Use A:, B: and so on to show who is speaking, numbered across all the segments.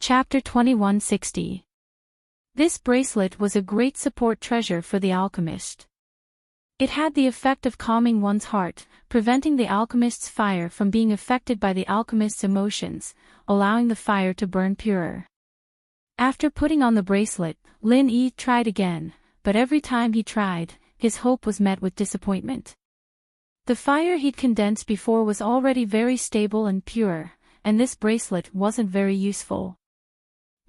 A: Chapter 2160. This bracelet was a great support treasure for the alchemist. It had the effect of calming one's heart, preventing the alchemist's fire from being affected by the alchemist's emotions, allowing the fire to burn purer. After putting on the bracelet, Lin Yi tried again, but every time he tried, his hope was met with disappointment. The fire he'd condensed before was already very stable and pure, and this bracelet wasn't very useful.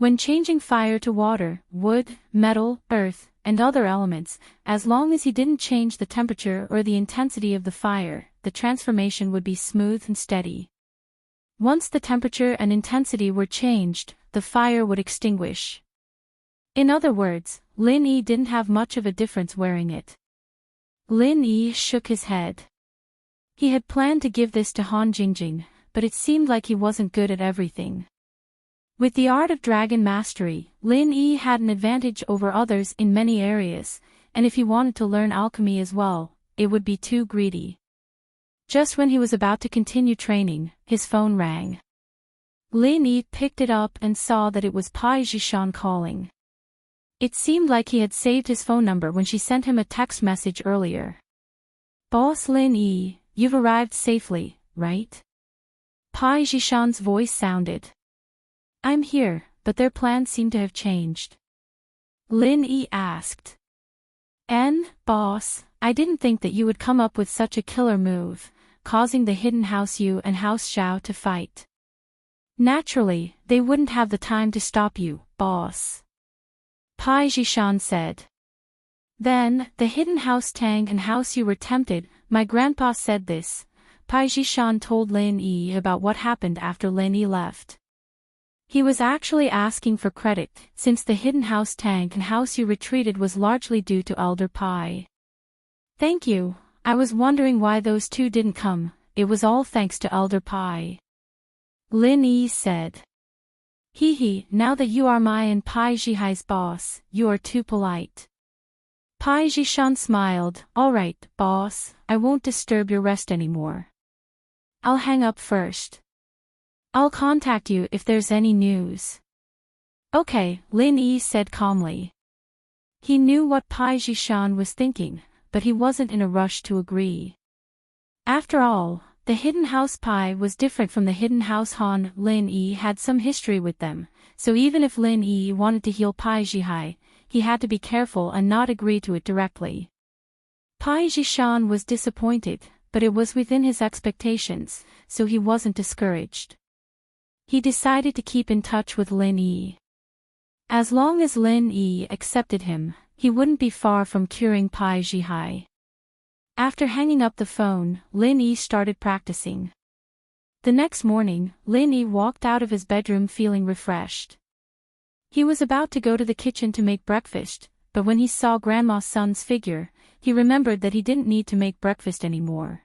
A: When changing fire to water, wood, metal, earth, and other elements, as long as he didn't change the temperature or the intensity of the fire, the transformation would be smooth and steady. Once the temperature and intensity were changed, the fire would extinguish. In other words, Lin Yi didn't have much of a difference wearing it. Lin Yi shook his head. He had planned to give this to Han Jingjing, but it seemed like he wasn't good at everything. With the art of dragon mastery, Lin Yi had an advantage over others in many areas, and if he wanted to learn alchemy as well, it would be too greedy. Just when he was about to continue training, his phone rang. Lin Yi picked it up and saw that it was Pai Zhishan calling. It seemed like he had saved his phone number when she sent him a text message earlier. "Boss Lin Yi, you've arrived safely, right?" Pai Zhishan's voice sounded. "I'm here, but their plans seem to have changed." Lin Yi asked. Boss, I didn't think that you would come up with such a killer move, causing the Hidden House Yu and House Xiao to fight. Naturally, they wouldn't have the time to stop you, boss. Pai Zhishan said. Then, the Hidden House Tang and House Yu were tempted, my grandpa said this. Pai Zhishan told Lin Yi about what happened after Lin Yi left. He was actually asking for credit, since the Hidden House Tang and House Yu retreated was largely due to Elder Pai. Thank you, I was wondering why those two didn't come, it was all thanks to Elder Pai. Lin Yi said. Hee, now that you are my and Pai Zhihai's boss, you are too polite. Pai Zhishan smiled, alright, boss, I won't disturb your rest anymore. I'll hang up first. I'll contact you if there's any news. Okay, Lin Yi said calmly. He knew what Pai Zhishan was thinking, but he wasn't in a rush to agree. After all, the Hidden House Pai was different from the Hidden House Han. Lin Yi had some history with them, so even if Lin Yi wanted to heal Pai Zhihai, he had to be careful and not agree to it directly. Pai Zhishan was disappointed, but it was within his expectations, so he wasn't discouraged. He decided to keep in touch with Lin Yi. As long as Lin Yi accepted him, he wouldn't be far from curing Pai Zhihai. After hanging up the phone, Lin Yi started practicing. The next morning, Lin Yi walked out of his bedroom feeling refreshed. He was about to go to the kitchen to make breakfast, but when he saw Grandma Sun's figure, he remembered that he didn't need to make breakfast anymore.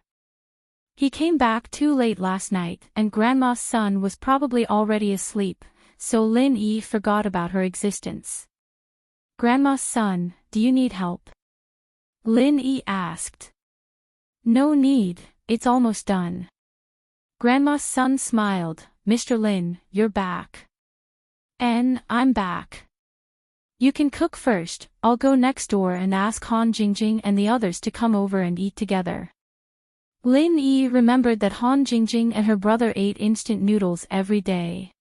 A: He came back too late last night and Grandma Sun was probably already asleep, so Lin Yi forgot about her existence. Grandma Sun, do you need help? Lin Yi asked. No need, it's almost done. Grandma Sun smiled, Mr. Lin, you're back. I'm back. You can cook first, I'll go next door and ask Han Jingjing and the others to come over and eat together. Lin Yi remembered that Han Jingjing and her brother ate instant noodles every day.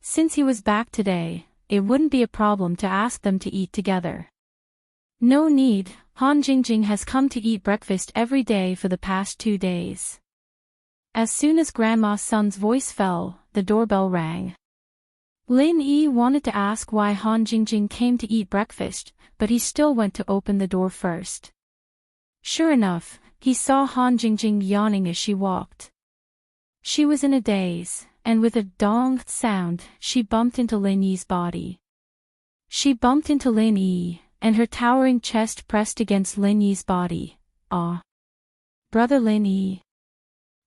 A: Since he was back today, it wouldn't be a problem to ask them to eat together. No need, Han Jingjing has come to eat breakfast every day for the past 2 days. As soon as Grandma Sun's voice fell, the doorbell rang. Lin Yi wanted to ask why Han Jingjing came to eat breakfast, but he still went to open the door first. Sure enough, he saw Han Jingjing yawning as she walked. She was in a daze, and with a dong sound, she bumped into Lin Yi's body. She bumped into Lin Yi, and her towering chest pressed against Lin Yi's body. Ah! Brother Lin Yi.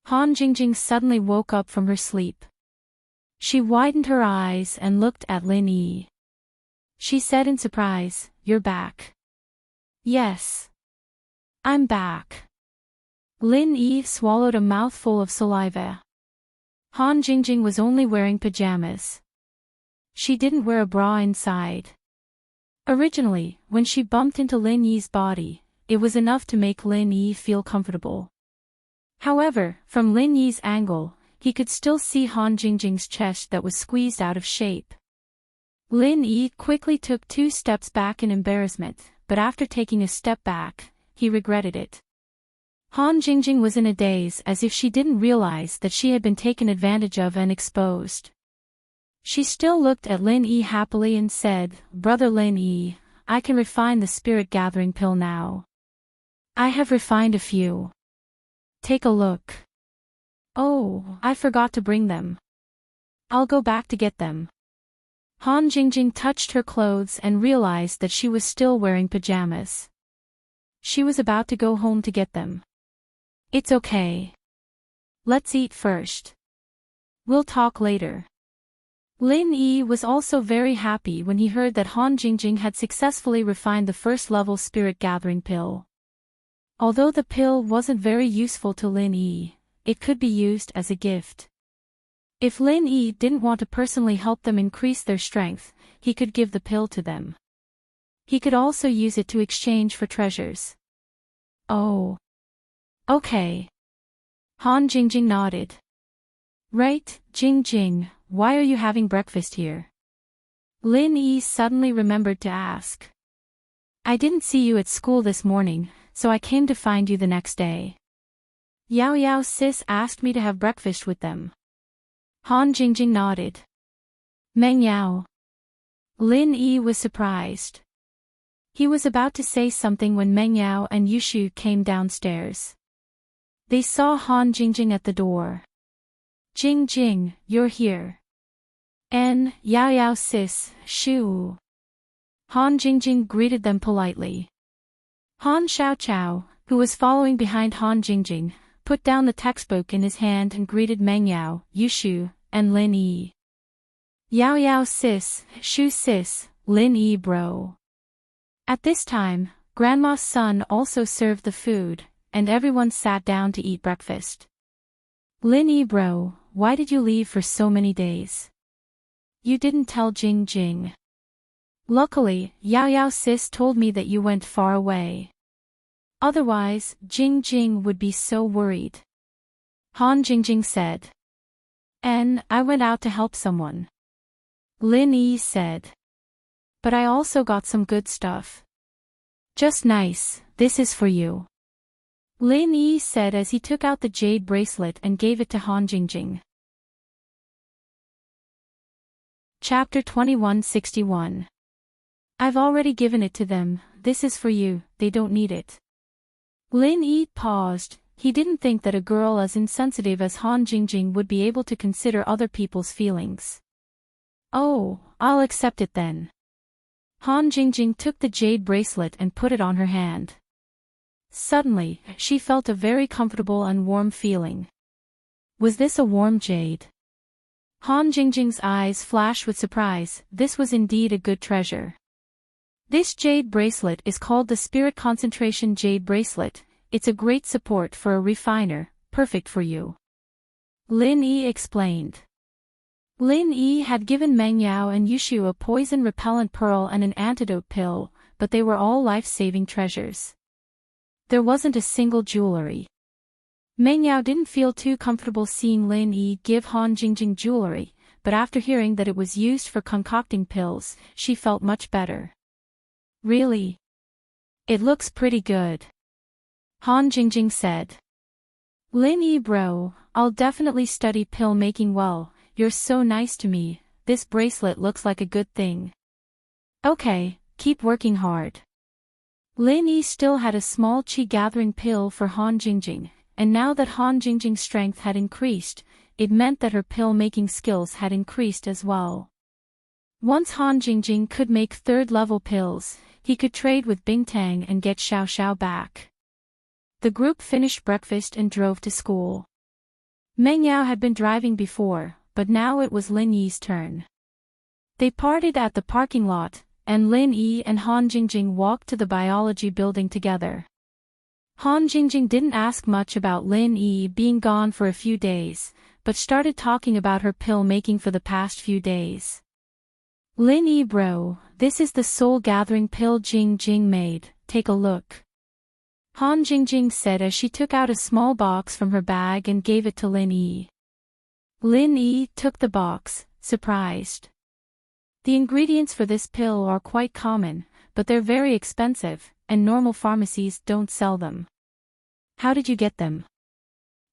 A: Han Jingjing suddenly woke up from her sleep. She widened her eyes and looked at Lin Yi. She said in surprise, You're back. Yes. I'm back. Lin Yi swallowed a mouthful of saliva. Han Jingjing was only wearing pajamas. She didn't wear a bra inside. Originally, when she bumped into Lin Yi's body, it was enough to make Lin Yi feel comfortable. However, from Lin Yi's angle, he could still see Han Jingjing's chest that was squeezed out of shape. Lin Yi quickly took 2 steps back in embarrassment, but after taking a step back, he regretted it. Han Jingjing was in a daze as if she didn't realize that she had been taken advantage of and exposed. She still looked at Lin Yi happily and said, "Brother Lin Yi, I can refine the spirit gathering pill now. I have refined a few. Take a look." "Oh, I forgot to bring them. I'll go back to get them." Han Jingjing touched her clothes and realized that she was still wearing pajamas. She was about to go home to get them. "It's okay. Let's eat first. We'll talk later." Lin Yi was also very happy when he heard that Han Jingjing had successfully refined the first-level spirit gathering pill. Although the pill wasn't very useful to Lin Yi, it could be used as a gift. If Lin Yi didn't want to personally help them increase their strength, he could give the pill to them. He could also use it to exchange for treasures. "Oh. Okay." Han Jingjing nodded. "Right, Jingjing, why are you having breakfast here?" Lin Yi suddenly remembered to ask. "I didn't see you at school this morning, so I came to find you the next day. Yao Yao sis asked me to have breakfast with them." Han Jingjing nodded. "Meng Yao." Lin Yi was surprised. He was about to say something when Meng Yao and Yushu came downstairs. They saw Han Jingjing at the door. "Jingjing, you're here." Yao Yao sis, Shu." Han Jingjing greeted them politely. Han Xiaoqiao, who was following behind Han Jingjing, put down the textbook in his hand and greeted Meng Yao, Yushu, and Lin Yi. "Yao Yao sis, Shu sis, Lin Yi bro." At this time, Grandma's son also served the food, and everyone sat down to eat breakfast. "Lin Yi bro, why did you leave for so many days? You didn't tell Jingjing." "Luckily, Yao Yao sis told me that you went far away. Otherwise, Jingjing would be so worried." Han Jingjing said. I went out to help someone." Lin Yi said. "But I also got some good stuff." "Just nice, this is for you." Lin Yi said as he took out the jade bracelet and gave it to Han Jingjing. Chapter 2161. "I've already given it to them, this is for you, they don't need it." Lin Yi paused. He didn't think that a girl as insensitive as Han Jingjing would be able to consider other people's feelings. "Oh, I'll accept it then." Han Jingjing took the jade bracelet and put it on her hand. Suddenly, she felt a very comfortable and warm feeling. Was this a warm jade? Han Jingjing's eyes flashed with surprise. This was indeed a good treasure. This jade bracelet is called the Spirit Concentration Jade Bracelet. It's a great support for a refiner, perfect for you. Lin Yi explained. Lin Yi had given Meng Yao and Yushu a poison repellent pearl and an antidote pill, but they were all life-saving treasures. There wasn't a single jewelry. Meng Yao didn't feel too comfortable seeing Lin Yi give Han Jingjing jewelry, but after hearing that it was used for concocting pills, she felt much better. "Really? It looks pretty good," Han Jingjing said. "Lin Yi bro, I'll definitely study pill making well, you're so nice to me, this bracelet looks like a good thing." "Okay, keep working hard." Lin Yi still had a small qi gathering pill for Han Jingjing, and now that Han Jingjing's strength had increased, it meant that her pill making skills had increased as well. Once Han Jingjing could make third-level pills, he could trade with Bingtang and get Xiao Xiao back. The group finished breakfast and drove to school. Meng Yao had been driving before, but now it was Lin Yi's turn. They parted at the parking lot, and Lin Yi and Han Jingjing walked to the biology building together. Han Jingjing didn't ask much about Lin Yi being gone for a few days, but started talking about her pill making for the past few days. Lin Yi bro, this is the soul gathering pill Jing Jing made, take a look. Han Jingjing said as she took out a small box from her bag and gave it to Lin Yi. Lin Yi took the box, surprised. The ingredients for this pill are quite common, but they're very expensive, and normal pharmacies don't sell them. How did you get them?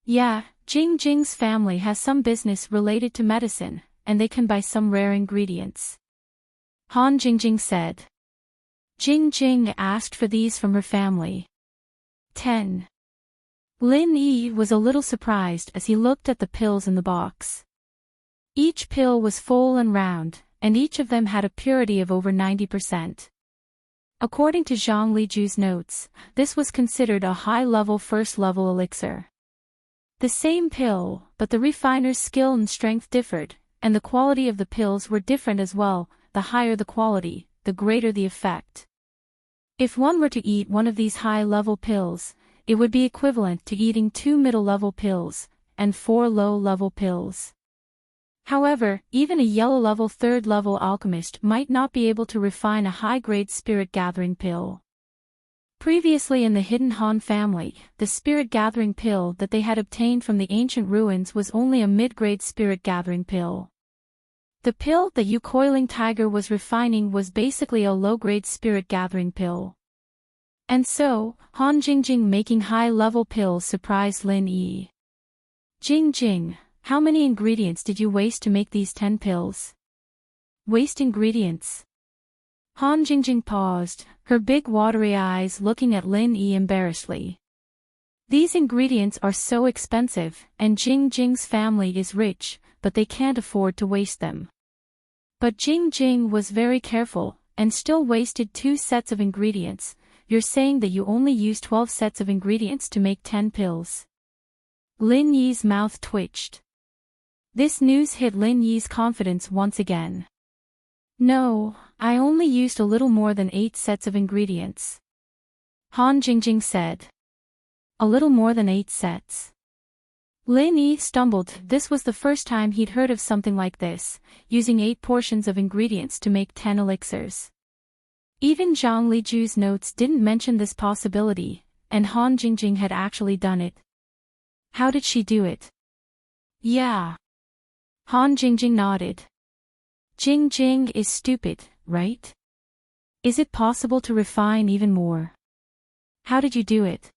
A: Yeah, Jing Jing's family has some business related to medicine, and they can buy some rare ingredients. Han Jingjing said. Jing Jing asked for these from her family. 10. Lin Yi was a little surprised as he looked at the pills in the box. Each pill was full and round, and each of them had a purity of over 90%. According to Zhang Liju's notes, this was considered a high-level first-level elixir. The same pill, but the refiner's skill and strength differed, and the quality of the pills were different as well. The higher the quality, the greater the effect. If one were to eat one of these high-level pills, it would be equivalent to eating 2 middle-level pills, and 4 low-level pills. However, even a yellow-level third-level alchemist might not be able to refine a high-grade spirit-gathering pill. Previously in the hidden Han family, the spirit-gathering pill that they had obtained from the ancient ruins was only a mid-grade spirit-gathering pill. The pill that Yu Coiling Tiger was refining was basically a low-grade spirit-gathering pill. And so, Han Jingjing making high-level pills surprised Lin Yi. Jing Jing, how many ingredients did you waste to make these 10 pills? Waste ingredients? Han Jingjing paused, her big watery eyes looking at Lin Yi embarrassedly. These ingredients are so expensive, and Jing Jing's family is rich, but they can't afford to waste them. But Jing Jing was very careful, and still wasted 2 sets of ingredients. You're saying that you only used 12 sets of ingredients to make 10 pills. Lin Yi's mouth twitched. This news hit Lin Yi's confidence once again. No, I only used a little more than 8 sets of ingredients. Han Jingjing said. A little more than 8 sets. Lin Yi stumbled. This was the first time he'd heard of something like this, using 8 portions of ingredients to make 10 elixirs. Even Zhang Liju's notes didn't mention this possibility, and Han Jingjing had actually done it. How did she do it? Yeah. Han Jingjing nodded. Jing Jing is stupid, right? Is it possible to refine even more? How did you do it?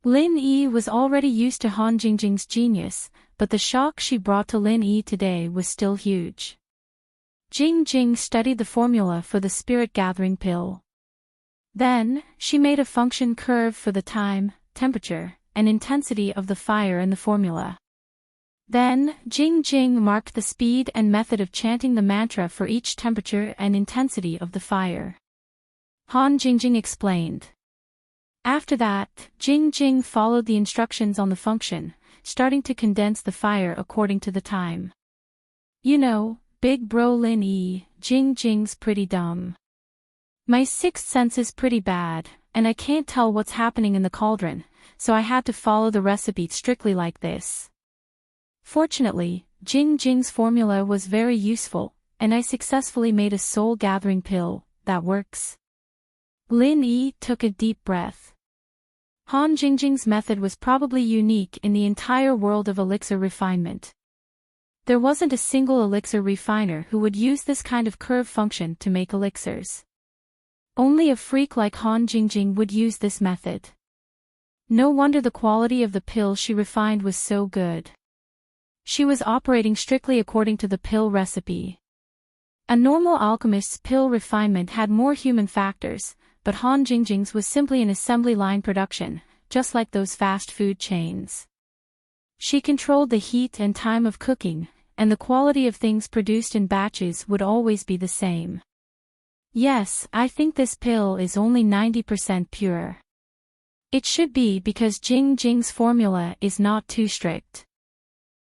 A: Lin Yi was already used to Han Jingjing's genius, but the shock she brought to Lin Yi today was still huge. Jing Jing studied the formula for the spirit-gathering pill. Then, she made a function curve for the time, temperature, and intensity of the fire in the formula. Then, Jing Jing marked the speed and method of chanting the mantra for each temperature and intensity of the fire. Han Jingjing explained. After that, Jing Jing followed the instructions on the function, starting to condense the fire according to the time. You know, big bro Lin Yi, Jing Jing's pretty dumb. My 6th sense is pretty bad, and I can't tell what's happening in the cauldron, so I had to follow the recipe strictly like this. Fortunately, Jing Jing's formula was very useful, and I successfully made a soul-gathering pill that works. Lin Yi took a deep breath. Han Jingjing's method was probably unique in the entire world of elixir refinement. There wasn't a single elixir refiner who would use this kind of curve function to make elixirs. Only a freak like Han Jingjing would use this method. No wonder the quality of the pill she refined was so good. She was operating strictly according to the pill recipe. A normal alchemist's pill refinement had more human factors, but Han Jingjing's was simply an assembly line production, just like those fast food chains. She controlled the heat and time of cooking, and the quality of things produced in batches would always be the same. Yes, I think this pill is only 90% pure. It should be because Jing Jing's formula is not too strict.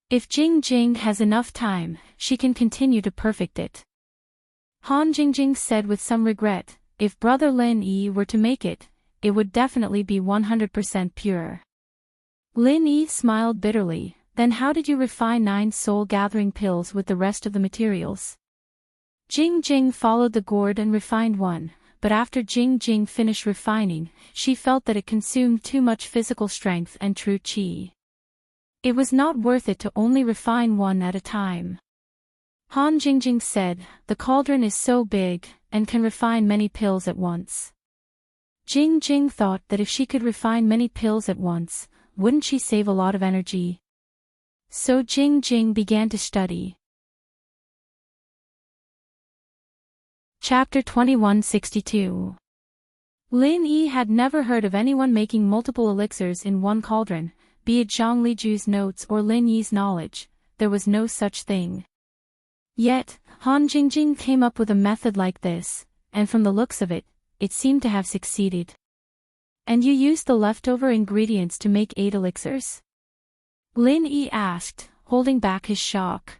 A: If Jing Jing has enough time, she can continue to perfect it. Han Jingjing said with some regret, if brother Lin Yi were to make it, it would definitely be 100% pure. Lin Yi smiled bitterly. Then how did you refine 9 soul-gathering pills with the rest of the materials? Jing Jing followed the gourd and refined one, but after Jing Jing finished refining, she felt that it consumed too much physical strength and true qi. It was not worth it to only refine one at a time. Han Jingjing said, "The cauldron is so big, and can refine many pills at once." Jing Jing thought that if she could refine many pills at once, wouldn't she save a lot of energy? So Jing Jing began to study. Chapter 2162. Lin Yi had never heard of anyone making multiple elixirs in one cauldron, be it Zhang Liju's notes or Lin Yi's knowledge, there was no such thing. Yet, Han Jingjing came up with a method like this, and from the looks of it, it seemed to have succeeded. "And you used the leftover ingredients to make 8 elixirs?" Lin Yi asked, holding back his shock.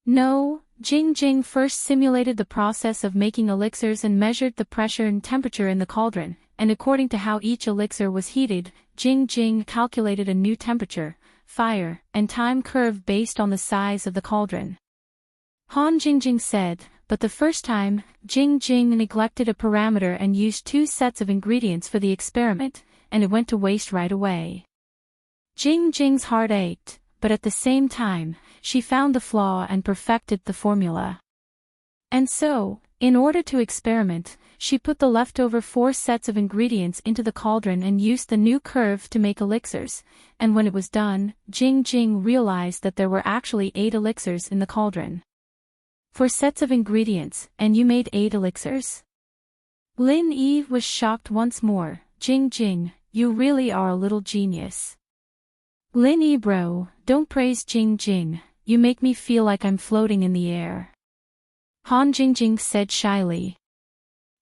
A: "No." Jing Jing first simulated the process of making elixirs and measured the pressure and temperature in the cauldron, and according to how each elixir was heated, Jing Jing calculated a new temperature, fire, and time curve based on the size of the cauldron. Han Jingjing said, but the first time, Jing Jing neglected a parameter and used 2 sets of ingredients for the experiment, and it went to waste right away. Jing Jing's heart ached, but at the same time, she found the flaw and perfected the formula. And so, in order to experiment, she put the leftover 4 sets of ingredients into the cauldron and used the new curve to make elixirs, and when it was done, Jing Jing realized that there were actually 8 elixirs in the cauldron. 4 sets of ingredients, and you made 8 elixirs? Lin Yi was shocked once more. Jing Jing, you really are a little genius. Lin Yi bro, don't praise Jing Jing, you make me feel like I'm floating in the air. Han Jingjing said shyly.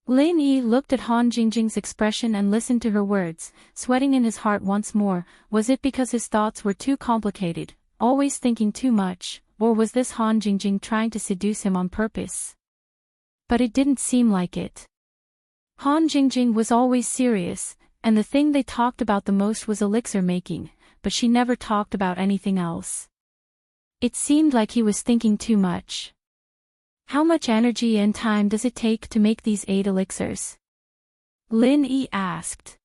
A: Lin Yi looked at Han Jingjing's expression and listened to her words, sweating in his heart once more. Was it because his thoughts were too complicated, always thinking too much, or was this Han Jingjing trying to seduce him on purpose? But it didn't seem like it. Han Jingjing was always serious, and the thing they talked about the most was elixir making, but she never talked about anything else. It seemed like he was thinking too much. How much energy and time does it take to make these 8 elixirs? Lin Yi asked.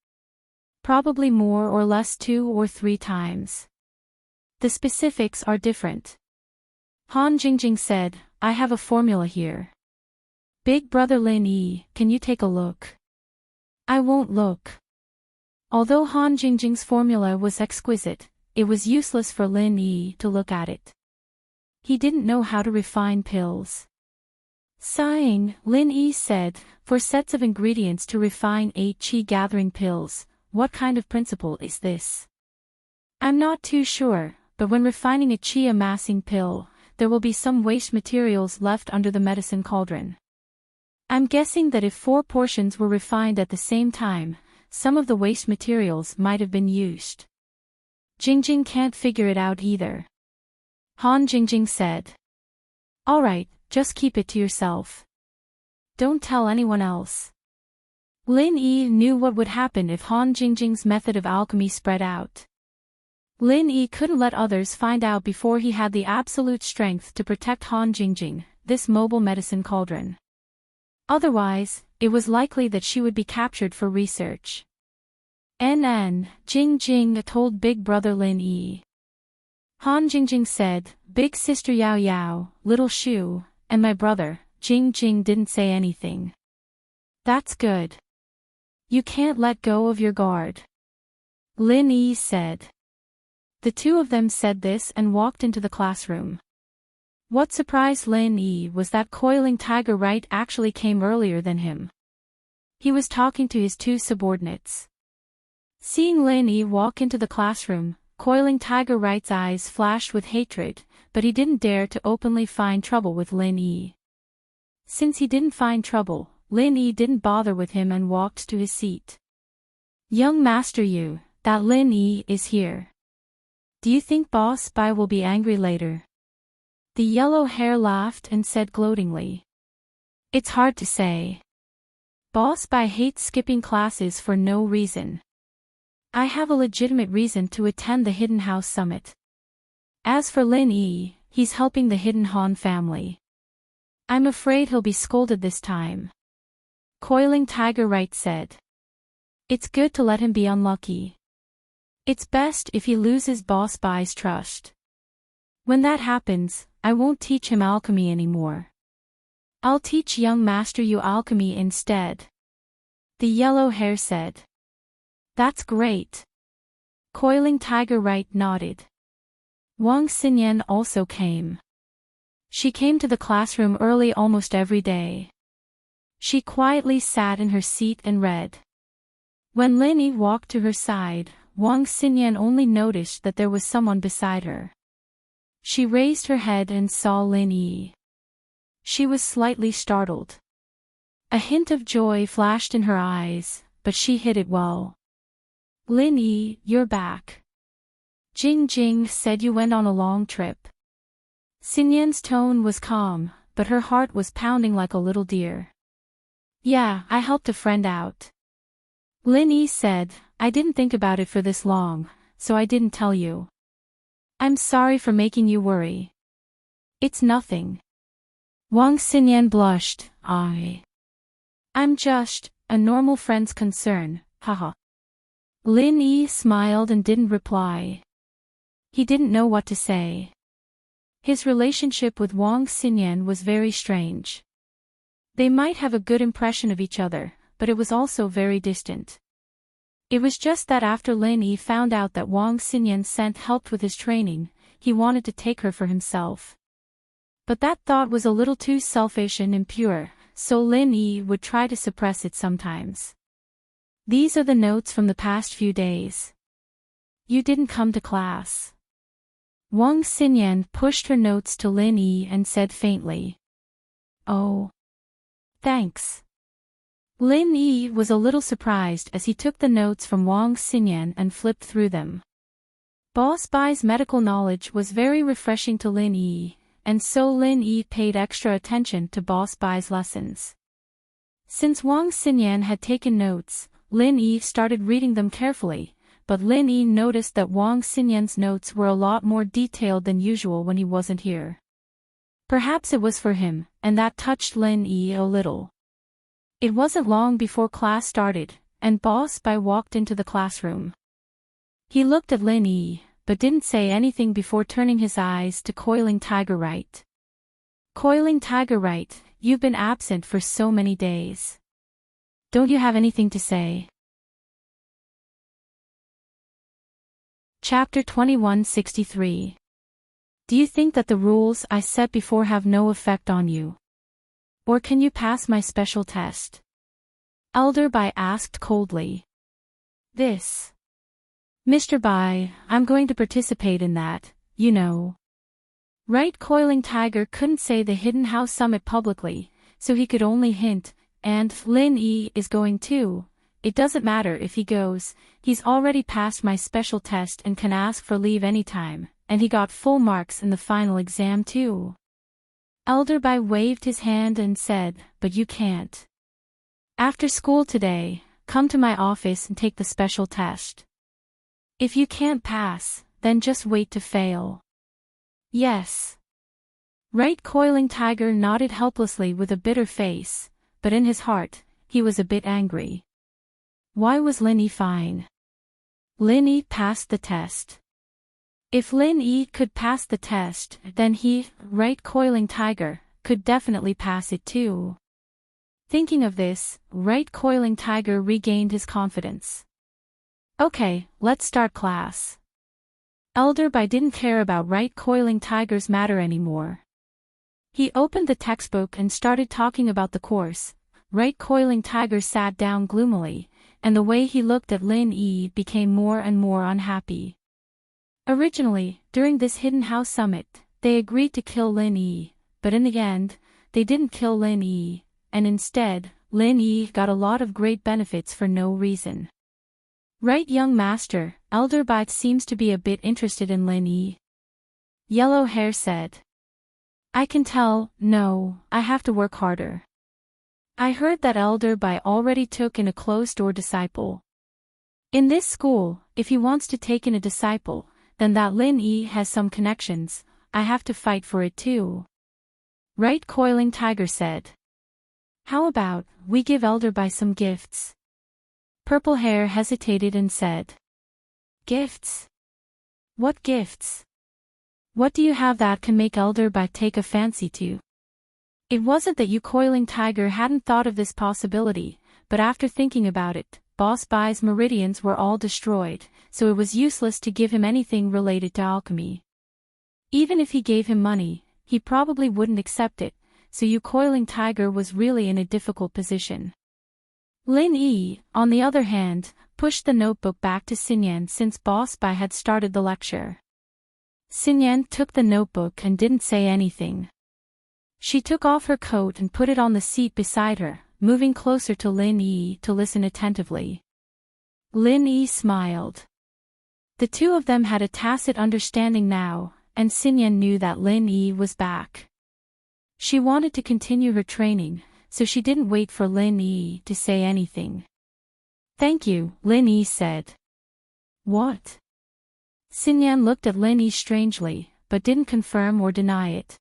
A: Probably more or less 2 or 3 times. The specifics are different. Han Jingjing said, I have a formula here. Big brother Lin Yi, can you take a look? I won't look. Although Han Jingjing's formula was exquisite, it was useless for Lin Yi to look at it. He didn't know how to refine pills. Sighing, Lin Yi said, 4 sets of ingredients to refine 8 qi gathering pills, what kind of principle is this? I'm not too sure, but when refining a qi amassing pill, there will be some waste materials left under the medicine cauldron. I'm guessing that if 4 portions were refined at the same time, some of the waste materials might have been used. Jingjing can't figure it out either. Han Jingjing said. Alright, just keep it to yourself. Don't tell anyone else. Lin Yi knew what would happen if Han Jingjing's method of alchemy spread out. Lin Yi couldn't let others find out before he had the absolute strength to protect Han Jingjing, this mobile medicine cauldron. Otherwise, it was likely that she would be captured for research. Jing Jing told big brother Lin Yi. Han Jingjing said, big sister Yao Yao, little Shu, and my brother, Jing Jing didn't say anything. That's good. You can't let go of your guard. Lin Yi said. The 2 of them said this and walked into the classroom. What surprised Lin Yi was that Coiling Tiger Right actually came earlier than him. He was talking to his 2 subordinates. Seeing Lin Yi walk into the classroom, Coiling Tiger Right's eyes flashed with hatred, but he didn't dare to openly find trouble with Lin Yi. Since he didn't find trouble, Lin Yi didn't bother with him and walked to his seat. Young Master Yu, that Lin Yi is here. Do you think Boss Bai will be angry later? The yellow hair laughed and said gloatingly. It's hard to say. Boss Bai hates skipping classes for no reason. I have a legitimate reason to attend the Hidden House Summit. As for Lin Yi, he's helping the Hidden Han family. I'm afraid he'll be scolded this time. Coiling Tiger Right said. It's good to let him be unlucky. It's best if he loses Boss Bai's trust. When that happens, I won't teach him alchemy anymore. I'll teach young master you alchemy instead. The yellow hair said. That's great. Coiling Tiger Right nodded. Wang Xinyan also came. She came to the classroom early almost every day. She quietly sat in her seat and read. When Lin Yi walked to her side, Wang Xinyan only noticed that there was someone beside her. She raised her head and saw Lin Yi. She was slightly startled. A hint of joy flashed in her eyes, but she hid it well. Lin Yi, you're back. Jing Jing said you went on a long trip. Xinyan's tone was calm, but her heart was pounding like a little deer. Yeah, I helped a friend out. Lin Yi said, I didn't think about it for this long, so I didn't tell you. I'm sorry for making you worry. It's nothing. Wang Xinyan blushed. I'm just a normal friend's concern, haha. Lin Yi smiled and didn't reply. He didn't know what to say. His relationship with Wang Xinyan was very strange. They might have a good impression of each other, but it was also very distant. It was just that after Lin Yi found out that Wang Xinyan helped with his training, he wanted to take her for himself. But that thought was a little too selfish and impure, so Lin Yi would try to suppress it sometimes. These are the notes from the past few days. You didn't come to class. Wang Xinyan pushed her notes to Lin Yi and said faintly. Oh. Thanks. Lin Yi was a little surprised as he took the notes from Wang Xinyan and flipped through them. Boss Bai's medical knowledge was very refreshing to Lin Yi, and so Lin Yi paid extra attention to Boss Bai's lessons. Since Wang Xinyan had taken notes, Lin Yi started reading them carefully, but Lin Yi noticed that Wang Xinyan's notes were a lot more detailed than usual when he wasn't here. Perhaps it was for him, and that touched Lin Yi a little. It wasn't long before class started, and Boss Bai walked into the classroom. He looked at Lin Yi, but didn't say anything before turning his eyes to Coiling Tiger Right. Coiling Tiger Right, you've been absent for so many days. Don't you have anything to say? Chapter 2163. Do you think that the rules I set before have no effect on you? Or can you pass my special test? Elder Bai asked coldly. This. Mr. Bai, I'm going to participate in that, you know. Right. Coiling Tiger couldn't say the Hidden House Summit publicly, so he could only hint, and Lin Yi is going too. It doesn't matter if he goes, he's already passed my special test and can ask for leave anytime, and he got full marks in the final exam too. Elder Bai waved his hand and said, but you can't. After school today, come to my office and take the special test. If you can't pass, then just wait to fail. Yes. Right. Coiling Tiger nodded helplessly with a bitter face, but in his heart, he was a bit angry. Why was Lin Yi fine? Lin Yi passed the test. If Lin Yi could pass the test, then he, Right. Coiling Tiger, could definitely pass it too. Thinking of this, Right. Coiling Tiger regained his confidence. Okay, let's start class. Elder Bai didn't care about Right. Coiling Tiger's matter anymore. He opened the textbook and started talking about the course. Right. Coiling Tiger sat down gloomily, and the way he looked at Lin Yi became more and more unhappy. Originally, during this Hidden House Summit, they agreed to kill Lin Yi, but in the end, they didn't kill Lin Yi, and instead, Lin Yi got a lot of great benefits for no reason. Right. Young master, Elder Bai seems to be a bit interested in Lin Yi. Yellow hair said. I can tell, no, I have to work harder. I heard that Elder Bai already took in a closed-door disciple. In this school, if he wants to take in a disciple, then that Lin Yi has some connections, I have to fight for it too. Right Coiling Tiger said. How about, we give Elderby some gifts? Purple Hair hesitated and said. Gifts? What gifts? What do you have that can make Elderby take a fancy to? It wasn't that you Coiling Tiger hadn't thought of this possibility, but after thinking about it, Boss Bai's meridians were all destroyed, so it was useless to give him anything related to alchemy. Even if he gave him money, he probably wouldn't accept it, so you Coiling Tiger was really in a difficult position. Lin Yi, on the other hand, pushed the notebook back to Xinyan since Boss Bai had started the lecture. Xinyan took the notebook and didn't say anything. She took off her coat and put it on the seat beside her, moving closer to Lin Yi to listen attentively. Lin Yi smiled. The two of them had a tacit understanding now, and Xinyan knew that Lin Yi was back. She wanted to continue her training, so she didn't wait for Lin Yi to say anything. Thank you, Lin Yi said. What? Xinyan looked at Lin Yi strangely, but didn't confirm or deny it.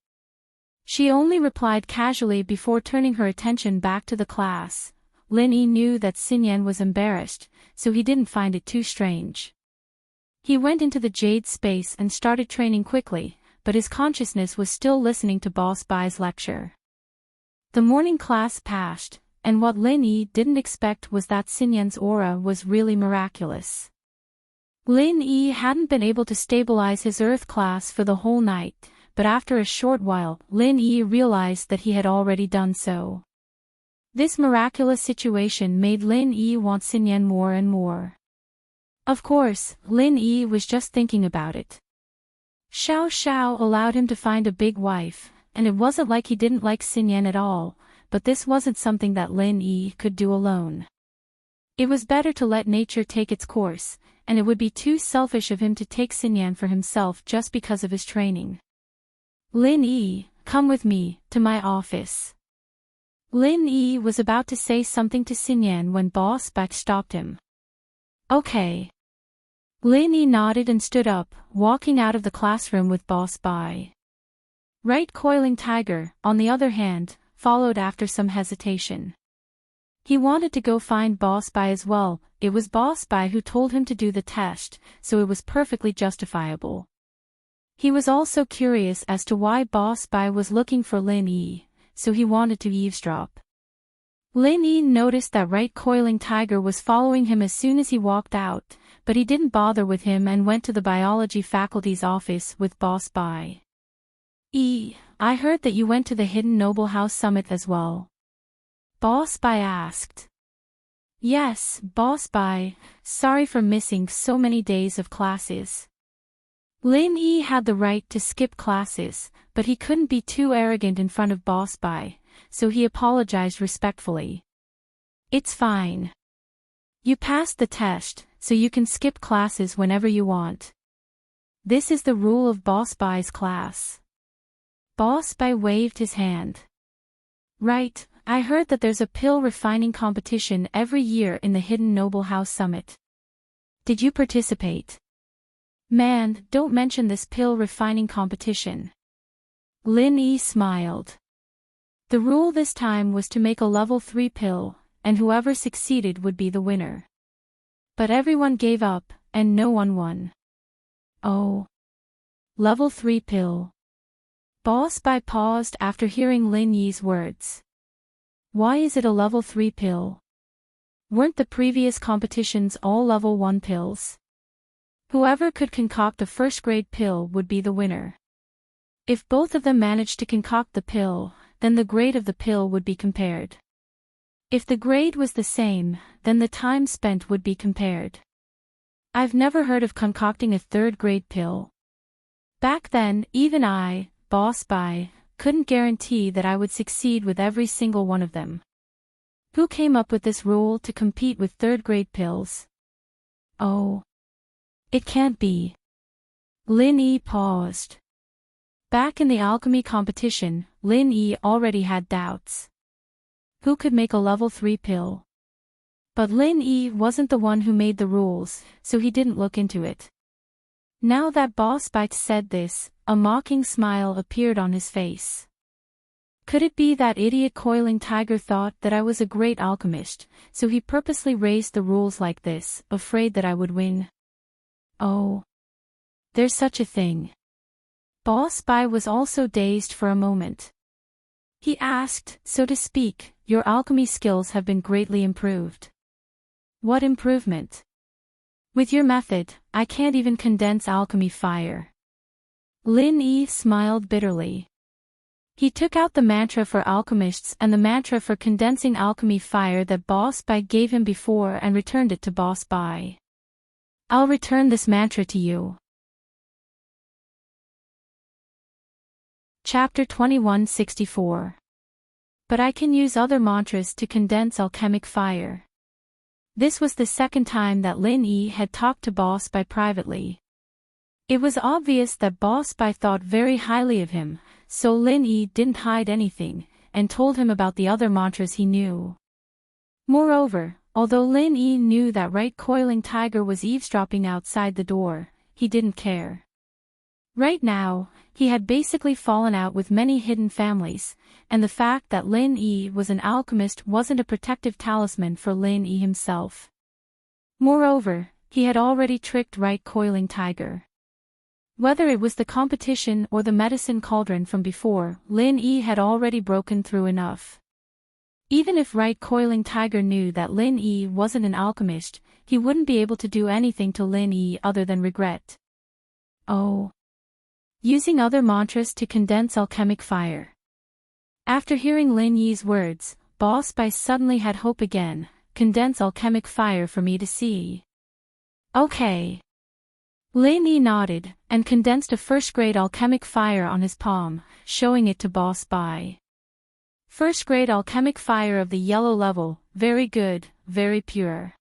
A: She only replied casually before turning her attention back to the class. Lin Yi knew that Xinyan was embarrassed, so he didn't find it too strange. He went into the jade space and started training quickly, but his consciousness was still listening to Boss Bai's lecture. The morning class passed, and what Lin Yi didn't expect was that Xinyan's aura was really miraculous. Lin Yi hadn't been able to stabilize his earth class for the whole night, but after a short while, Lin Yi realized that he had already done so. This miraculous situation made Lin Yi want Xinyan more and more. Of course, Lin Yi was just thinking about it. Xiao Xiao allowed him to find a big wife, and it wasn't like he didn't like Xinyan at all, but this wasn't something that Lin Yi could do alone. It was better to let nature take its course, and it would be too selfish of him to take Xinyan for himself just because of his training. Lin Yi, come with me, to my office. Lin Yi was about to say something to Xinyan when Boss Bai stopped him. Okay. Lin Yi nodded and stood up, walking out of the classroom with Boss Bai. Right Coiling Tiger, on the other hand, followed after some hesitation. He wanted to go find Boss Bai as well. It was Boss Bai who told him to do the test, so it was perfectly justifiable. He was also curious as to why Boss Bai was looking for Lin Yi, so he wanted to eavesdrop. Lin Yi noticed that Right Coiling Tiger was following him as soon as he walked out, but he didn't bother with him and went to the biology faculty's office with Boss Bai. I heard that you went to the Hidden Noble House Summit as well. Boss Bai asked. Yes, Boss Bai, sorry for missing so many days of classes. Lin Yi had the right to skip classes, but he couldn't be too arrogant in front of Boss Bai, so he apologized respectfully. It's fine. You passed the test, so you can skip classes whenever you want. This is the rule of Boss Bai's class. Boss Bai waved his hand. Right, I heard that there's a pill refining competition every year in the Hidden Noble House Summit. Did you participate? Man, don't mention this pill refining competition. Lin Yi smiled. The rule this time was to make a level 3 pill, and whoever succeeded would be the winner. But everyone gave up, and no one won. Oh. Level 3 pill. Boss Bai paused after hearing Lin Yi's words. Why is it a level 3 pill? Weren't the previous competitions all level 1 pills? Whoever could concoct a first-grade pill would be the winner. If both of them managed to concoct the pill, then the grade of the pill would be compared. If the grade was the same, then the time spent would be compared. I've never heard of concocting a third-grade pill. Back then, even I, Boss Bai, couldn't guarantee that I would succeed with every single one of them. Who came up with this rule to compete with third-grade pills? Oh. It can't be. Lin Yi paused. Back in the alchemy competition, Lin Yi already had doubts. Who could make a level 3 pill? But Lin Yi wasn't the one who made the rules, so he didn't look into it. Now that Boss Bai said this, a mocking smile appeared on his face. Could it be that idiot coiling tiger thought that I was a great alchemist, so he purposely raised the rules like this, afraid that I would win? Oh. There's such a thing. Boss Spy was also dazed for a moment. He asked, so to speak, your alchemy skills have been greatly improved. What improvement? With your method, I can't even condense alchemy fire. Lin Yi smiled bitterly. He took out the mantra for alchemists and the mantra for condensing alchemy fire that Boss Spy gave him before and returned it to Boss Spy. I'll return this mantra to you. Chapter 2164. But I can use other mantras to condense alchemic fire. This was the second time that Lin Yi had talked to Boss Spy privately. It was obvious that Boss Spy thought very highly of him, so Lin Yi didn't hide anything, and told him about the other mantras he knew. Moreover, although Lin Yi knew that Right Coiling Tiger was eavesdropping outside the door, he didn't care. Right now, he had basically fallen out with many hidden families, and the fact that Lin Yi was an alchemist wasn't a protective talisman for Lin Yi himself. Moreover, he had already tricked Right Coiling Tiger. Whether it was the competition or the medicine cauldron from before, Lin Yi had already broken through enough. Even if Right Coiling Tiger knew that Lin Yi wasn't an alchemist, he wouldn't be able to do anything to Lin Yi other than regret. Oh. Using other mantras to condense alchemic fire. After hearing Lin Yi's words, Boss Spy suddenly had hope again. Condense alchemic fire for me to see. Okay. Lin Yi nodded, and condensed a first-grade alchemic fire on his palm, showing it to Boss Spy. First-grade alchemic fire of the yellow level, very good, very pure.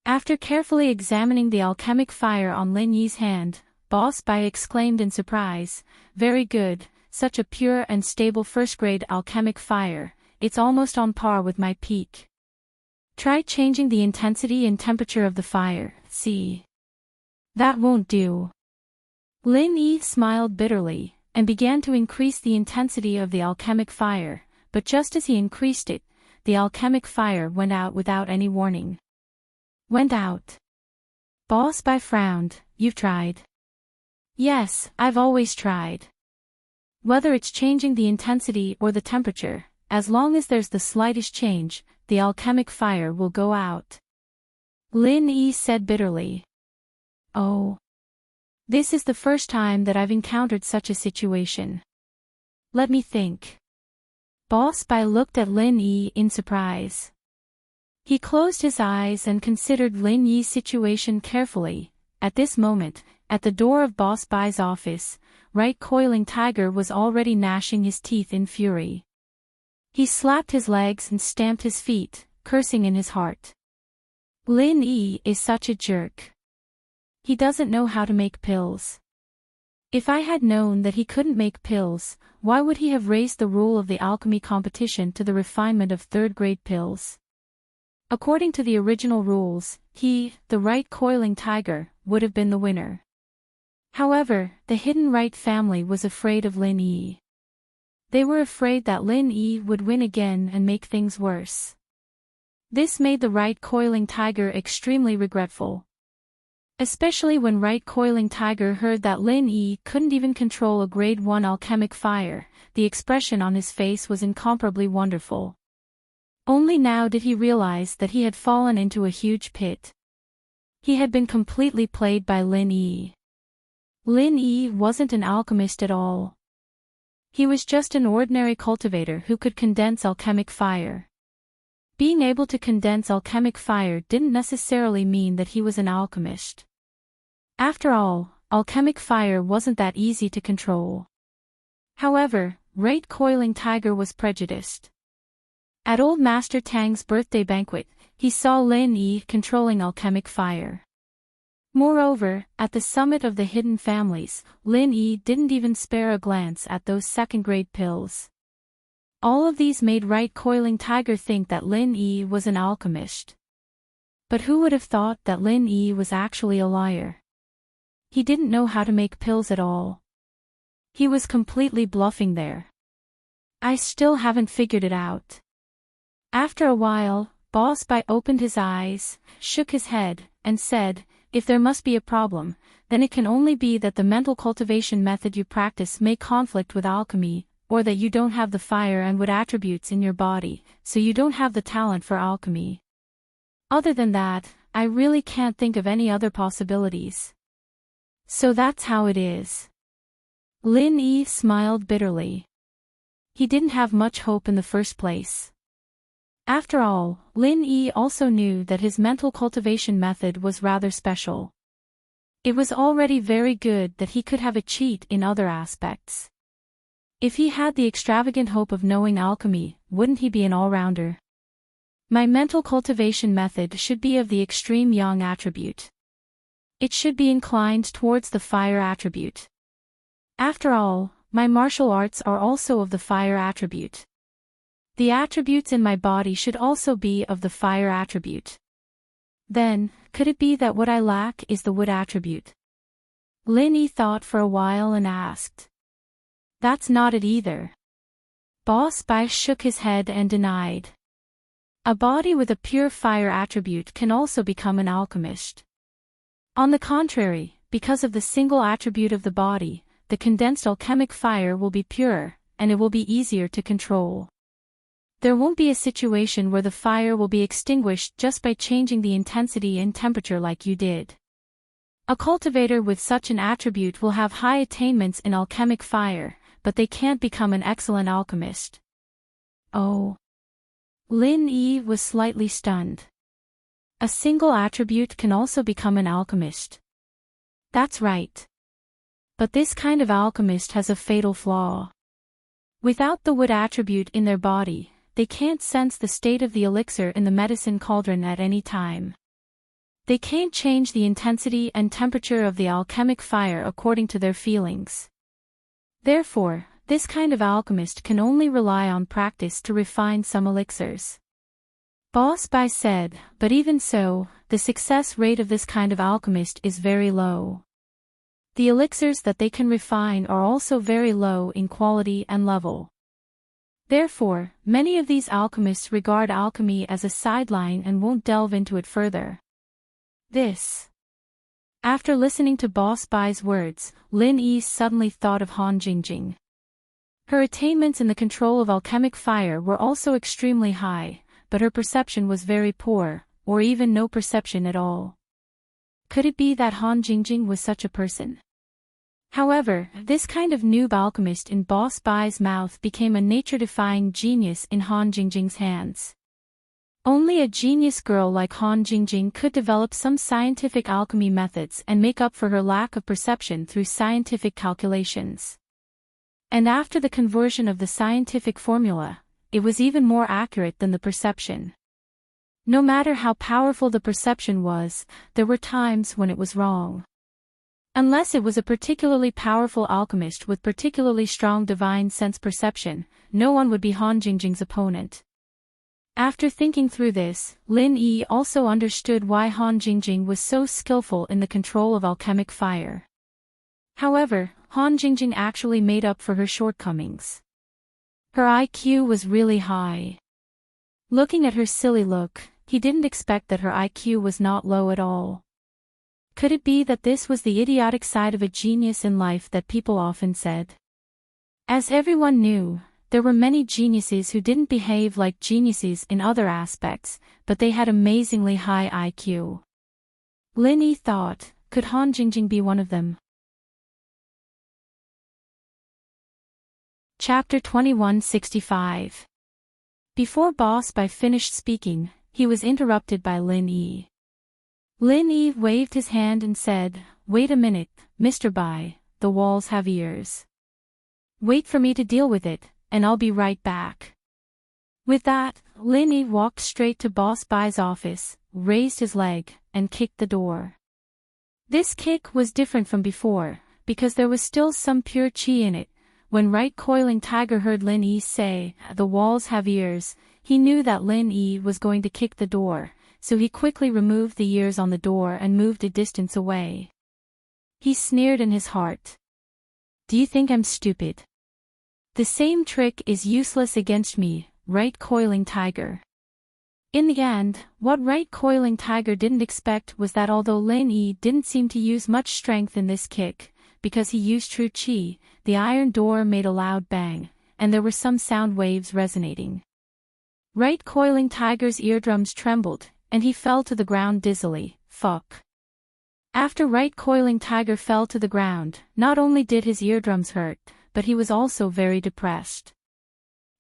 A: After carefully examining the alchemic fire on Lin Yi's hand, Boss Spy exclaimed in surprise, very good, such a pure and stable first-grade alchemic fire, it's almost on par with my peak. Try changing the intensity and temperature of the fire, see. That won't do. Lin Yi smiled bitterly, and began to increase the intensity of the alchemic fire, but just as he increased it, the alchemic fire went out without any warning. Went out. Boss Spy frowned, you've tried. Yes, I've always tried. Whether it's changing the intensity or the temperature, as long as there's the slightest change, the alchemic fire will go out. Lin Yi said bitterly. Oh. This is the first time that I've encountered such a situation. Let me think. Boss Spy looked at Lin Yi in surprise. He closed his eyes and considered Lin Yi's situation carefully. At this moment, at the door of Boss Spy's office, Right Coiling Tiger was already gnashing his teeth in fury. He slapped his legs and stamped his feet, cursing in his heart. Lin Yi is such a jerk. He doesn't know how to make pills. If I had known that he couldn't make pills, why would he have raised the rule of the alchemy competition to the refinement of third-grade pills? According to the original rules, he, the Right Coiling Tiger, would have been the winner. However, the hidden Right family was afraid of Lin Yi. They were afraid that Lin Yi would win again and make things worse. This made the Right Coiling Tiger extremely regretful. Especially when Right Coiling Tiger heard that Lin Yi couldn't even control a grade 1 alchemic fire, the expression on his face was incomparably wonderful. Only now did he realize that he had fallen into a huge pit. He had been completely played by Lin Yi. Lin Yi wasn't an alchemist at all. He was just an ordinary cultivator who could condense alchemic fire. Being able to condense alchemic fire didn't necessarily mean that he was an alchemist. After all, alchemic fire wasn't that easy to control. However, Right Coiling Tiger was prejudiced. At Old Master Tang's birthday banquet, he saw Lin Yi controlling alchemic fire. Moreover, at the summit of the hidden families, Lin Yi didn't even spare a glance at those second-grade pills. All of these made Right Coiling Tiger think that Lin Yi was an alchemist. But who would have thought that Lin Yi was actually a liar? He didn't know how to make pills at all. He was completely bluffing there. I still haven't figured it out. After a while, Boss Bai opened his eyes, shook his head, and said, if there must be a problem, then it can only be that the mental cultivation method you practice may conflict with alchemy, or that you don't have the fire and wood attributes in your body, so you don't have the talent for alchemy. Other than that, I really can't think of any other possibilities. So that's how it is. Lin Yi smiled bitterly. He didn't have much hope in the first place. After all, Lin Yi also knew that his mental cultivation method was rather special. It was already very good that he could have a cheat in other aspects. If he had the extravagant hope of knowing alchemy, wouldn't he be an all-rounder? My mental cultivation method should be of the extreme yang attribute. It should be inclined towards the fire attribute. After all, my martial arts are also of the fire attribute. The attributes in my body should also be of the fire attribute. Then, could it be that what I lack is the wood attribute? Lin Yi thought for a while and asked. That's not it either. Boss Bai shook his head and denied. A body with a pure fire attribute can also become an alchemist. On the contrary, because of the single attribute of the body, the condensed alchemic fire will be purer, and it will be easier to control. There won't be a situation where the fire will be extinguished just by changing the intensity and temperature like you did. A cultivator with such an attribute will have high attainments in alchemic fire, but they can't become an excellent alchemist. Oh. Lin Yi was slightly stunned. A single attribute can also become an alchemist. That's right. But this kind of alchemist has a fatal flaw. Without the wood attribute in their body, they can't sense the state of the elixir in the medicine cauldron at any time. They can't change the intensity and temperature of the alchemic fire according to their feelings. Therefore, this kind of alchemist can only rely on practice to refine some elixirs. Boss Bai said, but even so, the success rate of this kind of alchemist is very low. The elixirs that they can refine are also very low in quality and level. Therefore, many of these alchemists regard alchemy as a sideline and won't delve into it further. After listening to Boss Bai's words, Lin Yi suddenly thought of Han Jingjing. Her attainments in the control of alchemic fire were also extremely high, but her perception was very poor, or even no perception at all. Could it be that Han Jingjing was such a person? However, this kind of noob alchemist in Boss Bai's mouth became a nature-defying genius in Han Jingjing's hands. Only a genius girl like Han Jingjing could develop some scientific alchemy methods and make up for her lack of perception through scientific calculations. And after the conversion of the scientific formula, it was even more accurate than the perception. No matter how powerful the perception was, there were times when it was wrong. Unless it was a particularly powerful alchemist with particularly strong divine sense perception, no one would be Han Jingjing's opponent. After thinking through this, Lin Yi also understood why Han Jingjing was so skillful in the control of alchemic fire. However, Han Jingjing actually made up for her shortcomings. Her IQ was really high. Looking at her silly look, he didn't expect that her IQ was not low at all. Could it be that this was the idiotic side of a genius in life that people often said? As everyone knew, there were many geniuses who didn't behave like geniuses in other aspects, but they had amazingly high IQ. Lin Yi thought, could Han Jingjing be one of them? Chapter 2165. Before Boss Bai finished speaking, he was interrupted by Lin Yi. Lin Yi waved his hand and said, "Wait a minute, Mr. Bai, the walls have ears. Wait for me to deal with it, and I'll be right back." With that, Lin Yi walked straight to Boss Bai's office, raised his leg, and kicked the door. This kick was different from before, because there was still some pure qi in it. When Right Coiling Tiger heard Lin Yi say, "The walls have ears," he knew that Lin Yi was going to kick the door, so he quickly removed the ears on the door and moved a distance away. He sneered in his heart. "Do you think I'm stupid? The same trick is useless against me, right Coiling Tiger. In the end, what Right Coiling Tiger didn't expect was that although Lin Yi didn't seem to use much strength in this kick, because he used true chi, the iron door made a loud bang, and there were some sound waves resonating. Right Coiling Tiger's eardrums trembled, and he fell to the ground dizzily. Fuck. After Right Coiling Tiger fell to the ground, not only did his eardrums hurt, but he was also very depressed.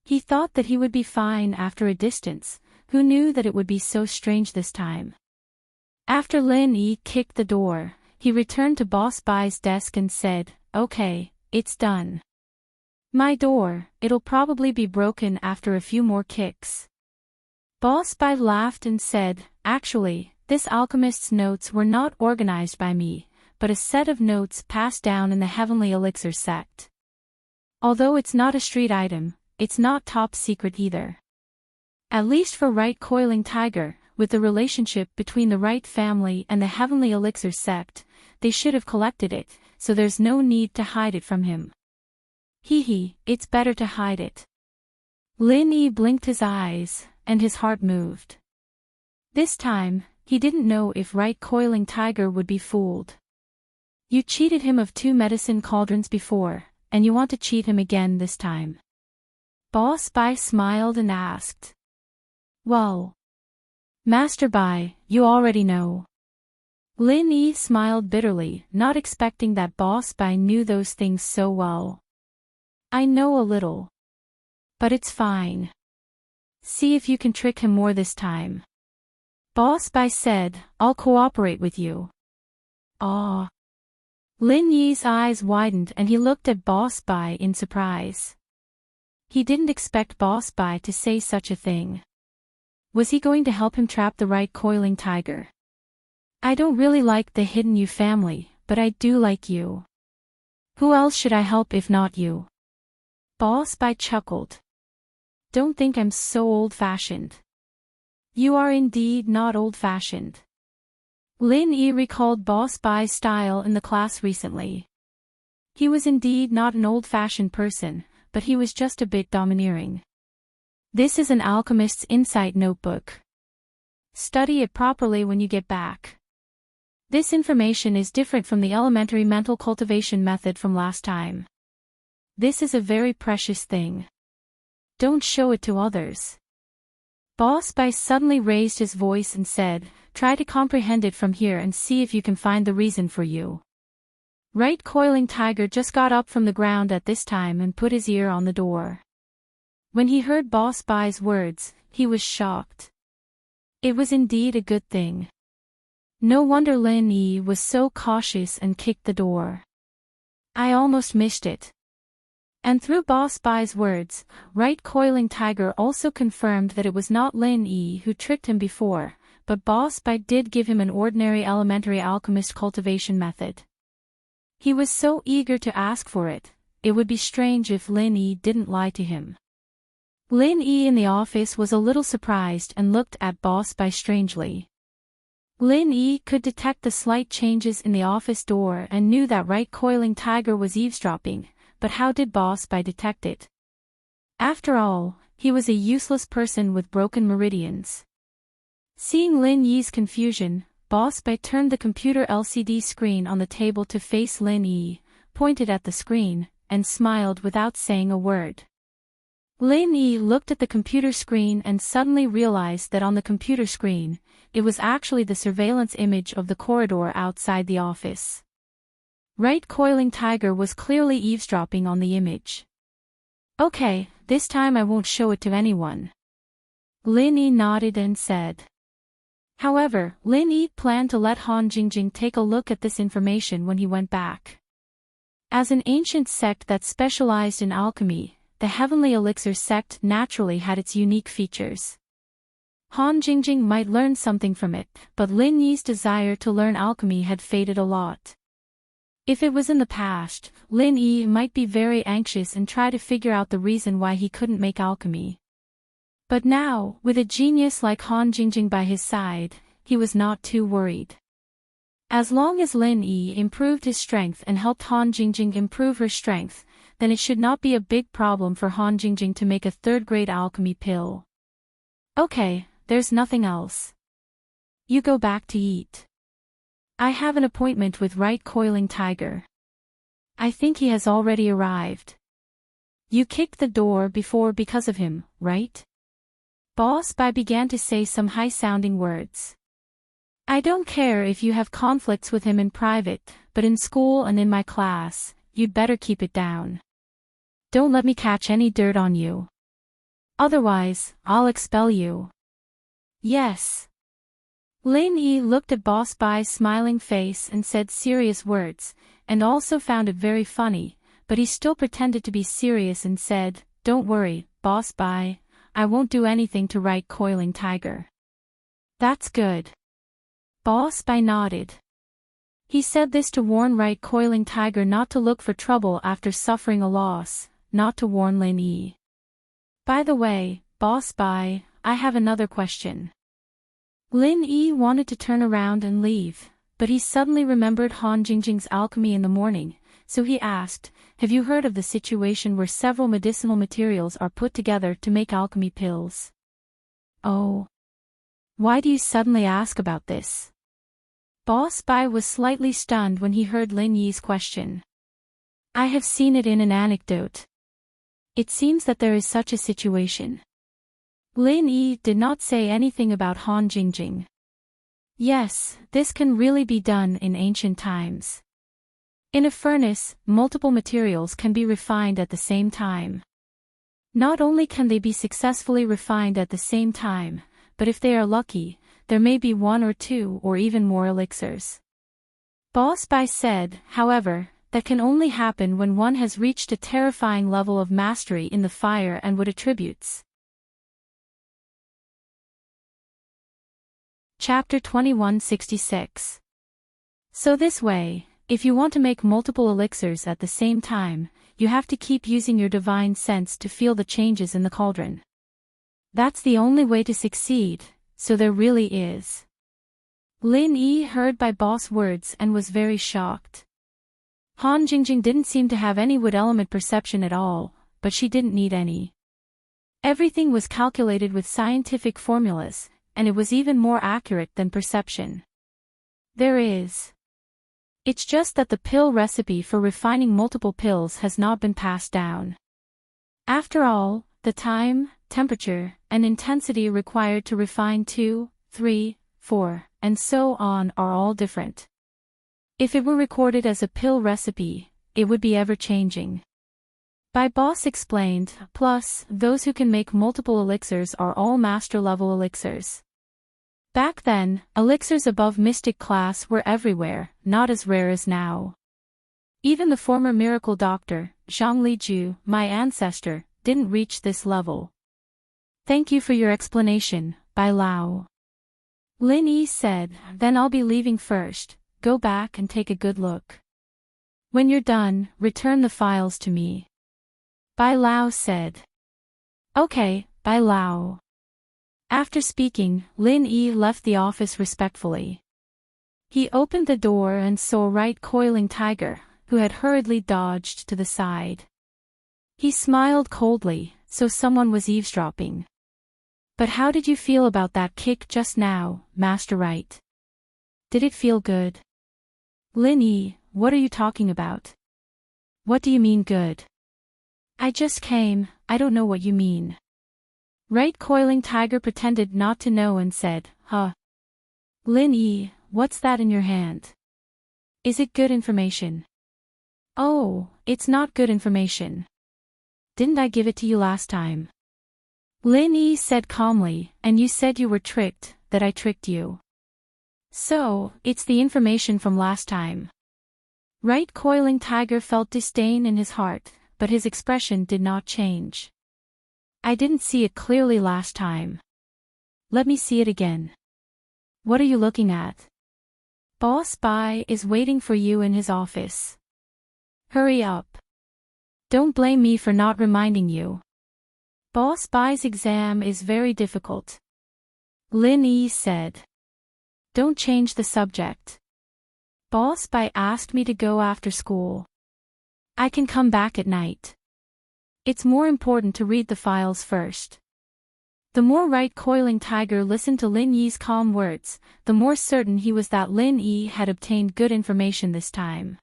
A: He thought that he would be fine after a distance. Who knew that it would be so strange this time? After Lin Yi kicked the door, he returned to Boss Bai's desk and said, "Okay, it's done. My door, it'll probably be broken after a few more kicks." Boss Bai laughed and said, "Actually, this alchemist's notes were not organized by me, but a set of notes passed down in the Heavenly Elixir sect. Although it's not a street item, it's not top secret either. At least for Right Coiling Tiger, with the relationship between the Right family and the Heavenly Elixir sect, they should have collected it, so there's no need to hide it from him. Hee, it's better to hide it." Lin Yi blinked his eyes, and his heart moved. This time, he didn't know if Right Coiling Tiger would be fooled. You cheated him of 2 medicine cauldrons before, and you want to cheat him again this time. Boss Bai smiled and asked. "Well, Master Bai, you already know." Lin Yi smiled bitterly, not expecting that Boss Bai knew those things so well. "I know a little. But it's fine. See if you can trick him more this time." Boss Bai said, "I'll cooperate with you." "Aw." Lin Yi's eyes widened and he looked at Boss Bai in surprise. He didn't expect Boss Bai to say such a thing. Was he going to help him trap the Right Coiling Tiger? "I don't really like the Hidden You family, but I do like you. Who else should I help if not you?" Boss Bai chuckled. "Don't think I'm so old-fashioned." "You are indeed not old-fashioned." Lin Yi recalled Boss Bai's style in the class recently. He was indeed not an old-fashioned person, but he was just a bit domineering. This is an alchemist's insight notebook. Study it properly when you get back. This information is different from the elementary mental cultivation method from last time. This is a very precious thing. Don't show it to others. Boss Bai suddenly raised his voice and said, "Try to comprehend it from here and see if you can find the reason for you." Right Coiling Tiger just got up from the ground at this time and put his ear on the door. When he heard Boss Bai's words, he was shocked. It was indeed a good thing. No wonder Lin Yi was so cautious and kicked the door. "I almost missed it." And through Boss Bai's words, Right Coiling Tiger also confirmed that it was not Lin Yi who tricked him before, but Boss Bai did give him an ordinary elementary alchemist cultivation method. He was so eager to ask for it, it would be strange if Lin Yi didn't lie to him. Lin Yi in the office was a little surprised and looked at Boss Bai strangely. Lin Yi could detect the slight changes in the office door and knew that Right Coiling Tiger was eavesdropping, but how did Boss Bai detect it? After all, he was a useless person with broken meridians. Seeing Lin Yi's confusion, Boss Bai turned the computer LCD screen on the table to face Lin Yi, pointed at the screen, and smiled without saying a word. Lin Yi looked at the computer screen and suddenly realized that on the computer screen, it was actually the surveillance image of the corridor outside the office. Right Coiling Tiger was clearly eavesdropping on the image. "Okay, this time I won't show it to anyone." Lin Yi nodded and said. However, Lin Yi planned to let Han Jingjing take a look at this information when he went back. As an ancient sect that specialized in alchemy, the Heavenly Elixir sect naturally had its unique features. Han Jingjing might learn something from it, but Lin Yi's desire to learn alchemy had faded a lot. If it was in the past, Lin Yi might be very anxious and try to figure out the reason why he couldn't make alchemy. But now, with a genius like Han Jingjing by his side, he was not too worried. As long as Lin Yi improved his strength and helped Han Jingjing improve her strength, then it should not be a big problem for Han Jingjing to make a third-grade alchemy pill. Okay, there's nothing else. You go back to eat. I have an appointment with Right Coiling Tiger. I think he has already arrived. You kicked the door before because of him, right? Boss Bai began to say some high-sounding words. I don't care if you have conflicts with him in private, but in school and in my class, you'd better keep it down. Don't let me catch any dirt on you. Otherwise, I'll expel you. Yes. Lin Yi looked at Boss Bai's smiling face and said serious words, and also found it very funny, but he still pretended to be serious and said, Don't worry, Boss Bai, I won't do anything to Right Coiling Tiger. That's good. Boss Bai nodded. He said this to warn Right Coiling Tiger not to look for trouble after suffering a loss, not to warn Lin Yi. By the way, Boss Bai, I have another question. Lin Yi wanted to turn around and leave, but he suddenly remembered Han Jingjing's alchemy in the morning, so he asked, Have you heard of the situation where several medicinal materials are put together to make alchemy pills? Oh. Why do you suddenly ask about this? Boss Bai was slightly stunned when he heard Lin Yi's question. I have seen it in an anecdote. It seems that there is such a situation. Lin Yi did not say anything about Han Jingjing. Yes, this can really be done in ancient times. In a furnace, multiple materials can be refined at the same time. Not only can they be successfully refined at the same time, but if they are lucky, there may be one or two or even more elixirs. Boss Bai said, however, that can only happen when one has reached a terrifying level of mastery in the fire and wood attributes. Chapter 2166. So this way, if you want to make multiple elixirs at the same time, you have to keep using your divine sense to feel the changes in the cauldron. That's the only way to succeed, so there really is. Lin Yi heard by Boss' words and was very shocked. Han Jingjing didn't seem to have any wood element perception at all, but she didn't need any. Everything was calculated with scientific formulas, and it was even more accurate than perception. There is. It's just that the pill recipe for refining multiple pills has not been passed down. After all, the time, temperature, and intensity required to refine 2, 3, 4, and so on are all different. If it were recorded as a pill recipe, it would be ever-changing. By Boss explained, plus, those who can make multiple elixirs are all master-level elixirs. Back then, elixirs above mystic class were everywhere, not as rare as now. Even the former miracle doctor, Zhang Liju, my ancestor, didn't reach this level. Thank you for your explanation, Bai Lao. Lin Yi said, then I'll be leaving first, go back and take a good look. When you're done, return the files to me. Bai Lao said. Okay, Bai Lao. After speaking, Lin Yi left the office respectfully. He opened the door and saw Right Coiling Tiger, who had hurriedly dodged to the side. He smiled coldly, so someone was eavesdropping. But how did you feel about that kick just now, Master Right? Did it feel good? Lin Yi, what are you talking about? What do you mean good? I just came, I don't know what you mean. Right Coiling Tiger pretended not to know and said, Huh. Lin Yi, what's that in your hand? Is it good information? Oh, it's not good information. Didn't I give it to you last time? Lin Yi said calmly, and you said you were tricked, that I tricked you. So, it's the information from last time. Right Coiling Tiger felt disdain in his heart, but his expression did not change. I didn't see it clearly last time. Let me see it again. What are you looking at? Boss Bai is waiting for you in his office. Hurry up. Don't blame me for not reminding you. Boss Bai's exam is very difficult. Lin Yi said. Don't change the subject. Boss Bai asked me to go after school. I can come back at night. It's more important to read the files first. The more Right Coiling Tiger listened to Lin Yi's calm words, the more certain he was that Lin Yi had obtained good information this time.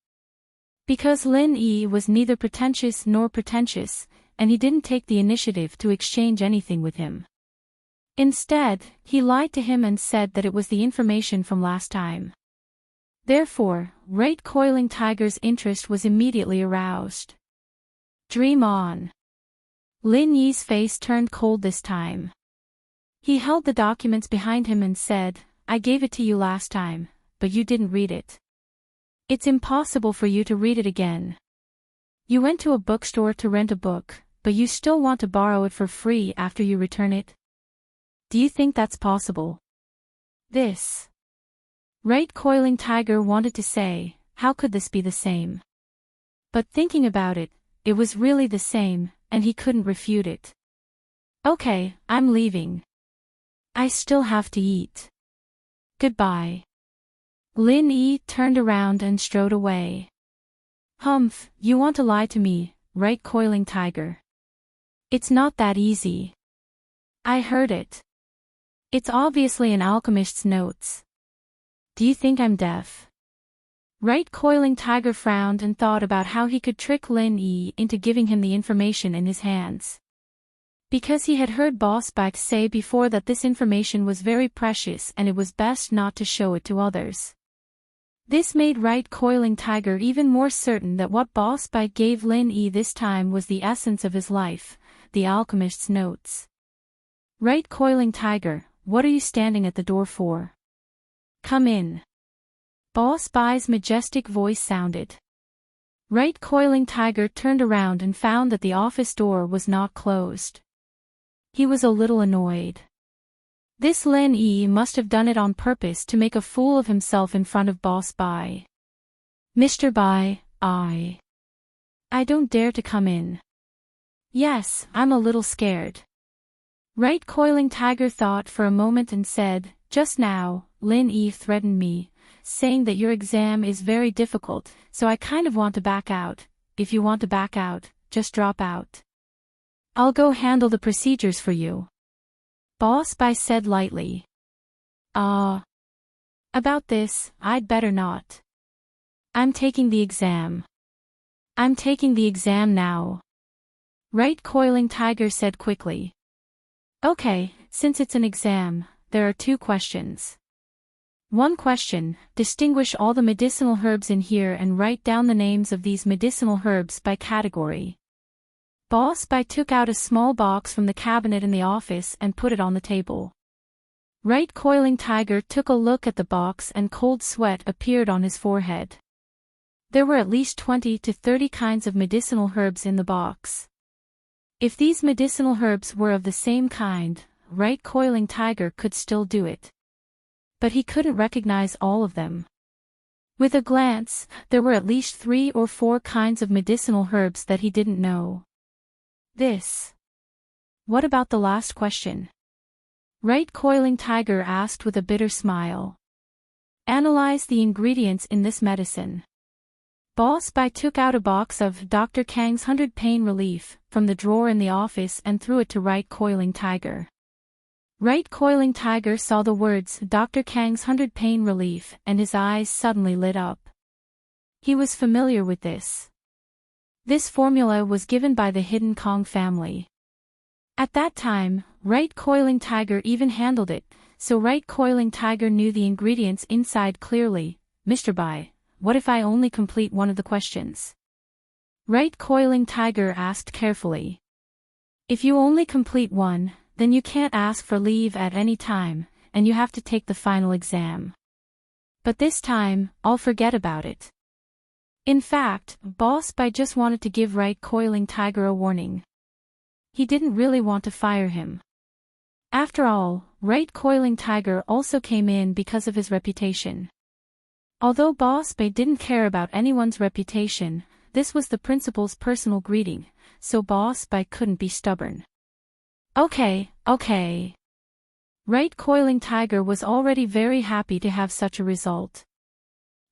A: Because Lin Yi was neither pretentious nor pretentious, and he didn't take the initiative to exchange anything with him. Instead, he lied to him and said that it was the information from last time. Therefore, Right Coiling Tiger's interest was immediately aroused. Dream on. Lin Yi's face turned cold this time. He held the documents behind him and said, I gave it to you last time, but you didn't read it. It's impossible for you to read it again. You went to a bookstore to rent a book, but you still want to borrow it for free after you return it? Do you think that's possible? This. Right Coiling Tiger wanted to say, how could this be the same? But thinking about it, it was really the same, and he couldn't refute it. Okay, I'm leaving. I still have to eat. Goodbye. Lin Yi turned around and strode away. Humph, you want to lie to me, Right Coiling Tiger. It's not that easy. I heard it. It's obviously an alchemist's notes. Do you think I'm deaf? Right Coiling Tiger frowned and thought about how he could trick Lin Yi into giving him the information in his hands. Because he had heard Boss Bike say before that this information was very precious and it was best not to show it to others. This made Right Coiling Tiger even more certain that what Boss Bike gave Lin Yi this time was the essence of his life, the alchemist's notes. Right Coiling Tiger, what are you standing at the door for? Come in. Boss Bai's majestic voice sounded. Right Coiling Tiger turned around and found that the office door was not closed. He was a little annoyed. This Lin Yi must have done it on purpose to make a fool of himself in front of Boss Bai. Mr. Bai, I don't dare to come in. Yes, I'm a little scared. Right Coiling Tiger thought for a moment and said, just now, Lin Yi threatened me, saying that your exam is very difficult, so I kind of want to back out. If you want to back out, just drop out. I'll go handle the procedures for you. Boss Bai said lightly. About this, I'd better not. I'm taking the exam. I'm taking the exam now. Right Coiling Tiger said quickly. Okay, since it's an exam, there are 2 questions. 1 question, distinguish all the medicinal herbs in here and write down the names of these medicinal herbs by category. Boss Bai took out a small box from the cabinet in the office and put it on the table. Right Coiling Tiger took a look at the box and cold sweat appeared on his forehead. There were at least 20 to 30 kinds of medicinal herbs in the box. If these medicinal herbs were of the same kind, Right Coiling Tiger could still do it. But he couldn't recognize all of them. With a glance, there were at least 3 or 4 kinds of medicinal herbs that he didn't know. This. What about the last question? Right Coiling Tiger asked with a bitter smile. Analyze the ingredients in this medicine. Boss Bai took out a box of Dr. Kang's 100 Pain Relief from the drawer in the office and threw it to Right Coiling Tiger. Right Coiling Tiger saw the words Dr. Kang's 100 Pain Relief and his eyes suddenly lit up. He was familiar with this. This formula was given by the Hidden Kong family. At that time, Right Coiling Tiger even handled it, so Right Coiling Tiger knew the ingredients inside clearly. Mr. Bai, what if I only complete one of the questions? Right Coiling Tiger asked carefully. If you only complete one, then you can't ask for leave at any time, and you have to take the final exam. But this time, I'll forget about it. In fact, Boss Bai just wanted to give Right Coiling Tiger a warning. He didn't really want to fire him. After all, Right Coiling Tiger also came in because of his reputation. Although Boss Bai didn't care about anyone's reputation, this was the principal's personal greeting, so Boss Bai couldn't be stubborn. Okay. Right Coiling Tiger was already very happy to have such a result.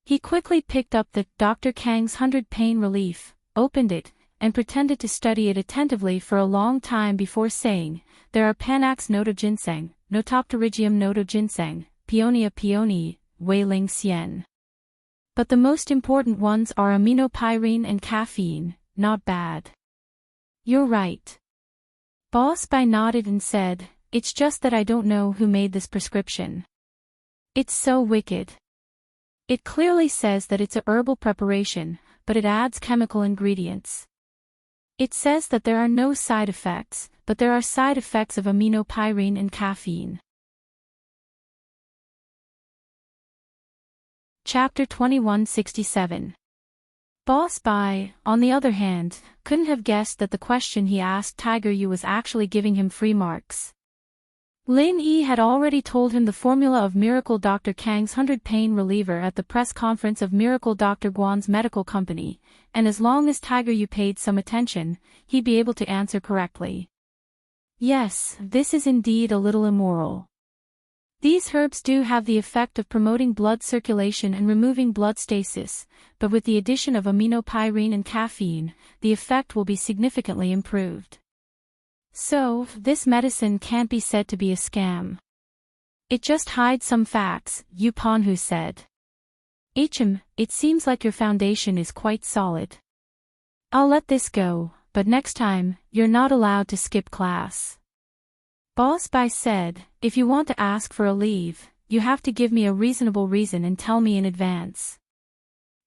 A: He quickly picked up the Dr. Kang's 100 Pain Relief, opened it, and pretended to study it attentively for a long time before saying, "There are Panax noto ginseng, Notopterygium noto ginseng, Peonia peonii, Wei-ling xian. But the most important ones are aminopyrine and caffeine, not bad." "You're right." Boss Bai nodded and said, "It's just that I don't know who made this prescription. It's so wicked. It clearly says that it's a herbal preparation, but it adds chemical ingredients. It says that there are no side effects, but there are side effects of aminopyrine and caffeine." Chapter 2167. Boss Bai, on the other hand, couldn't have guessed that the question he asked Tiger Yu was actually giving him free marks. Lin Yi had already told him the formula of Miracle Dr. Kang's 100 pain reliever at the press conference of Miracle Dr. Guan's medical company, and as long as Tiger Yu paid some attention, he'd be able to answer correctly. Yes, this is indeed a little immoral. These herbs do have the effect of promoting blood circulation and removing blood stasis, but with the addition of aminopyrine and caffeine, the effect will be significantly improved. So, this medicine can't be said to be a scam. It just hides some facts, Yu Panhu said. It seems like your foundation is quite solid. I'll let this go, but next time, you're not allowed to skip class. Boss Bai said, "If you want to ask for a leave, you have to give me a reasonable reason and tell me in advance."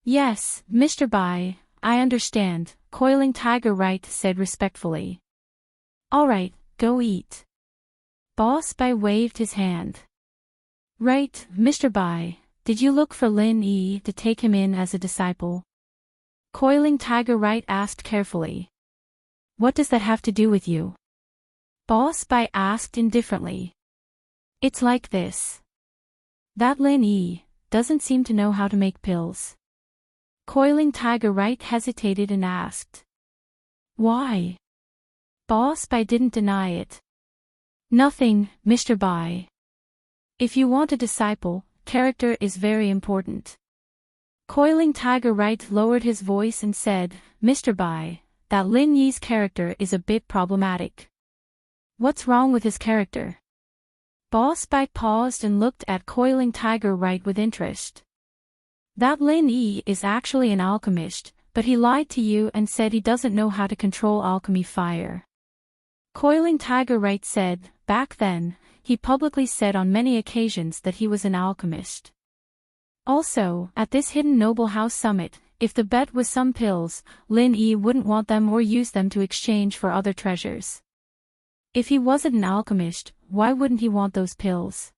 A: "Yes, Mr. Bai, I understand," Coiling Tiger Right said respectfully. "Alright, go eat." Boss Bai waved his hand. "Right, Mr. Bai, did you look for Lin Yi to take him in as a disciple?" Coiling Tiger Right asked carefully. "What does that have to do with you?" Boss Bai asked indifferently. "It's like this. That Lin Yi doesn't seem to know how to make pills." Coiling Tiger Right hesitated and asked. "Why?" Boss Bai didn't deny it. "Nothing, Mr. Bai. If you want a disciple, character is very important." Coiling Tiger Right lowered his voice and said, "Mr. Bai, that Lin Yi's character is a bit problematic." "What's wrong with his character?" Boss Bai paused and looked at Coiling Tiger Right with interest. "That Lin Yi is actually an alchemist, but he lied to you and said he doesn't know how to control alchemy fire." Coiling Tiger Right said, back then, he publicly said on many occasions that he was an alchemist. Also, at this hidden noble house summit, if the bet was some pills, Lin Yi wouldn't want them or use them to exchange for other treasures. If he wasn't an alchemist, why wouldn't he want those pills?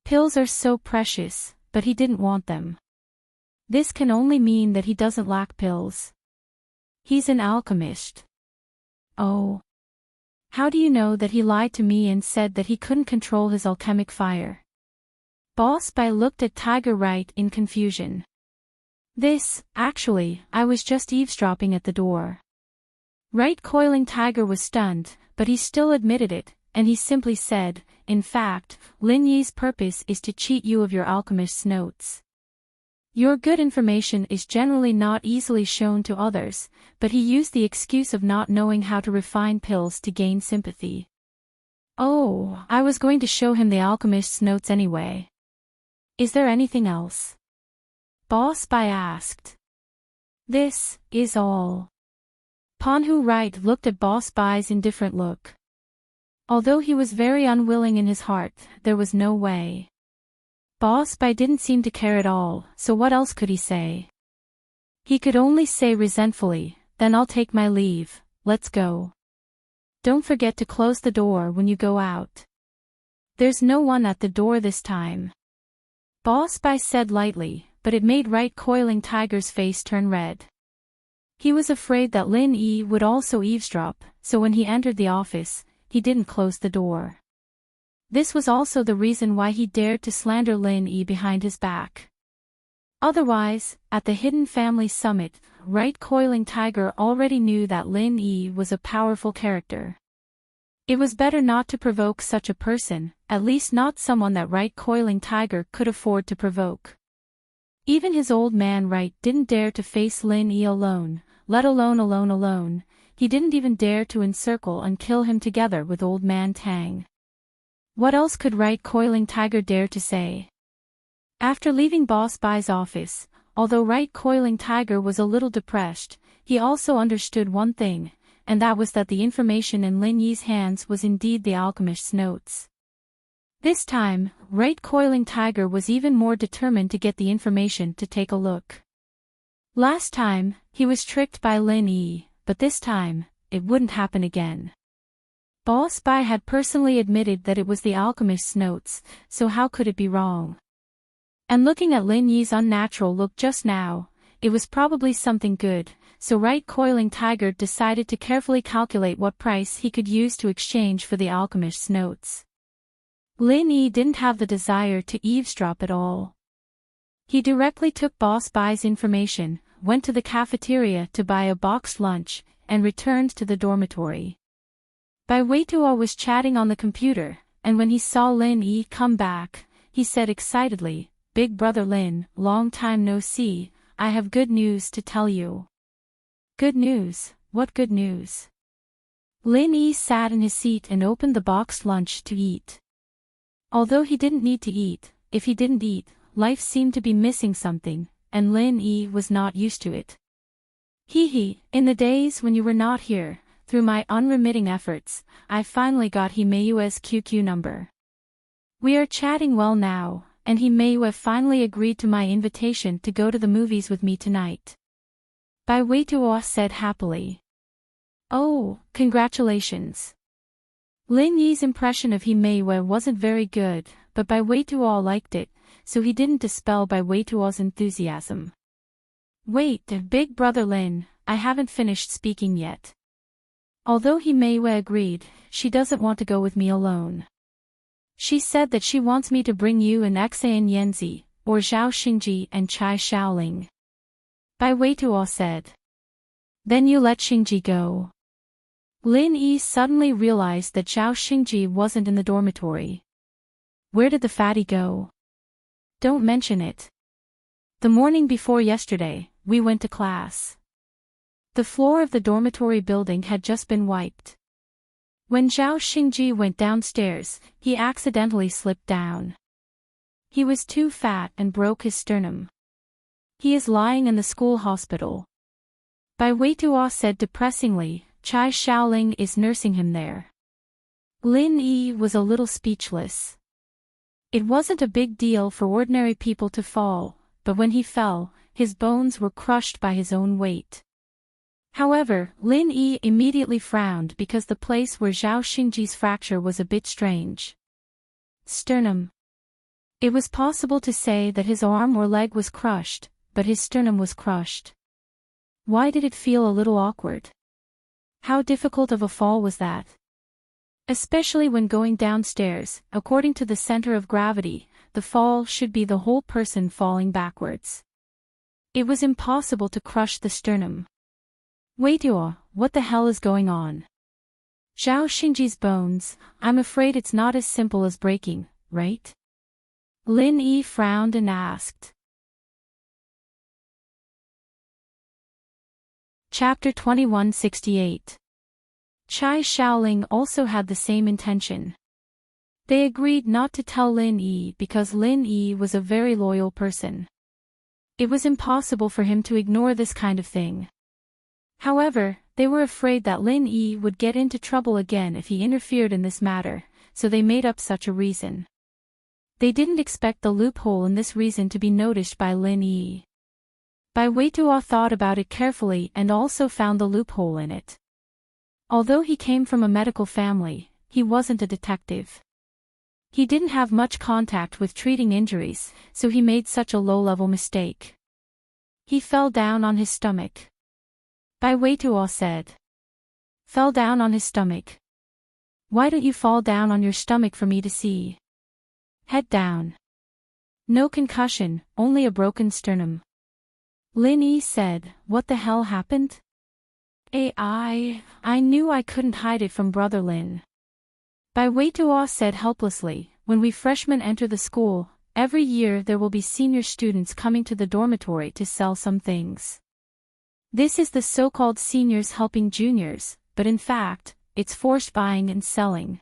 A: Pills are so precious, but he didn't want them. This can only mean that he doesn't lack pills. He's an alchemist. Oh. How do you know that he lied to me and said that he couldn't control his alchemic fire? Boss Bai looked at Tiger Right in confusion. Actually, I was just eavesdropping at the door. Right. Coiling Tiger was stunned, but he still admitted it, and he simply said, "In fact, Lin Yi's purpose is to cheat you of your alchemist's notes. Your good information is generally not easily shown to others, but he used the excuse of not knowing how to refine pills to gain sympathy." "Oh, I was going to show him the alchemist's notes anyway. Is there anything else?" Boss Bai asked. "This is all." Panhu Right looked at Boss Bai's indifferent look. Although he was very unwilling in his heart, there was no way. Boss Bai didn't seem to care at all, so what else could he say? He could only say resentfully, "Then I'll take my leave, let's go. Don't forget to close the door when you go out." "There's no one at the door this time," Boss Bai said lightly, but it made Right Coiling Tiger's face turn red. He was afraid that Lin Yi would also eavesdrop, so when he entered the office, he didn't close the door. This was also the reason why he dared to slander Lin Yi behind his back. Otherwise, at the Hidden Family Summit, Right Coiling Tiger already knew that Lin Yi was a powerful character. It was better not to provoke such a person, at least not someone that Right Coiling Tiger could afford to provoke. Even his old man Right didn't dare to face Lin Yi alone, let alone. He didn't even dare to encircle and kill him together with Old Man Tang. What else could Right Coiling Tiger dare to say? After leaving Boss Bai's office, although Right Coiling Tiger was a little depressed, he also understood one thing, and that was that the information in Lin Yi's hands was indeed the alchemist's notes. This time, Right Coiling Tiger was even more determined to get the information to take a look. Last time, he was tricked by Lin Yi, but this time, it wouldn't happen again. Boss Bai had personally admitted that it was the alchemist's notes, so how could it be wrong? And looking at Lin Yi's unnatural look just now, it was probably something good, so Right Coiling Tiger decided to carefully calculate what price he could use to exchange for the alchemist's notes. Lin Yi didn't have the desire to eavesdrop at all. He directly took Boss Bai's information, went to the cafeteria to buy a boxed lunch, and returned to the dormitory. Bai Weituo was chatting on the computer, and when he saw Lin Yi come back, he said excitedly, "Big brother Lin, long time no see, I have good news to tell you." "Good news? What good news?" Lin Yi sat in his seat and opened the boxed lunch to eat. Although he didn't need to eat, if he didn't eat, life seemed to be missing something, and Lin Yi was not used to it. In the days when you were not here, through my unremitting efforts, I finally got Himeyue's QQ number. We are chatting well now, and Himeyue finally agreed to my invitation to go to the movies with me tonight. Bai Weituo said happily. "Oh, congratulations." Lin Yi's impression of Himeyue wasn't very good, but Bai Weituo liked it, so he didn't dispel Bai Weituo's enthusiasm. "Wait, big brother Lin, I haven't finished speaking yet." Although Himeyue agreed, she doesn't want to go with me alone. She said that she wants me to bring you and Xan Yanzi, or Zhao Xingji and Chai Shaoling. Bai Weituo said. "Then you let Xingji go." Lin Yi suddenly realized that Zhao Xingji wasn't in the dormitory. Where did the fatty go? Don't mention it. The morning before yesterday, we went to class. The floor of the dormitory building had just been wiped. When Zhao Xingji went downstairs, he accidentally slipped down. He was too fat and broke his sternum. He is lying in the school hospital. Bai Weituo said depressingly, Chai Shaoling is nursing him there. Lin Yi was a little speechless. It wasn't a big deal for ordinary people to fall, but when he fell, his bones were crushed by his own weight. However, Lin Yi immediately frowned because the place where Zhao Xingji's fracture was a bit strange. Sternum. It was possible to say that his arm or leg was crushed, but his sternum was crushed. Why did it feel a little awkward? How difficult of a fall was that? Especially when going downstairs, according to the center of gravity, the fall should be the whole person falling backwards. It was impossible to crush the sternum. Weituo, what the hell is going on? Zhao Xingji's bones, I'm afraid it's not as simple as breaking, right? Lin Yi frowned and asked. Chapter 2168. Chai Shaoling also had the same intention. They agreed not to tell Lin Yi because Lin Yi was a very loyal person. It was impossible for him to ignore this kind of thing. However, they were afraid that Lin Yi would get into trouble again if he interfered in this matter, so they made up such a reason. They didn't expect the loophole in this reason to be noticed by Lin Yi. Bai Weituo thought about it carefully and also found the loophole in it. Although he came from a medical family, he wasn't a detective. He didn't have much contact with treating injuries, so he made such a low-level mistake. He fell down on his stomach. Bai Weituo said. Fell down on his stomach. Why don't you fall down on your stomach for me to see? Head down. No concussion, only a broken sternum. Lin Yi said, what the hell happened? I knew I couldn't hide it from Brother Lin. Bai Weituo said helplessly, when we freshmen enter the school, every year there will be senior students coming to the dormitory to sell some things. This is the so-called seniors helping juniors, but in fact, it's forced buying and selling.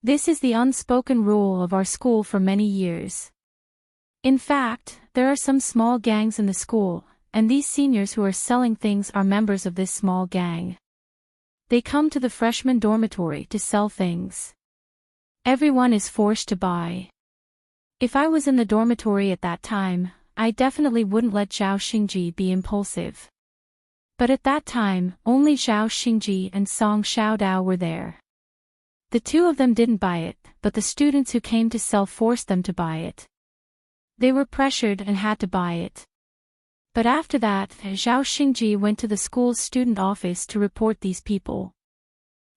A: This is the unspoken rule of our school for many years. In fact, there are some small gangs in the school, and these seniors who are selling things are members of this small gang. They come to the freshman dormitory to sell things. Everyone is forced to buy. If I was in the dormitory at that time, I definitely wouldn't let Zhao Xingji be impulsive. But at that time, only Zhao Xingji and Song Xiaodao were there. The two of them didn't buy it, but the students who came to sell forced them to buy it. They were pressured and had to buy it. But after that, Zhao Xingji went to the school's student office to report these people.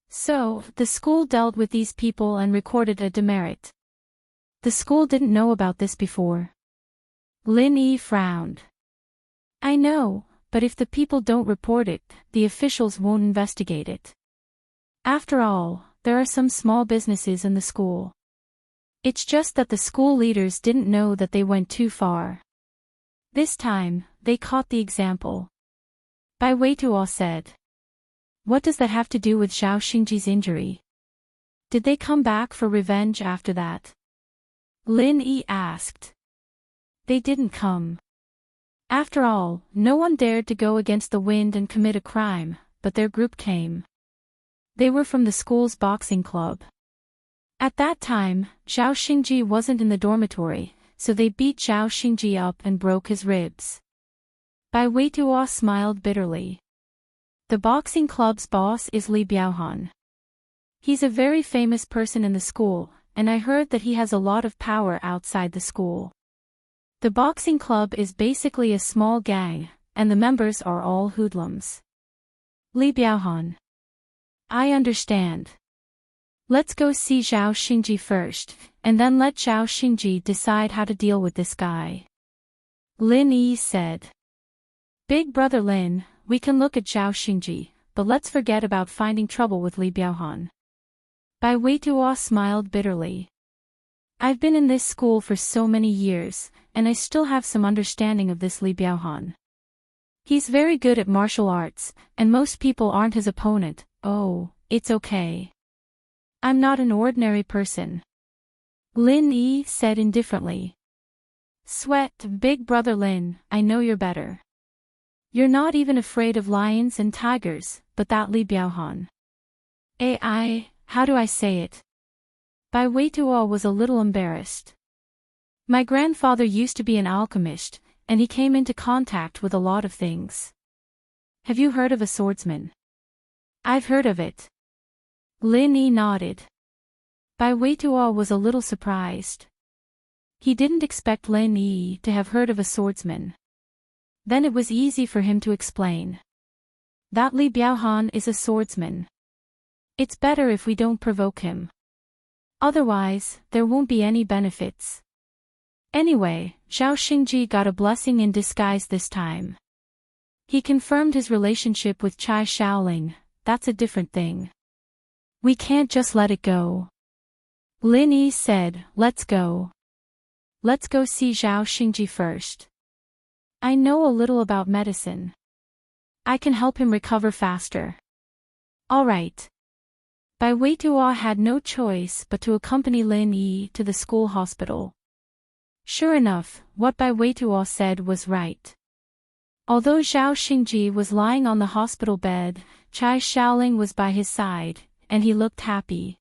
A: So, the school dealt with these people and recorded a demerit. The school didn't know about this before. Lin Yi frowned. I know, but if the people don't report it, the officials won't investigate it. After all, there are some small businesses in the school. It's just that the school leaders didn't know that they went too far. This time, they caught the example. Bai Weituo said. What does that have to do with Zhao Xingji's injury? Did they come back for revenge after that? Lin Yi asked. They didn't come. After all, no one dared to go against the wind and commit a crime, but their group came. They were from the school's boxing club. At that time, Zhao Xingji wasn't in the dormitory, so they beat Zhao Xingji up and broke his ribs. Bai Weituo smiled bitterly. The boxing club's boss is Li Biaohan. He's a very famous person in the school, and I heard that he has a lot of power outside the school. The boxing club is basically a small gang, and the members are all hoodlums. Li Biaohan. I understand. Let's go see Zhao Xingji first, and then let Zhao Xingji decide how to deal with this guy. Lin Yi said. Big brother Lin, we can look at Zhao Xingji, but let's forget about finding trouble with Li Biaohan. Bai Weituo smiled bitterly. I've been in this school for so many years, and I still have some understanding of this Li Biaohan. He's very good at martial arts, and most people aren't his opponent. Oh, it's okay. I'm not an ordinary person. Lin Yi said indifferently. Sweat, big brother Lin, I know you're better. You're not even afraid of lions and tigers, but that Li Biaohan. How do I say it? Bai Weituo was a little embarrassed. My grandfather used to be an alchemist, and he came into contact with a lot of things. Have you heard of a swordsman? I've heard of it. Lin Yi nodded. Bai Weituo was a little surprised. He didn't expect Lin Yi to have heard of a swordsman. Then it was easy for him to explain. That Li Biaohan is a swordsman. It's better if we don't provoke him. Otherwise, there won't be any benefits. Anyway, Zhao Xingji got a blessing in disguise this time. He confirmed his relationship with Chai Shaoling. That's a different thing. We can't just let it go. Lin Yi said, let's go. Let's go see Zhao Xingji first. I know a little about medicine. I can help him recover faster. All right. Bai Weituo had no choice but to accompany Lin Yi to the school hospital. Sure enough, what Bai Weituo said was right. Although Zhao Xingji was lying on the hospital bed, Chai Shaoling was by his side, and he looked happy.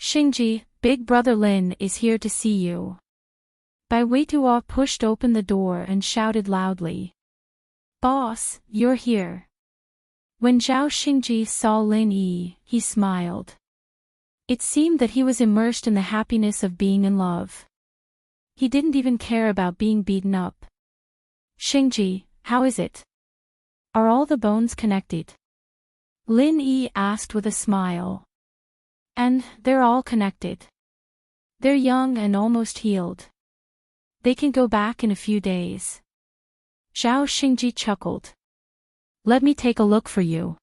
A: Xingji, big brother Lin is here to see you. Bai Weituo pushed open the door and shouted loudly. Boss, you're here. When Zhao Xingji saw Lin Yi, he smiled. It seemed that he was immersed in the happiness of being in love. He didn't even care about being beaten up. Xingji, how is it? Are all the bones connected? Lin Yi asked with a smile. And they're all connected. They're young and almost healed. They can go back in a few days. Zhao Xingji chuckled. Let me take a look for you.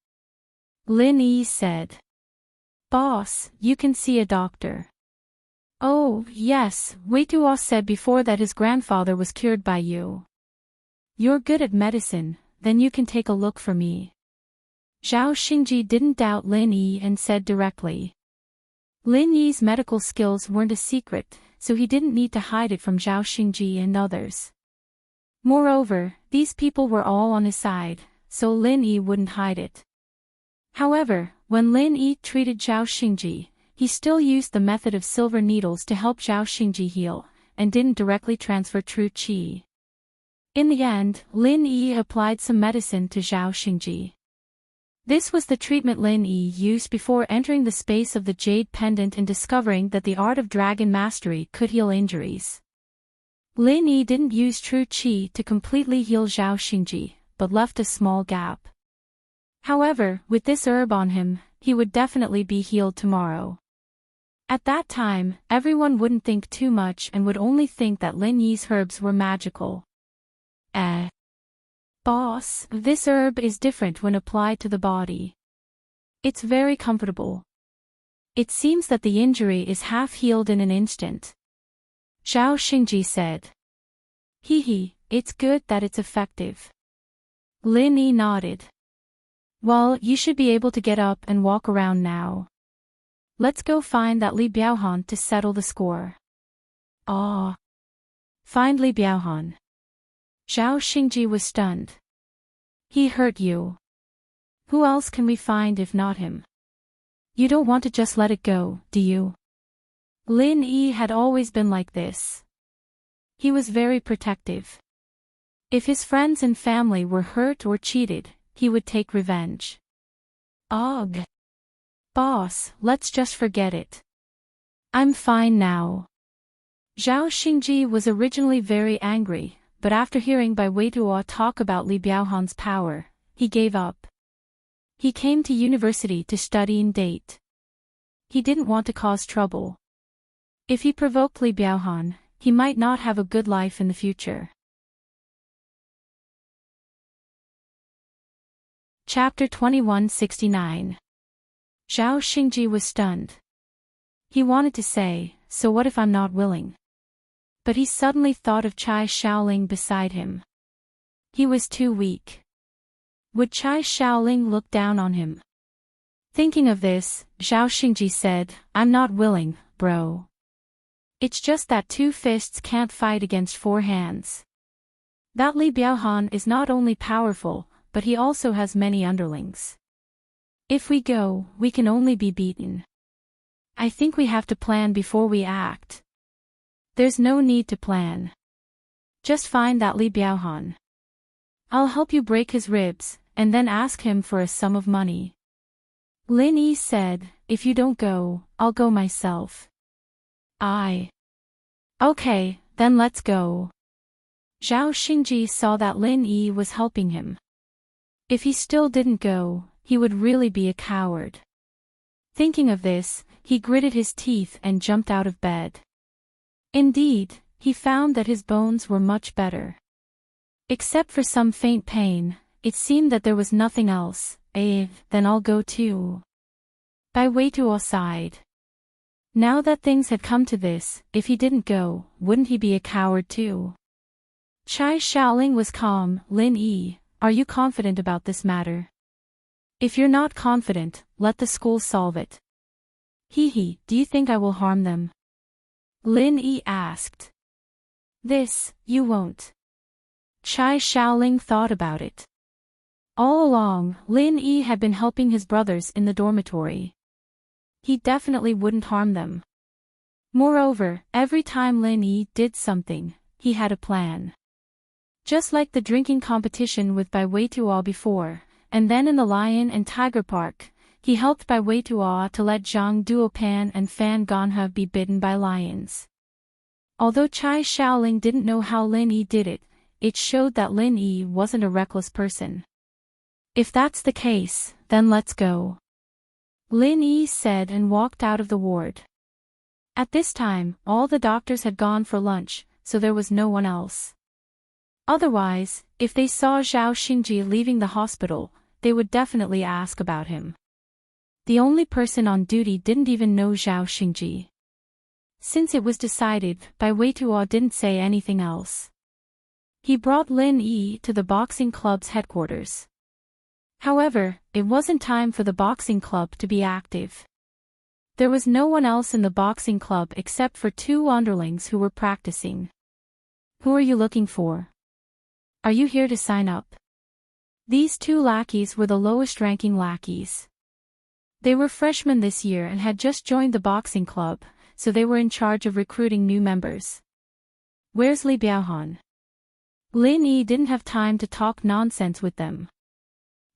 A: Lin Yi said. Boss, you can see a doctor. Oh, yes, Weituo said before that his grandfather was cured by you. You're good at medicine, then you can take a look for me. Zhao Xingji didn't doubt Lin Yi and said directly. Lin Yi's medical skills weren't a secret, so he didn't need to hide it from Zhao Xingji and others. Moreover, these people were all on his side, so Lin Yi wouldn't hide it. However, when Lin Yi treated Zhao Xingji, he still used the method of silver needles to help Zhao Xingji heal, and didn't directly transfer true qi. In the end, Lin Yi applied some medicine to Zhao Xingji. This was the treatment Lin Yi used before entering the space of the Jade Pendant and discovering that the art of dragon mastery could heal injuries. Lin Yi didn't use true qi to completely heal Zhao Xingji, but left a small gap. However, with this herb on him, he would definitely be healed tomorrow. At that time, everyone wouldn't think too much and would only think that Lin Yi's herbs were magical. Boss, this herb is different when applied to the body. It's very comfortable. It seems that the injury is half healed in an instant. Zhao Xingji said. It's good that it's effective. Lin Yi nodded. Well, you should be able to get up and walk around now. Let's go find that Li Biaohan to settle the score. Find Li Biaohan. Zhao Xingji was stunned. He hurt you. Who else can we find if not him? You don't want to just let it go, do you? Lin Yi had always been like this. He was very protective. If his friends and family were hurt or cheated, he would take revenge. Ugh. Boss, let's just forget it. I'm fine now. Zhao Xingji was originally very angry, but after hearing Bai Weituo talk about Li Biaohan's power, he gave up. He came to university to study and date. He didn't want to cause trouble. If he provoked Li Biaohan, he might not have a good life in the future. Chapter 2169. Zhao Xingji was stunned. He wanted to say, so what if I'm not willing? But he suddenly thought of Chai Shaoling beside him. He was too weak. Would Chai Shaoling look down on him? Thinking of this, Zhao Xingji said, I'm not willing, bro. It's just that 2 fists can't fight against 4 hands. That Li Biaohan is not only powerful, but he also has many underlings. If we go, we can only be beaten. I think we have to plan before we act. There's no need to plan. Just find that Li Biaohan. I'll help you break his ribs, and then ask him for a sum of money. Lin Yi said, if you don't go, I'll go myself. Okay, then let's go. Zhao Xingji saw that Lin Yi was helping him. If he still didn't go, he would really be a coward. Thinking of this, he gritted his teeth and jumped out of bed. Indeed, he found that his bones were much better. Except for some faint pain, it seemed that there was nothing else. Then I'll go too. Bai Weituo sighed. Now that things had come to this, if he didn't go, wouldn't he be a coward too? Chai Shaoling was calm. Lin Yi, are you confident about this matter? If you're not confident, let the school solve it. Do you think I will harm them? Lin Yi asked. This, you won't. Chai Shaoling thought about it. All along, Lin Yi had been helping his brothers in the dormitory. He definitely wouldn't harm them. Moreover, every time Lin Yi did something, he had a plan. Just like the drinking competition with Bai Weituo before, and then in the Lion and Tiger Park, he helped Bai Weituo to let Zhang Duopan and Fan Ganhe be bitten by lions. Although Chai Shaoling didn't know how Lin Yi did it, it showed that Lin Yi wasn't a reckless person. If that's the case, then let's go. Lin Yi said and walked out of the ward. At this time, all the doctors had gone for lunch, so there was no one else. Otherwise, if they saw Zhao Xingji leaving the hospital, they would definitely ask about him. The only person on duty didn't even know Zhao Xingji. Since it was decided, Bai Weituo didn't say anything else. He brought Lin Yi to the boxing club's headquarters. However, it wasn't time for the boxing club to be active. There was no one else in the boxing club except for two underlings who were practicing. Who are you looking for? Are you here to sign up? These two lackeys were the lowest-ranking lackeys. They were freshmen this year and had just joined the boxing club, so they were in charge of recruiting new members. Where's Li Biaohan? Lin Yi didn't have time to talk nonsense with them.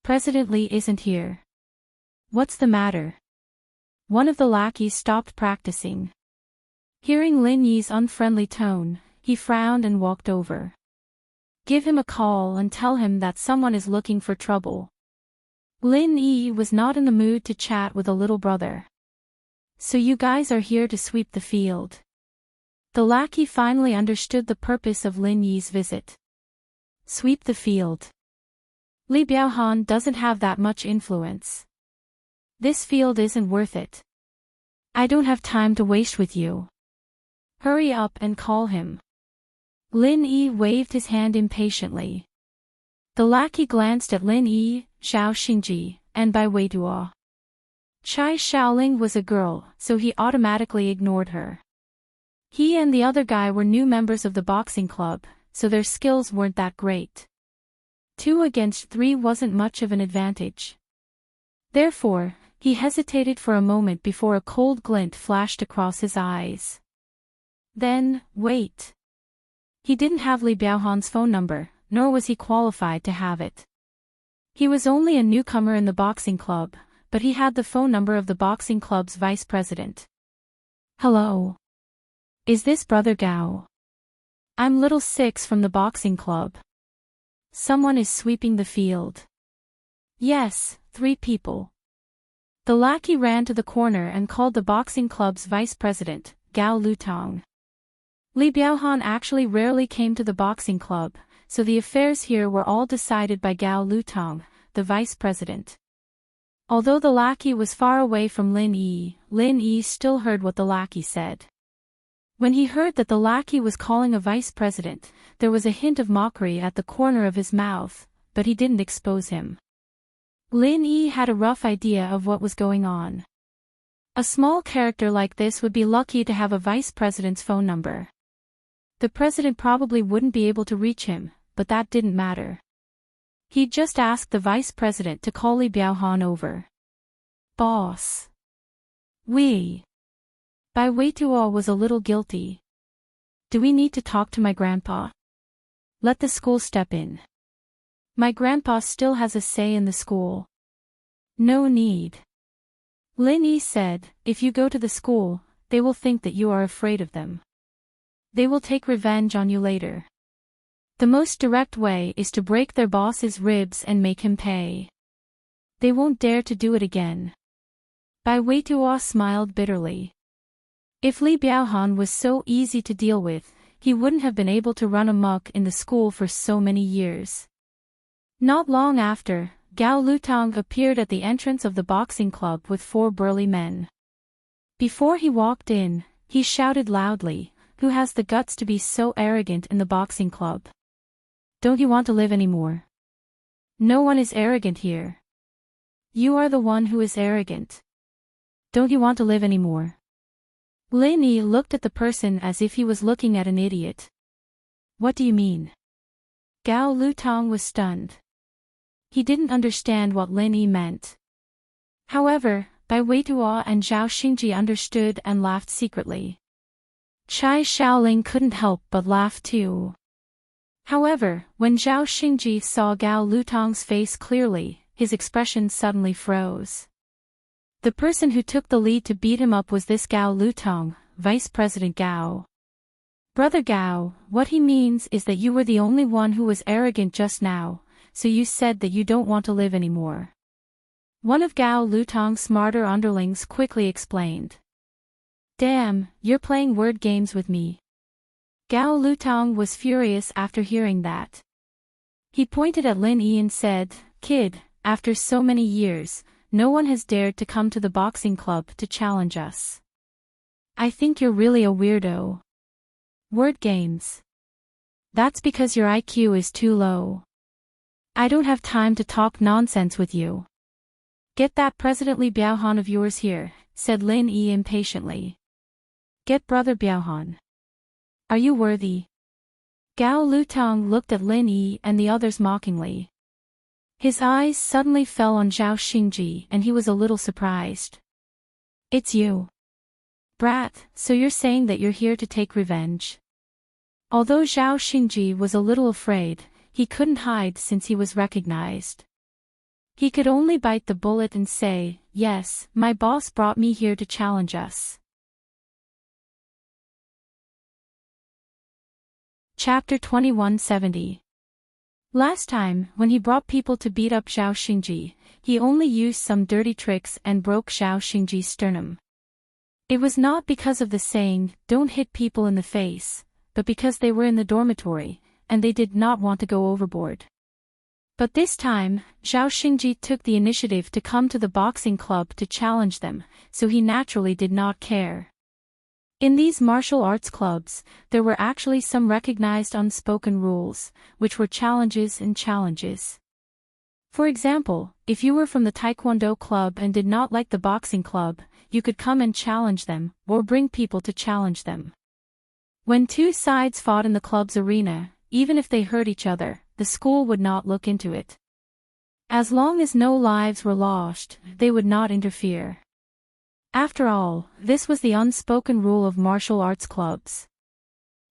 A: President Li isn't here. What's the matter? One of the lackeys stopped practicing. Hearing Lin Yi's unfriendly tone, he frowned and walked over. Give him a call and tell him that someone is looking for trouble. Lin Yi was not in the mood to chat with a little brother. So you guys are here to sweep the field. The lackey finally understood the purpose of Lin Yi's visit. Sweep the field. Li Biaohan doesn't have that much influence. This field isn't worth it. I don't have time to waste with you. Hurry up and call him. Lin Yi waved his hand impatiently. The lackey glanced at Lin Yi, Zhao Xingji, and Bai Weiduo. Chai Xiaoling was a girl, so he automatically ignored her. He and the other guy were new members of the boxing club, so their skills weren't that great. 2 against 3 wasn't much of an advantage. Therefore, he hesitated for a moment before a cold glint flashed across his eyes. Then, wait. He didn't have Li Biaohan's phone number, nor was he qualified to have it. He was only a newcomer in the boxing club, but he had the phone number of the boxing club's vice president. Hello. Is this Brother Gao? I'm Little Six from the boxing club. Someone is sweeping the field. Yes, 3 people. The lackey ran to the corner and called the boxing club's vice president, Gao Lutong. Li Biaohan actually rarely came to the boxing club, so the affairs here were all decided by Gao Lutong, the vice president. Although the lackey was far away from Lin Yi still heard what the lackey said. When he heard that the lackey was calling a vice president, there was a hint of mockery at the corner of his mouth, but he didn't expose him. Lin Yi had a rough idea of what was going on. A small character like this would be lucky to have a vice president's phone number. The president probably wouldn't be able to reach him, but that didn't matter. He'd just asked the vice president to call Li Biaohan over. Boss. We. Bai Weiduo was a little guilty. Do we need to talk to my grandpa? Let the school step in. My grandpa still has a say in the school. No need. Lin Yi said, if you go to the school, they will think that you are afraid of them. They will take revenge on you later. The most direct way is to break their boss's ribs and make him pay. They won't dare to do it again. Bai Weiduo smiled bitterly. If Li Biaohan was so easy to deal with, he wouldn't have been able to run amok in the school for so many years. Not long after, Gao Lutong appeared at the entrance of the boxing club with 4 burly men. Before he walked in, he shouted loudly, "Who has the guts to be so arrogant in the boxing club? Don't you want to live anymore? No one is arrogant here. You are the one who is arrogant. Don't you want to live anymore?" Lin Yi looked at the person as if he was looking at an idiot. What do you mean? Gao Lutong was stunned. He didn't understand what Lin Yi meant. However, Bai Weiduo and Zhao Xingji understood and laughed secretly. Chai Xiaoling couldn't help but laugh too. However, when Zhao Xingji saw Gao Lutong's face clearly, his expression suddenly froze. The person who took the lead to beat him up was this Gao Lutong, Vice President Gao. Brother Gao, what he means is that you were the only one who was arrogant just now, so you said that you don't want to live anymore. One of Gao Lutong's smarter underlings quickly explained. Damn, you're playing word games with me. Gao Lutong was furious after hearing that. He pointed at Lin Yi and said, Kid, after so many years, no one has dared to come to the boxing club to challenge us. I think you're really a weirdo. Word games. That's because your IQ is too low. I don't have time to talk nonsense with you. Get that Presidently Biaohan of yours here, said Lin Yi impatiently. Get Brother Biaohan. Are you worthy? Gao Lutong looked at Lin Yi and the others mockingly. His eyes suddenly fell on Zhao Xingji and he was a little surprised. It's you. Brat, so you're saying that you're here to take revenge? Although Zhao Xingji was a little afraid, he couldn't hide since he was recognized. He could only bite the bullet and say, yes, my boss brought me here to challenge us. Chapter 2170. Last time, when he brought people to beat up Zhao Xingji, he only used some dirty tricks and broke Zhao Xingji's sternum. It was not because of the saying, don't hit people in the face, but because they were in the dormitory, and they did not want to go overboard. But this time, Zhao Xingji took the initiative to come to the boxing club to challenge them, so he naturally did not care. In these martial arts clubs, there were actually some recognized unspoken rules, which were challenges and challenges. For example, if you were from the Taekwondo club and did not like the boxing club, you could come and challenge them, or bring people to challenge them. When two sides fought in the club's arena, even if they hurt each other, the school would not look into it. As long as no lives were lost, they would not interfere. After all, this was the unspoken rule of martial arts clubs.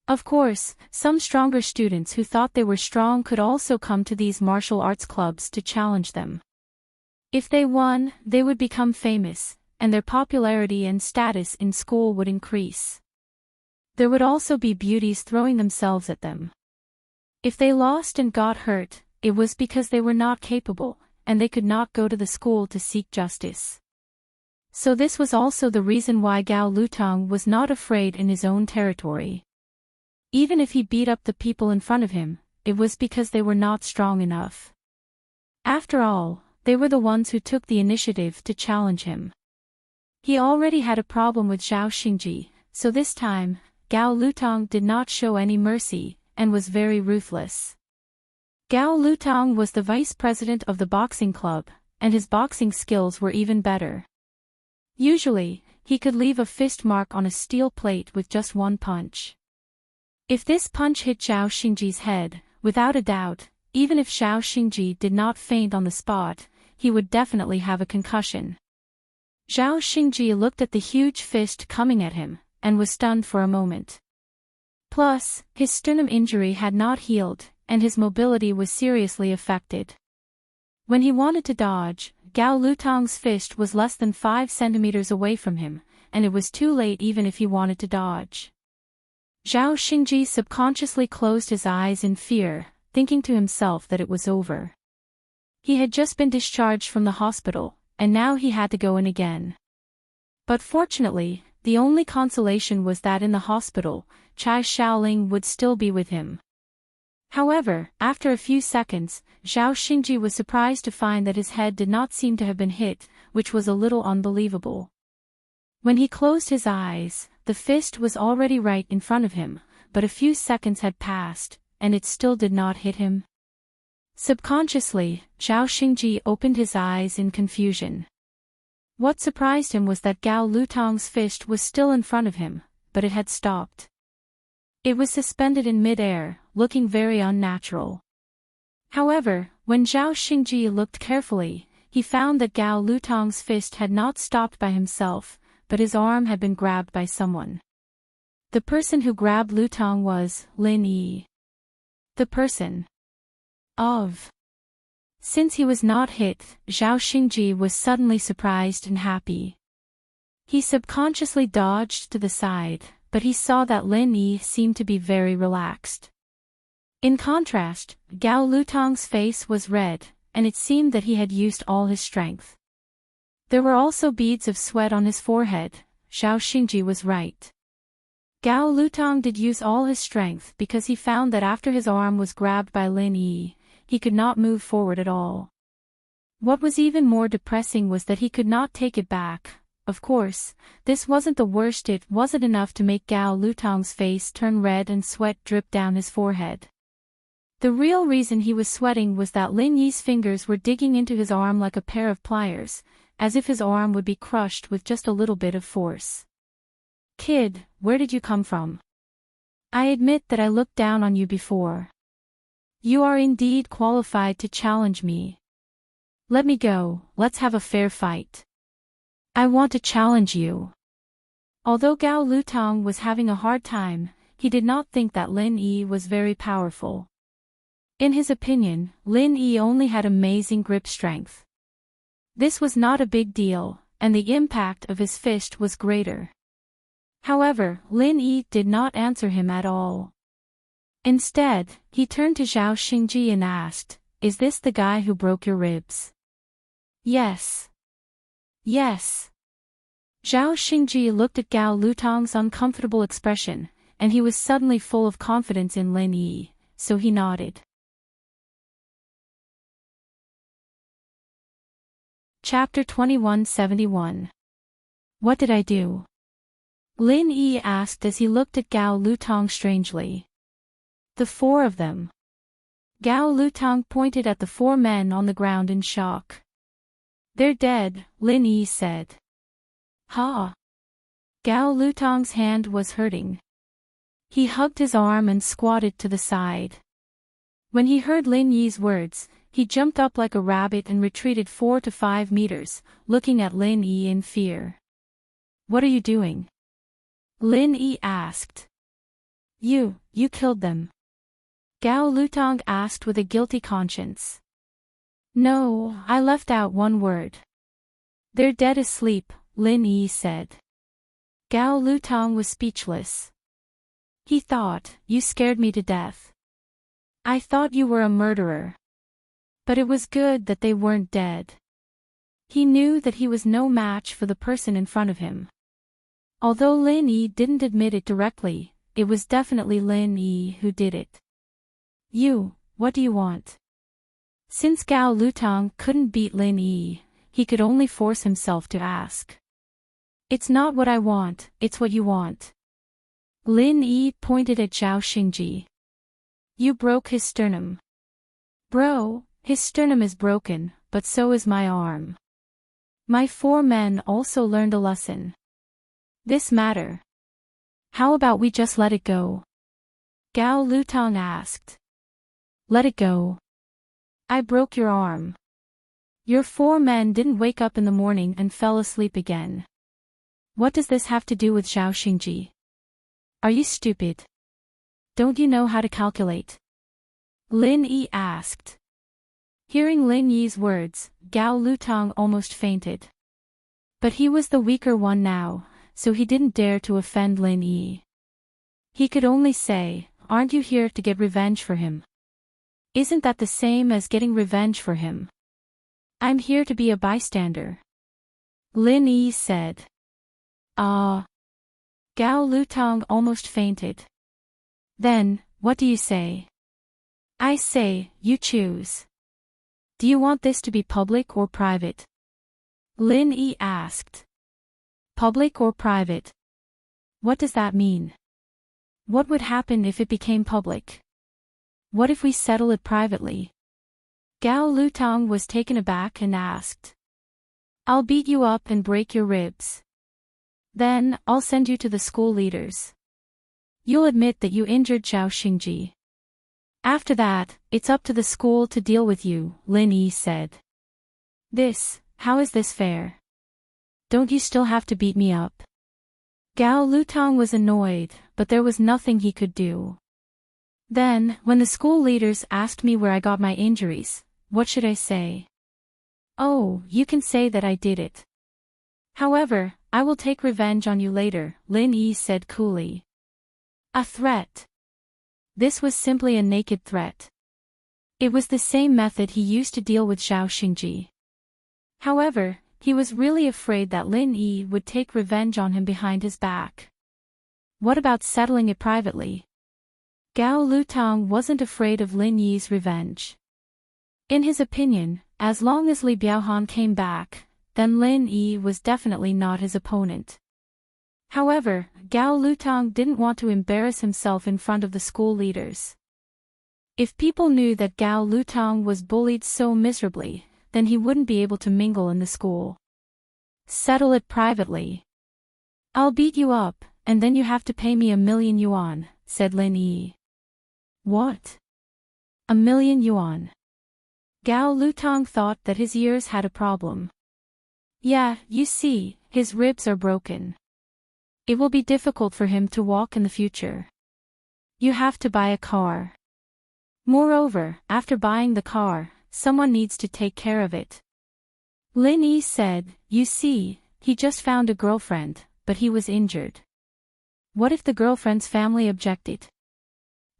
A: Of course, some stronger students who thought they were strong could also come to these martial arts clubs to challenge them. If they won, they would become famous, and their popularity and status in school would increase. There would also be beauties throwing themselves at them. If they lost and got hurt, it was because they were not capable, and they could not go to the school to seek justice. So this was also the reason why Gao Lutong was not afraid in his own territory. Even if he beat up the people in front of him, it was because they were not strong enough. After all, they were the ones who took the initiative to challenge him. He already had a problem with Zhao Xingji, so this time, Gao Lutong did not show any mercy, and was very ruthless. Gao Lutong was the vice president of the boxing club, and his boxing skills were even better. Usually, he could leave a fist mark on a steel plate with just one punch. If this punch hit Zhao Xingji's head, without a doubt, even if Zhao Xingji did not faint on the spot, he would definitely have a concussion. Zhao Xingji looked at the huge fist coming at him, and was stunned for a moment. Plus, his sternum injury had not healed, and his mobility was seriously affected. When he wanted to dodge, Gao Lutong's fist was less than 5 centimeters away from him, and it was too late even if he wanted to dodge. Zhao Xingji subconsciously closed his eyes in fear, thinking to himself that it was over. He had just been discharged from the hospital, and now he had to go in again. But fortunately, the only consolation was that in the hospital, Chai Shaoling would still be with him. However, after a few seconds, Zhao Xingji was surprised to find that his head did not seem to have been hit, which was a little unbelievable. When he closed his eyes, the fist was already right in front of him, but a few seconds had passed, and it still did not hit him. Subconsciously, Zhao Xingji opened his eyes in confusion. What surprised him was that Gao Lutong's fist was still in front of him, but it had stopped. It was suspended in mid-air, looking very unnatural. However, when Zhao Xingji looked carefully, he found that Gao Lutong's fist had not stopped by himself, but his arm had been grabbed by someone. The person who grabbed Lutong was Lin Yi. The person of. Since he was not hit, Zhao Xingji was suddenly surprised and happy. He subconsciously dodged to the side, but he saw that Lin Yi seemed to be very relaxed. In contrast, Gao Lutong's face was red, and it seemed that he had used all his strength. There were also beads of sweat on his forehead. Zhao Xingji was right. Gao Lutong did use all his strength because he found that after his arm was grabbed by Lin Yi, he could not move forward at all. What was even more depressing was that he could not take it back. of course, this wasn't the worst. It wasn't enough to make Gao Lutong's face turn red and sweat drip down his forehead. The real reason he was sweating was that Lin Yi's fingers were digging into his arm like a pair of pliers, as if his arm would be crushed with just a little bit of force. "Kid, where did you come from? I admit that I looked down on you before. You are indeed qualified to challenge me. Let me go, let's have a fair fight. I want to challenge you." Although Gao Lutong was having a hard time, he did not think that Lin Yi was very powerful. In his opinion, Lin Yi only had amazing grip strength. This was not a big deal, and the impact of his fist was greater. However, Lin Yi did not answer him at all. Instead, he turned to Zhao Xingji and asked, "Is this the guy who broke your ribs?" "Yes. Yes." Zhao Xingji looked at Gao Lutong's uncomfortable expression, and he was suddenly full of confidence in Lin Yi, so he nodded. Chapter 2171. What did I do? Lin Yi asked as he looked at Gao Lutong strangely. "The four of them." Gao Lutong pointed at the four men on the ground in shock. "They're dead," Lin Yi said. "Ha!" Gao Lutong's hand was hurting. He hugged his arm and squatted to the side. When he heard Lin Yi's words, he jumped up like a rabbit and retreated 4 to 5 meters, looking at Lin Yi in fear. "What are you doing?" Lin Yi asked. You killed them." Gao Lutong asked with a guilty conscience. "No, I left out one word." "They're dead asleep," Lin Yi said. Gao Lutong was speechless. He thought, "You scared me to death. I thought you were a murderer." But it was good that they weren't dead. He knew that he was no match for the person in front of him. Although Lin Yi didn't admit it directly, it was definitely Lin Yi who did it. What do you want?" Since Gao Lutong couldn't beat Lin Yi, he could only force himself to ask. "It's not what I want, it's what you want." Lin Yi pointed at Zhao Xingji. "You broke his sternum." "Bro, his sternum is broken, but so is my arm. My four men also learned a lesson. This matter. How about we just let it go?" Gao Lutong asked. "Let it go? I broke your arm. Your four men didn't wake up in the morning and fell asleep again. What does this have to do with Zhao Xingji? Are you stupid? Don't you know how to calculate?" Lin Yi asked. Hearing Lin Yi's words, Gao Lutong almost fainted. But he was the weaker one now, so he didn't dare to offend Lin Yi. He could only say, "Aren't you here to get revenge for him? Isn't that the same as getting revenge for him?" "I'm here to be a bystander," Lin Yi said. "Ah." Gao Lutong almost fainted. "Then, what do you say?" "I say, you choose. Do you want this to be public or private?" Lin Yi asked. "Public or private? What does that mean? What would happen if it became public? What if we settle it privately?" Gao Lutong was taken aback and asked. "I'll beat you up and break your ribs. Then, I'll send you to the school leaders. You'll admit that you injured Zhao Xingji. After that, it's up to the school to deal with you," Lin Yi said. How is this fair? Don't you still have to beat me up?" Gao Lutong was annoyed, but there was nothing he could do. "Then, when the school leaders asked me where I got my injuries, what should I say?" "Oh, you can say that I did it. However, I will take revenge on you later," Lin Yi said coolly. A threat. This was simply a naked threat. It was the same method he used to deal with Zhao Xingji. However, he was really afraid that Lin Yi would take revenge on him behind his back. What about settling it privately? Gao Lutong wasn't afraid of Lin Yi's revenge. In his opinion, as long as Li Biaohan came back, then Lin Yi was definitely not his opponent. However, Gao Lutong didn't want to embarrass himself in front of the school leaders. If people knew that Gao Lutong was bullied so miserably, then he wouldn't be able to mingle in the school. Settle it privately. I'll beat you up, and then you have to pay me 1,000,000 yuan, said Lin Yi. What? 1,000,000 yuan? Gao Lutong thought that his ears had a problem. Yeah, you see, his ribs are broken. It will be difficult for him to walk in the future. You have to buy a car. Moreover, after buying the car, someone needs to take care of it. Lin Yi said, you see, he just found a girlfriend, but he was injured. What if the girlfriend's family objected?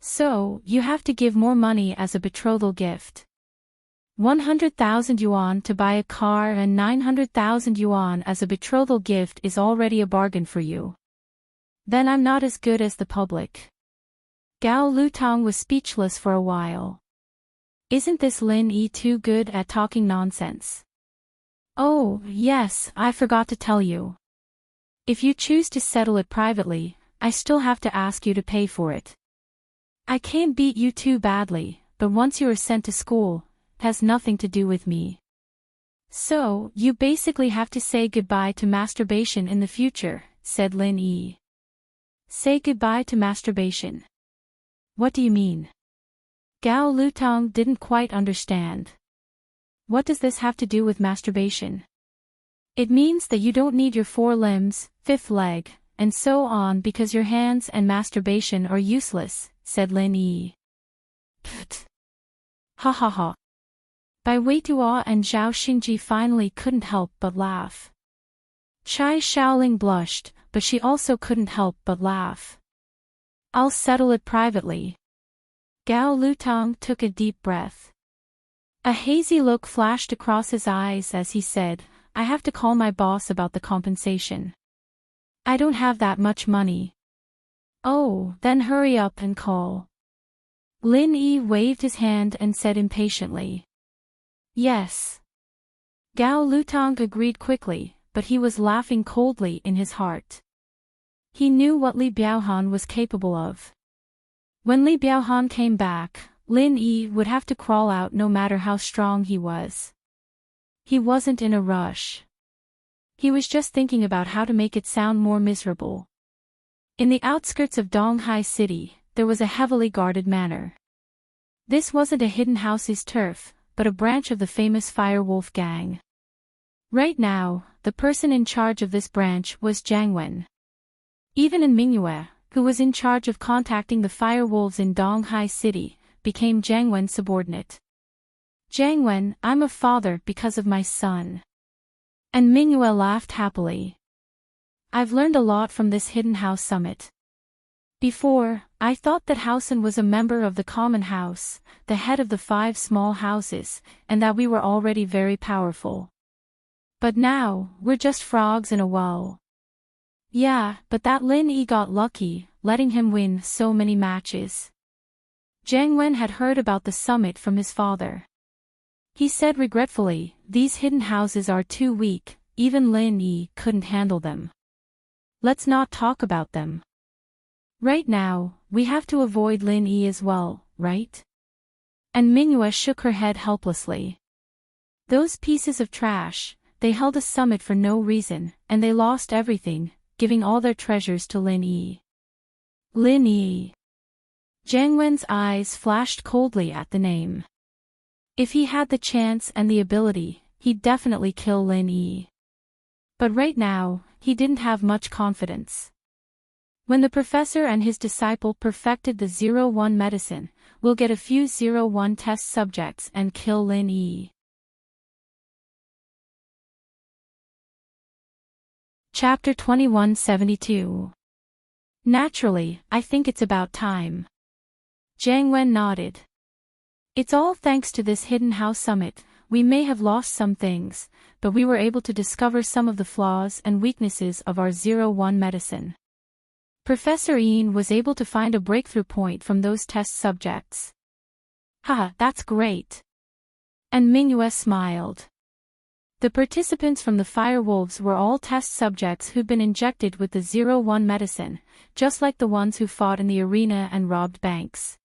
A: So, you have to give more money as a betrothal gift. 100,000 yuan to buy a car and 900,000 yuan as a betrothal gift is already a bargain for you. Then I'm not as good as the public. Gao Lutong was speechless for a while. Isn't this Lin Yi too good at talking nonsense? Oh, yes, I forgot to tell you. If you choose to settle it privately, I still have to ask you to pay for it. I can't beat you too badly, but once you are sent to school, it has nothing to do with me. So, you basically have to say goodbye to masturbation in the future, said Lin Yi. Say goodbye to masturbation. What do you mean? Gao Lutong didn't quite understand. What does this have to do with masturbation? It means that you don't need your 4 limbs, 5th leg, and so on because your hands and masturbation are useless, said Lin Yi. Pfft. Ha ha ha. Bai Weituo and Zhao Xingji finally couldn't help but laugh. Chai Shaoling blushed, but she also couldn't help but laugh. I'll settle it privately. Gao Lutong took a deep breath. A hazy look flashed across his eyes as he said, I have to call my boss about the compensation. I don't have that much money. Oh, then hurry up and call. Lin Yi waved his hand and said impatiently. Yes. Gao Lutong agreed quickly, but he was laughing coldly in his heart. He knew what Li Biaohan was capable of. When Li Biaohan came back, Lin Yi would have to crawl out no matter how strong he was. He wasn't in a rush. He was just thinking about how to make it sound more miserable. In the outskirts of Donghai City, there was a heavily guarded manor. This wasn't a hidden house's turf, but a branch of the famous Firewolf gang. Right now, the person in charge of this branch was Jiang Wen. Even in Mingyue, who was in charge of contacting the firewolves in Donghai City, became Jiang Wen's subordinate. Jiang Wen, I'm a father because of my son. And Mingyue laughed happily. I've learned a lot from this hidden house summit. Before, I thought that Housen was a member of the common house, the head of the 5 small houses, and that we were already very powerful. But now, we're just frogs in a well. Yeah, but that Lin Yi got lucky, letting him win so many matches. Jiang Wen had heard about the summit from his father. He said regretfully, these hidden houses are too weak, even Lin Yi couldn't handle them. Let's not talk about them. Right now, we have to avoid Lin Yi as well, right? And Mingyue shook her head helplessly. Those pieces of trash, they held a summit for no reason, and they lost everything, giving all their treasures to Lin Yi. Lin Yi. Jiang Wen's eyes flashed coldly at the name. If he had the chance and the ability, he'd definitely kill Lin Yi. But right now, he didn't have much confidence. When the professor and his disciple perfected the 01 medicine, we'll get a few 01 test subjects and kill Lin Yi. Chapter 2172. Naturally, I think it's about time. Jiang Wen nodded. It's all thanks to this hidden house summit. We may have lost some things, but we were able to discover some of the flaws and weaknesses of our 01 medicine. Professor Yin was able to find a breakthrough point from those test subjects. Haha, that's great. And Mingyue smiled. The participants from the Firewolves were all test subjects who'd been injected with the 01 medicine, just like the ones who fought in the arena and robbed banks.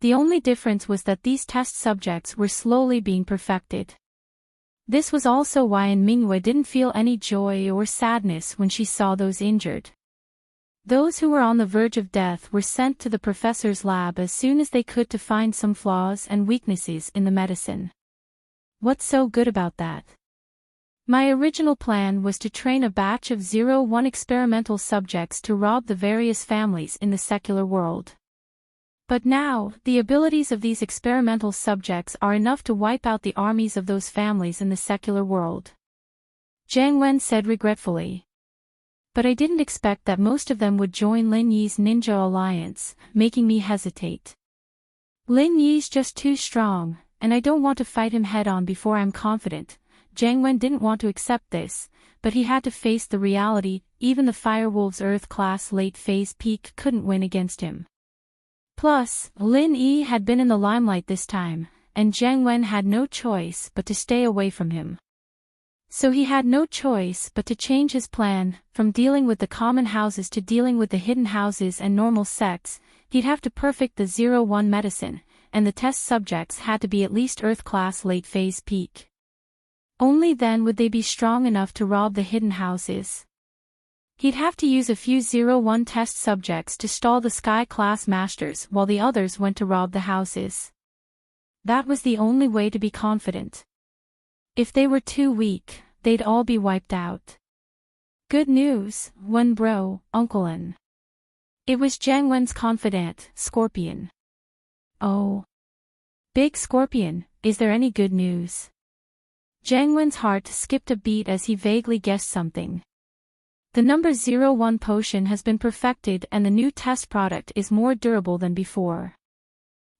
A: The only difference was that these test subjects were slowly being perfected. This was also why Mingyue didn't feel any joy or sadness when she saw those injured. Those who were on the verge of death were sent to the professor's lab as soon as they could to find some flaws and weaknesses in the medicine. What's so good about that? My original plan was to train a batch of 01 experimental subjects to rob the various families in the secular world. But now, the abilities of these experimental subjects are enough to wipe out the armies of those families in the secular world. Jiang Wen said regretfully. But I didn't expect that most of them would join Lin Yi's ninja alliance, making me hesitate. Lin Yi's just too strong, and I don't want to fight him head-on before I'm confident. Jiang Wen didn't want to accept this, but he had to face the reality, even the Firewolves Earth-class late-phase peak couldn't win against him. Plus, Lin Yi had been in the limelight this time, and Jiang Wen had no choice but to stay away from him. So he had no choice but to change his plan, from dealing with the common houses to dealing with the hidden houses and normal sects. He'd have to perfect the 01 medicine, and the test subjects had to be at least Earth-class late-phase peak. Only then would they be strong enough to rob the hidden houses. He'd have to use a few 01 test subjects to stall the Sky-class masters while the others went to rob the houses. That was the only way to be confident. If they were too weak, they'd all be wiped out. Good news, Wen bro, Uncle N. It was Jiang Wen's confidant, Scorpion. Oh. Big Scorpion, is there any good news? Jiang Wen's heart skipped a beat as he vaguely guessed something. The number 01 potion has been perfected and the new test product is more durable than before.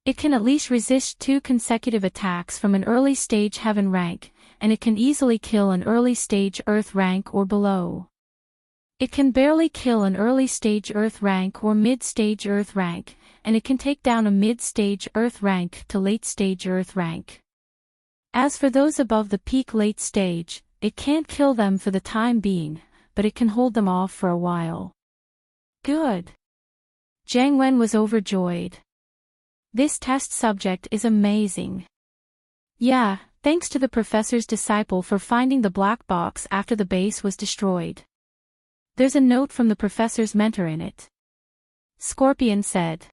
A: It can at least resist 2 consecutive attacks from an early stage heaven rank, and it can easily kill an early stage earth rank or below. It can barely kill an early stage earth rank or mid stage earth rank, and it can take down a mid stage earth rank to late stage earth rank. As for those above the peak late stage, it can't kill them for the time being, but it can hold them off for a while. Good. Jiang Wen was overjoyed. This test subject is amazing. Yeah, thanks to the professor's disciple for finding the black box after the base was destroyed. There's a note from the professor's mentor in it. Scorpion said.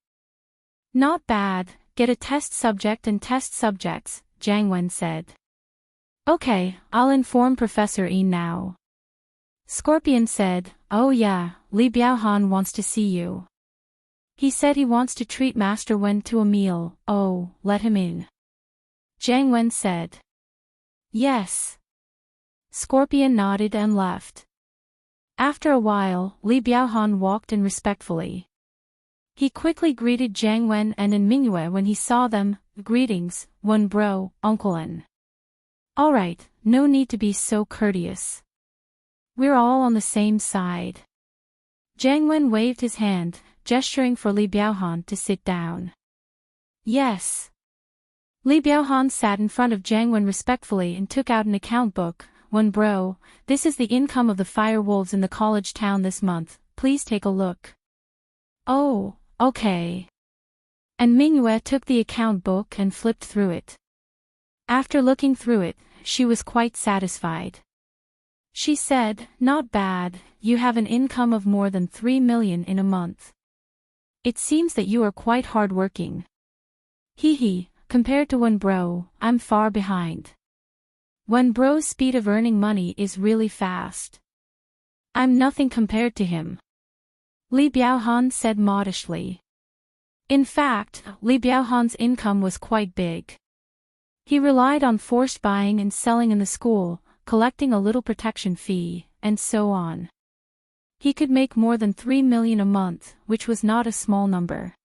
A: Not bad, get a test subject and test subjects, Jiang Wen said. Okay, I'll inform Professor Yin now. Scorpion said, oh yeah, Li Biaohan wants to see you. He said he wants to treat Master Wen to a meal. Oh, let him in. Jiang Wen said. Yes. Scorpion nodded and left. After a while, Li Biaohan walked in respectfully. He quickly greeted Jiang Wen and Mingyue when he saw them. Greetings, Wen bro, Uncle N. Alright, no need to be so courteous. We're all on the same side. Jiang Wen waved his hand, gesturing for Li Biaohan to sit down. Yes. Li Biaohan sat in front of Jiang Wen respectfully and took out an account book. Wen bro, this is the income of the Firewolves in the college town this month, please take a look. Oh, okay. And Mingyue took the account book and flipped through it. After looking through it, she was quite satisfied. She said, not bad, you have an income of more than 3 million in a month. It seems that you are quite hard-working. Hee, compared to Wen bro, I'm far behind. Wen bro's speed of earning money is really fast. I'm nothing compared to him. Li Biaohan said modestly. In fact, Li Biaohan's income was quite big. He relied on forced buying and selling in the school, collecting a little protection fee, and so on. He could make more than 3 million a month, which was not a small number.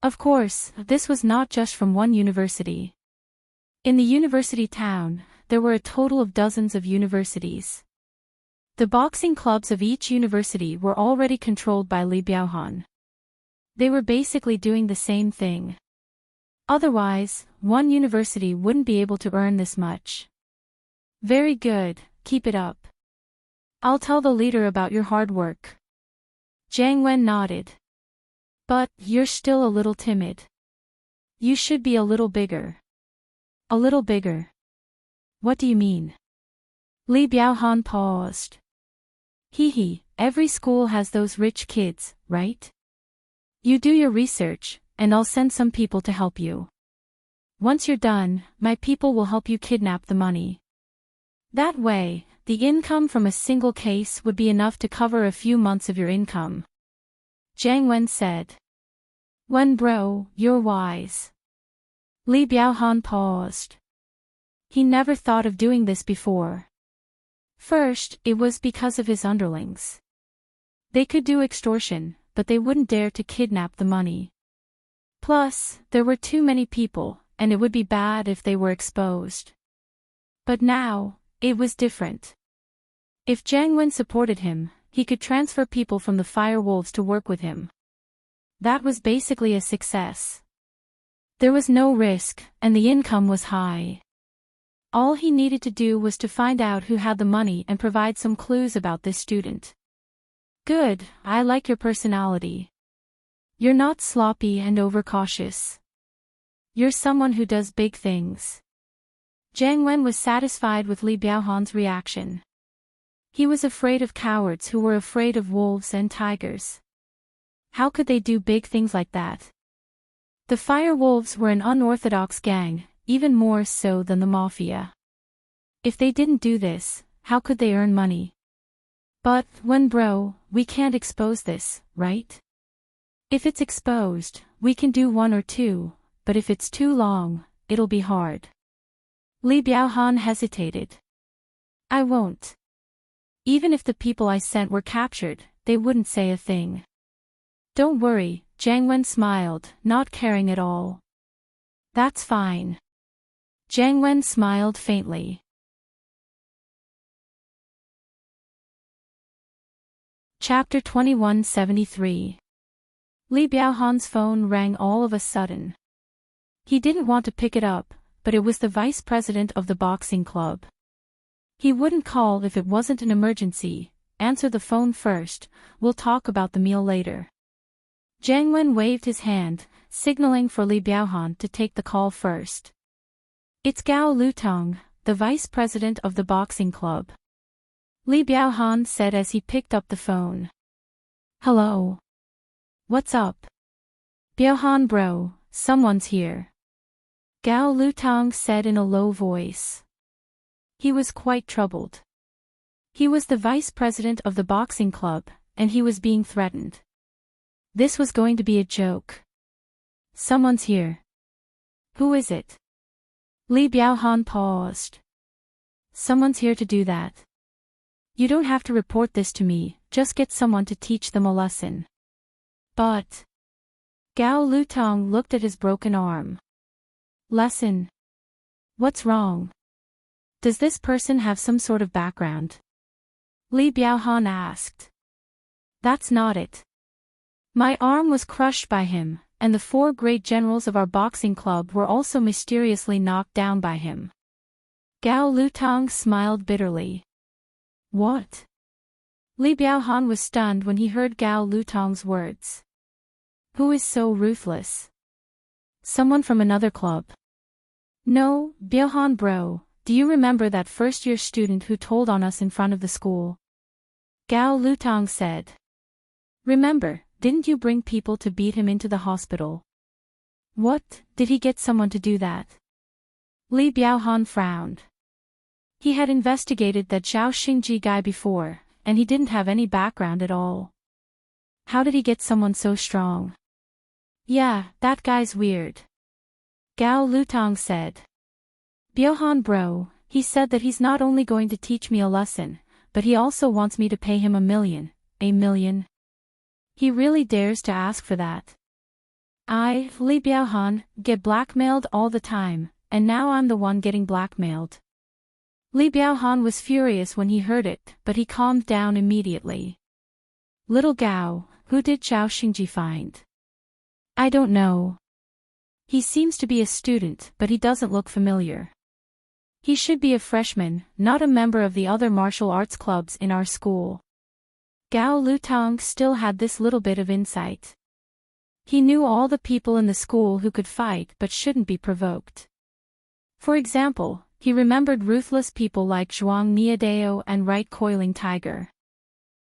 A: Of course, this was not just from one university. In the university town, there were a total of dozens of universities. The boxing clubs of each university were already controlled by Li Biaohan. They were basically doing the same thing. Otherwise, one university wouldn't be able to earn this much. Very good, keep it up. I'll tell the leader about your hard work. Jiang Wen nodded. But, you're still a little timid. You should be a little bigger. A little bigger. What do you mean? Li Biaohan paused. Hee, every school has those rich kids, right? You do your research, and I'll send some people to help you. Once you're done, my people will help you kidnap the money. That way, the income from a single case would be enough to cover a few months of your income. Jiang Wen said. Wen bro, you're wise. Li Biaohan paused. He never thought of doing this before. First, it was because of his underlings. They could do extortion, but they wouldn't dare to kidnap the money. Plus, there were too many people, and it would be bad if they were exposed. But now, it was different. If Jiang Wen supported him, he could transfer people from the Fire Wolves to work with him. That was basically a success. There was no risk, and the income was high. All he needed to do was to find out who had the money and provide some clues about this student. Good, I like your personality. You're not sloppy and overcautious. You're someone who does big things. Jiang Wen was satisfied with Li Biaohan's reaction. He was afraid of cowards who were afraid of wolves and tigers. How could they do big things like that? The Fire Wolves were an unorthodox gang, even more so than the Mafia. If they didn't do this, how could they earn money? But, Wen bro, we can't expose this, right? If it's exposed, we can do 1 or 2, but if it's too long, it'll be hard. Li Biaohan hesitated. I won't. Even if the people I sent were captured, they wouldn't say a thing. Don't worry, Jiang Wen smiled, not caring at all. That's fine. Jiang Wen smiled faintly. Chapter 2173. Li Biaohan's phone rang all of a sudden. He didn't want to pick it up, but it was the vice president of the boxing club. He wouldn't call if it wasn't an emergency. Answer the phone first, we'll talk about the meal later. Jiang Wen waved his hand, signaling for Li Biaohan to take the call first. It's Gao Lutong, the vice president of the boxing club. Li Biaohan said as he picked up the phone. Hello. What's up? Biaohan bro, someone's here. Gao Lutong said in a low voice. He was quite troubled. He was the vice president of the boxing club, and he was being threatened. This was going to be a joke. Someone's here. Who is it? Li Biaohan paused. Someone's here to do that. You don't have to report this to me, just get someone to teach them a lesson. But... Gao Lutong looked at his broken arm. Lesson? What's wrong? Does this person have some sort of background? Li Biaohan asked. That's not it. My arm was crushed by him, and the 4 great generals of our boxing club were also mysteriously knocked down by him. Gao Lutong smiled bitterly. What? Li Biaohan was stunned when he heard Gao Lutong's words. Who is so ruthless? Someone from another club. No, Biaohan bro, do you remember that first-year student who told on us in front of the school? Gao Lutong said. Remember, didn't you bring people to beat him into the hospital? What, did he get someone to do that? Li Biaohan frowned. He had investigated that Zhao Xingji guy before, and he didn't have any background at all. How did he get someone so strong? Yeah, that guy's weird. Gao Lutong said. Biaohan bro, he said that he's not only going to teach me a lesson, but he also wants me to pay him 1 million. 1 million? He really dares to ask for that. I, Li Biaohan, get blackmailed all the time, and now I'm the one getting blackmailed. Li Biaohan was furious when he heard it, but he calmed down immediately. Little Gao, who did Zhao Xingji find? I don't know. He seems to be a student, but he doesn't look familiar. He should be a freshman, not a member of the other martial arts clubs in our school. Gao Lutang still had this little bit of insight. He knew all the people in the school who could fight but shouldn't be provoked. For example, he remembered ruthless people like Zhuang Niadeo and Right Coiling Tiger.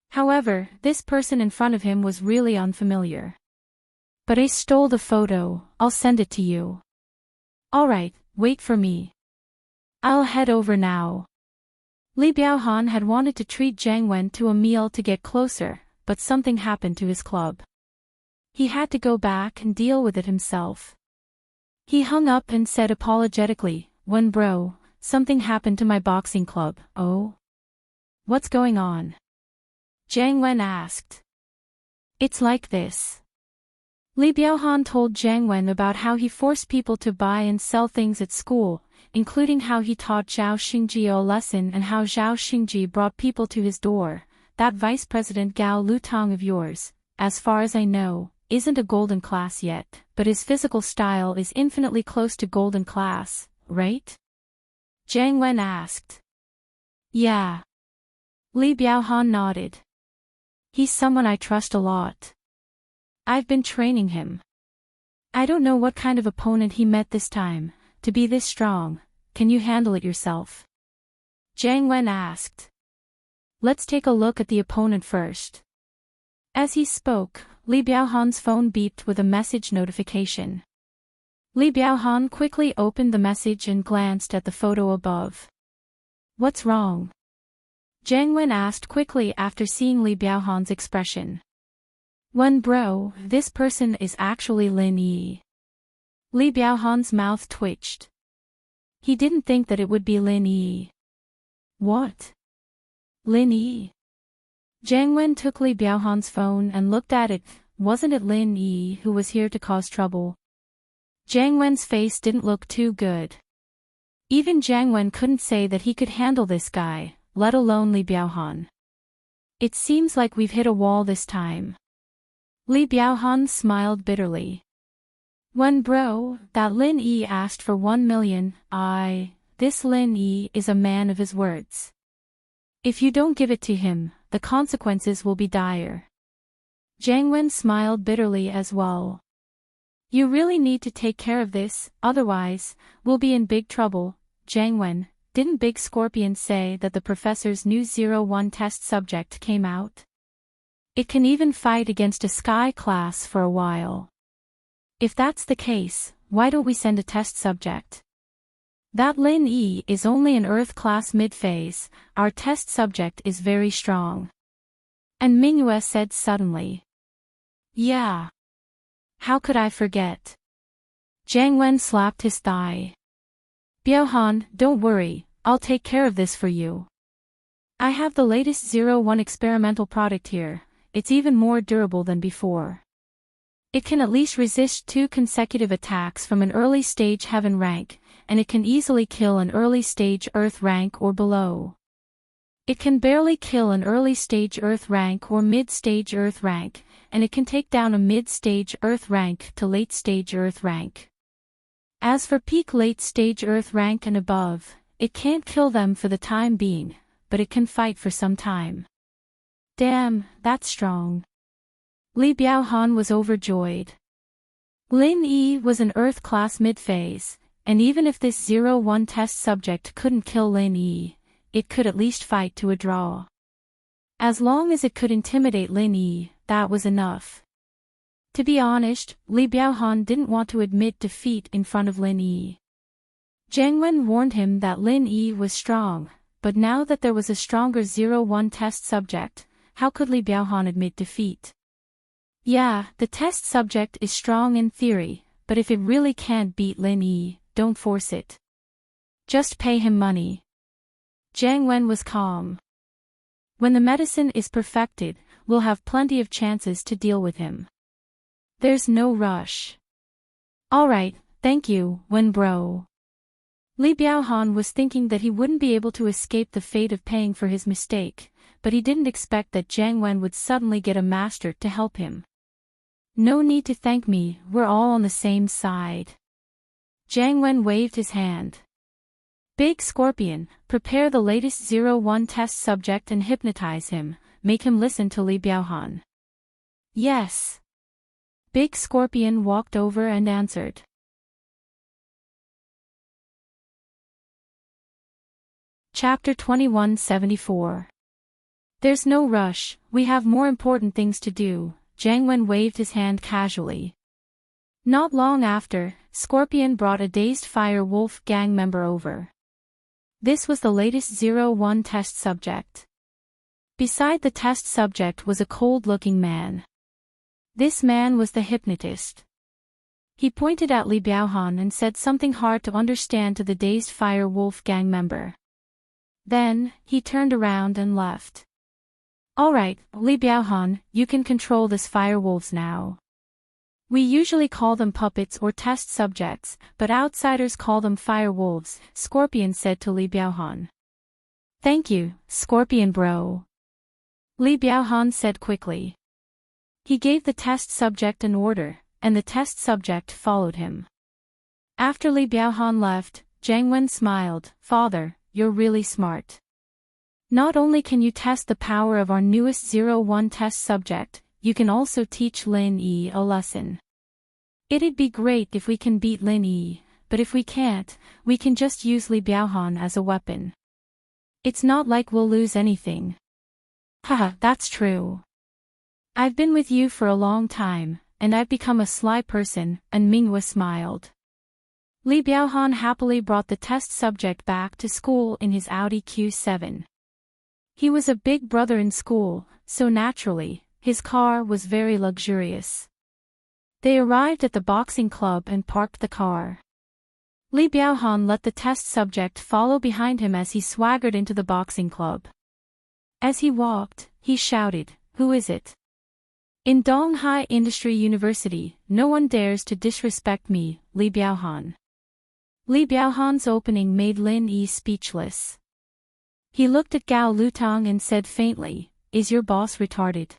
A: However, this person in front of him was really unfamiliar. But I stole the photo, I'll send it to you. Alright, wait for me. I'll head over now. Li Biaohan had wanted to treat Jiang Wen to a meal to get closer, but something happened to his club. He had to go back and deal with it himself. He hung up and said apologetically, "Wen bro, something happened to my boxing club." "Oh? What's going on?" Jiang Wen asked. "It's like this." Li Biaohan told Jiang Wen about how he forced people to buy and sell things at school, including how he taught Zhao Xingji a lesson and how Zhao Xingji brought people to his door. "That Vice President Gao Lutang of yours, as far as I know, isn't a golden class yet, but his physical style is infinitely close to golden class, right?" Jiang Wen asked. "Yeah." Li Biaohan nodded. "He's someone I trust a lot. I've been training him. I don't know what kind of opponent he met this time, to be this strong. Can you handle it yourself?" Jiang Wen asked. "Let's take a look at the opponent first." As he spoke, Li Biaohan's phone beeped with a message notification. Li Biaohan quickly opened the message and glanced at the photo above. "What's wrong?" Jiang Wen asked quickly after seeing Li Biaohan's expression. "Wen bro, this person is actually Lin Yi." Li Biaohan's mouth twitched. He didn't think that it would be Lin Yi. "What? Lin Yi?" Jiang Wen took Li Biaohan's phone and looked at it. Wasn't it Lin Yi who was here to cause trouble? Jiang Wen's face didn't look too good. Even Jiang Wen couldn't say that he could handle this guy, let alone Li Biaohan. "It seems like we've hit a wall this time." Li Biaohan smiled bitterly. "Wen bro, that Lin Yi asked for 1 million, this Lin Yi is a man of his words. If you don't give it to him, the consequences will be dire." Jiang Wen smiled bitterly as well. "You really need to take care of this, otherwise, we'll be in big trouble." "Jiang Wen, didn't Big Scorpion say that the professor's new 01 test subject came out? It can even fight against a sky class for a while. If that's the case, why don't we send a test subject? That Lin Yi is only an Earth class mid-phase, our test subject is very strong." And Mingyue said suddenly. "Yeah. How could I forget?" Jiang Wen slapped his thigh. "Biaohan, don't worry, I'll take care of this for you. I have the latest 01 experimental product here, it's even more durable than before. It can at least resist 2 consecutive attacks from an early stage heaven rank, and it can easily kill an early stage earth rank or below. It can barely kill an early stage earth rank or mid-stage earth rank, and it can take down a mid-stage earth rank to late-stage earth rank. As for peak late-stage earth rank and above, it can't kill them for the time being, but it can fight for some time." "Damn, that's strong." Li Biaohan was overjoyed. Lin Yi was an Earth class mid-phase, and even if this 01 test subject couldn't kill Lin Yi, it could at least fight to a draw. As long as it could intimidate Lin Yi, that was enough. To be honest, Li Biaohan didn't want to admit defeat in front of Lin Yi. Jiang Wen warned him that Lin Yi was strong, but now that there was a stronger 01 test subject, how could Li Biaohan admit defeat? "Yeah, the test subject is strong in theory, but if it really can't beat Lin Yi, don't force it. Just pay him money." Jiang Wen was calm. "When the medicine is perfected, we'll have plenty of chances to deal with him. There's no rush." "Alright, thank you, Wen bro." Li Biaohan was thinking that he wouldn't be able to escape the fate of paying for his mistake, but he didn't expect that Jiang Wen would suddenly get a master to help him. "No need to thank me, we're all on the same side." Jiang Wen waved his hand. Big Scorpion, prepare the latest 01 test subject and hypnotize him, make him listen to Li Biaohan. Yes. Big Scorpion walked over and answered. Chapter 2174. There's no rush, we have more important things to do, Jiang Wen waved his hand casually. Not long after, Scorpion brought a dazed Fire Wolf gang member over. This was the latest 01 test subject. Beside the test subject was a cold-looking man. This man was the hypnotist. He pointed at Li Biaohan and said something hard to understand to the dazed Fire Wolf gang member. Then, he turned around and left. Alright, Li Biaohan, you can control this Fire Wolves now. We usually call them puppets or test subjects, but outsiders call them Fire Wolves, Scorpion said to Li Biaohan. Thank you, Scorpion bro. Li Biaohan said quickly. He gave the test subject an order, and the test subject followed him. After Li Biaohan left, Jiang Wen smiled. Father, you're really smart. Not only can you test the power of our newest 01 test subject, you can also teach Lin Yi a lesson. It'd be great if we can beat Lin Yi, but if we can't, we can just use Li Biaohan as a weapon. It's not like we'll lose anything. Haha, that's true. I've been with you for a long time, and I've become a sly person, and Minghua smiled. Li Biaohan happily brought the test subject back to school in his Audi Q7. He was a big brother in school, so naturally, his car was very luxurious. They arrived at the boxing club and parked the car. Li Biaohan let the test subject follow behind him as he swaggered into the boxing club. As he walked, he shouted, "Who is it? In Donghai Industry University, no one dares to disrespect me, Li Biaohan." Li Biaohan's opening made Lin Yi speechless. He looked at Gao Lutong and said faintly, "Is your boss retarded?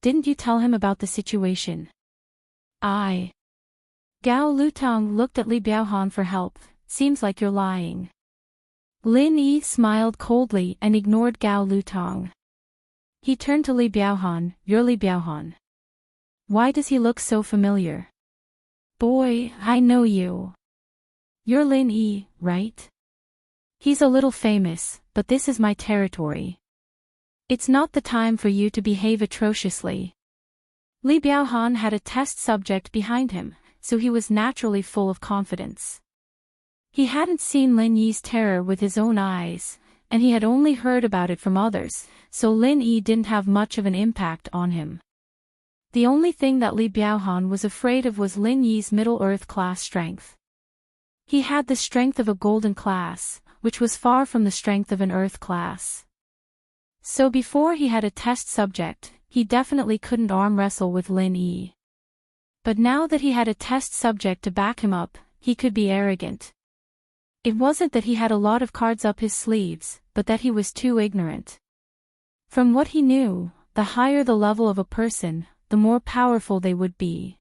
A: Didn't you tell him about the situation?" Gao Lutong looked at Li Biaohan for help. "Seems like you're lying." Lin Yi smiled coldly and ignored Gao Lutong. He turned to Li Biaohan. "You're Li Biaohan. Why does he look so familiar?" "Boy, I know you. You're Lin Yi, right? He's a little famous, but this is my territory. It's not the time for you to behave atrociously." Li Biaohan had a test subject behind him, so he was naturally full of confidence. He hadn't seen Lin Yi's terror with his own eyes, and he had only heard about it from others, so Lin Yi didn't have much of an impact on him. The only thing that Li Biaohan was afraid of was Lin Yi's Middle-Earth class strength. He had the strength of a golden class, which was far from the strength of an Earth class. So before he had a test subject, he definitely couldn't arm wrestle with Lin Yi. But now that he had a test subject to back him up, he could be arrogant. It wasn't that he had a lot of cards up his sleeves, but that he was too ignorant. From what he knew, the higher the level of a person, the more powerful they would be.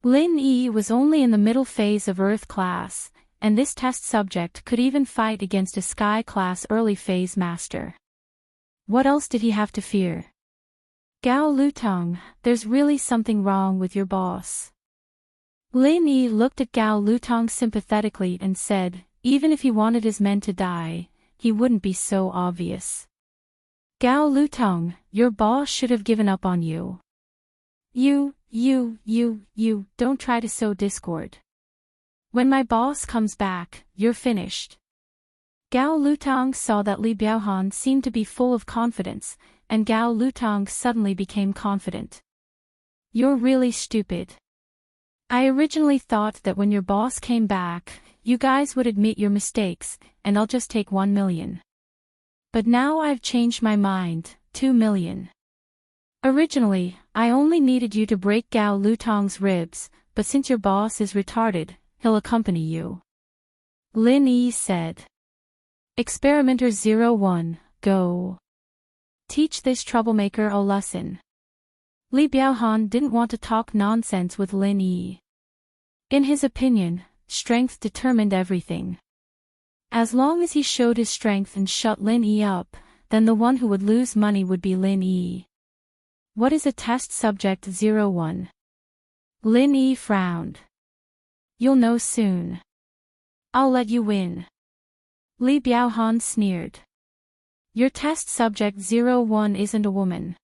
A: Lin Yi was only in the middle phase of Earth class, and this test subject could even fight against a Sky class early phase master. What else did he have to fear? "Gao Lutong, there's really something wrong with your boss." Lin Yi looked at Gao Lutong sympathetically and said, "Even if he wanted his men to die, he wouldn't be so obvious. Gao Lutong, your boss should have given up on you. You, don't try to sow discord. When my boss comes back, you're finished." Gao Lutong saw that Li Biaohan seemed to be full of confidence, and Gao Lutong suddenly became confident. "You're really stupid. I originally thought that when your boss came back, you guys would admit your mistakes, and I'll just take 1 million. But now I've changed my mind, 2 million. Originally, I only needed you to break Gao Lutong's ribs, but since your boss is retarded, he'll accompany you." Lin Yi said. "Experimenter 01, go. Teach this troublemaker a lesson." Li Biaohan didn't want to talk nonsense with Lin Yi. In his opinion, strength determined everything. As long as he showed his strength and shut Lin Yi up, then the one who would lose money would be Lin Yi. What is a test subject 01? Lin Yi frowned. You'll know soon. I'll let you win. Li Biaohan sneered. Your test subject 01 isn't a woman.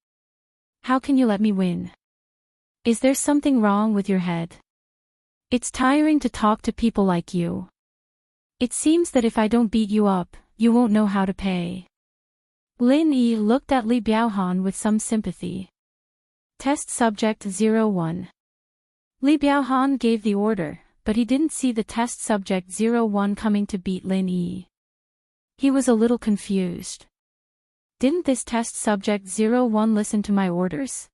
A: How can you let me win? Is there something wrong with your head? It's tiring to talk to people like you. It seems that if I don't beat you up, you won't know how to pay. Lin Yi looked at Li Biaohan with some sympathy. Test subject 01. Li Biaohan gave the order, but he didn't see the test subject 01 coming to beat Lin Yi. He was a little confused. Didn't this test subject 01 listen to my orders?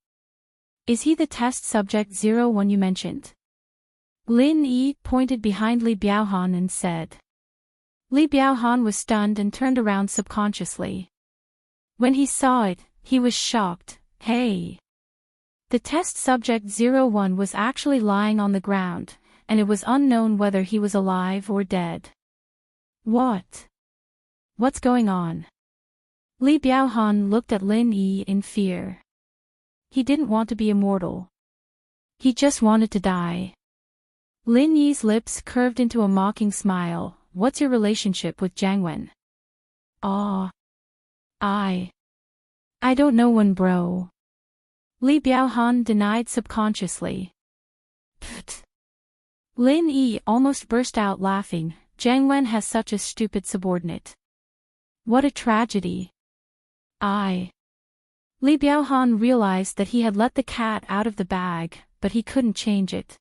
A: Is he the test subject 01 you mentioned? Lin Yi pointed behind Li Biaohan and said. Li Biaohan was stunned and turned around subconsciously. When he saw it, he was shocked. Hey! The test subject 01 was actually lying on the ground, and it was unknown whether he was alive or dead. What? What's going on? Li Biaohan looked at Lin Yi in fear. He didn't want to be immortal. He just wanted to die. Lin Yi's lips curved into a mocking smile. What's your relationship with Jiang Wen? I don't know one, bro. Li Biaohan denied subconsciously. Pfft. Lin Yi almost burst out laughing. Jiang Wen has such a stupid subordinate. What a tragedy. Li Biaohan realized that he had let the cat out of the bag, but he couldn't change it.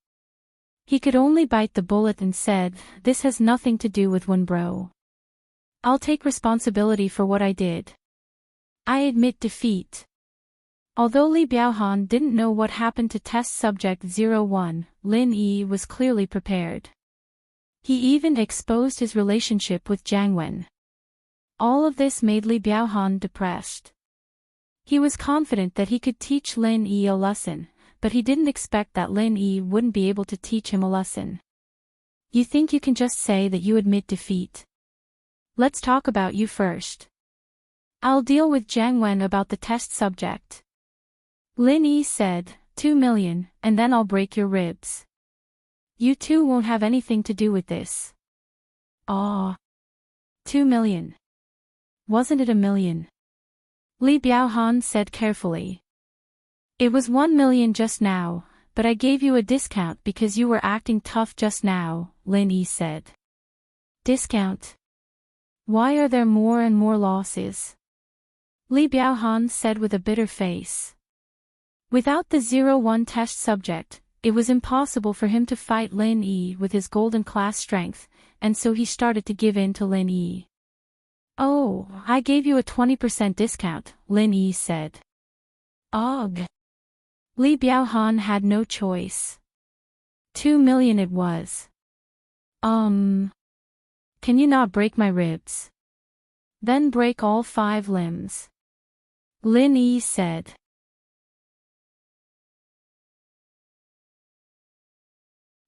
A: He could only bite the bullet and said, this has nothing to do with one, bro. I'll take responsibility for what I did. I admit defeat. Although Li Biaohan didn't know what happened to test subject 01, Lin Yi was clearly prepared. He even exposed his relationship with Jiang Wen. All of this made Li Biaohan depressed. He was confident that he could teach Lin Yi a lesson, but he didn't expect that Lin Yi wouldn't be able to teach him a lesson. You think you can just say that you admit defeat? Let's talk about you first. I'll deal with Jiang Wen about the test subject. Lin Yi said, 2 million, and then I'll break your ribs. You two won't have anything to do with this. 2 million. Wasn't it 1 million? Li Biaohan said carefully. It was 1 million just now, but I gave you a discount because you were acting tough just now, Lin Yi said. Discount? Why are there more and more losses? Li Biaohan said with a bitter face. Without the 01 test subject, it was impossible for him to fight Lin Yi with his golden class strength, and so he started to give in to Lin Yi. Oh, I gave you a 20% discount, Lin Yi said. Ugh. Li Biaohan had no choice. 2 million it was. Can you not break my ribs? Then break all 5 limbs. Lin Yi said.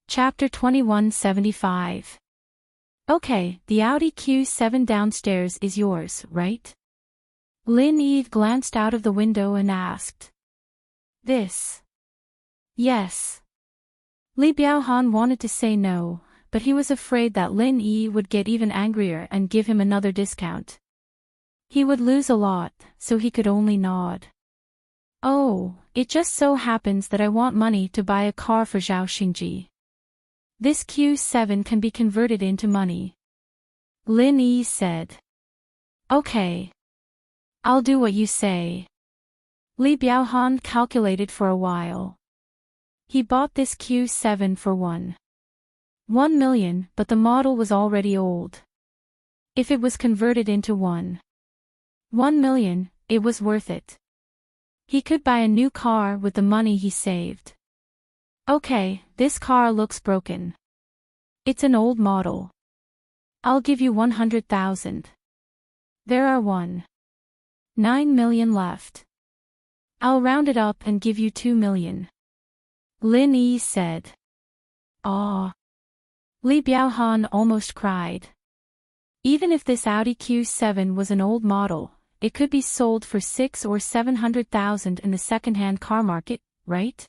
A: Chapter 2175. Okay, the Audi Q7 downstairs is yours, right? Lin Yi glanced out of the window and asked. This? Yes. Li Biaohan wanted to say no, but he was afraid that Lin Yi would get even angrier and give him another discount. He would lose a lot, so he could only nod. Oh, it just so happens that I want money to buy a car for Zhao Xingji. This Q7 can be converted into money. Lin Yi said. Okay. I'll do what you say. Li Biaohan calculated for a while. He bought this Q7 for 1 million, but the model was already old. If it was converted into 1 million, it was worth it. He could buy a new car with the money he saved. Okay, this car looks broken. It's an old model. I'll give you 100,000. There are 9 million left. I'll round it up and give you 2 million. Lin Yi said. Li Biaohan almost cried. Even if this Audi Q7 was an old model, it could be sold for 6 or 700,000 in the second-hand car market, right?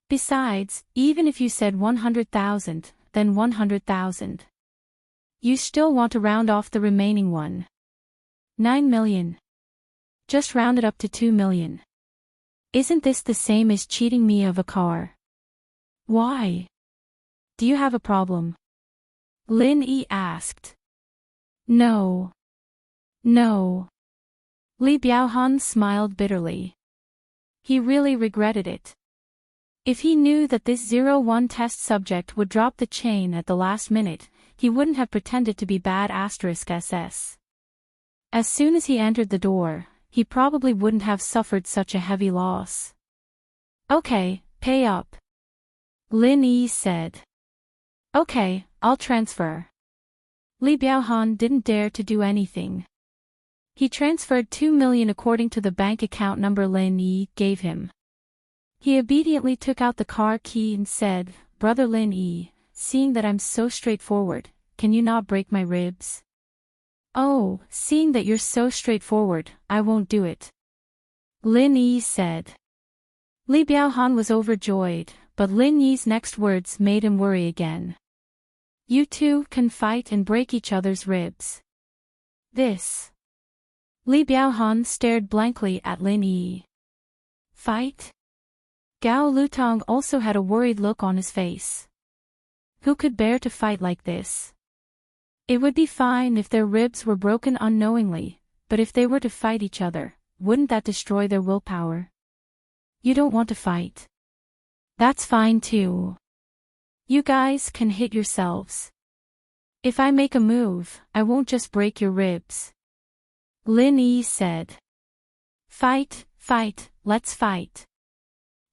A: Besides, even if you said 100,000, then 100,000. You still want to round off the remaining one. 9 million. Just round it up to 2 million. Isn't this the same as cheating me of a car? Why? Do you have a problem? Lin Yi asked. No. No. Li Biaohan smiled bitterly. He really regretted it. If he knew that this 01 test subject would drop the chain at the last minute, he wouldn't have pretended to be bad *SS. As soon as he entered the door, he probably wouldn't have suffered such a heavy loss. Okay, pay up. Lin Yi said. Okay, I'll transfer. Li Biaohan didn't dare to do anything. He transferred 2 million according to the bank account number Lin Yi gave him. He obediently took out the car key and said, Brother Lin Yi, seeing that I'm so straightforward, can you not break my ribs? Oh, seeing that you're so straightforward, I won't do it. Lin Yi said. Li Biaohan was overjoyed, but Lin Yi's next words made him worry again. You two can fight and break each other's ribs. This. Li Biaohan stared blankly at Lin Yi. Fight? Gao Lutong also had a worried look on his face. Who could bear to fight like this? It would be fine if their ribs were broken unknowingly, but if they were to fight each other, wouldn't that destroy their willpower? You don't want to fight. That's fine too. You guys can hit yourselves. If I make a move, I won't just break your ribs. Lin Yi said. Fight, fight, let's fight.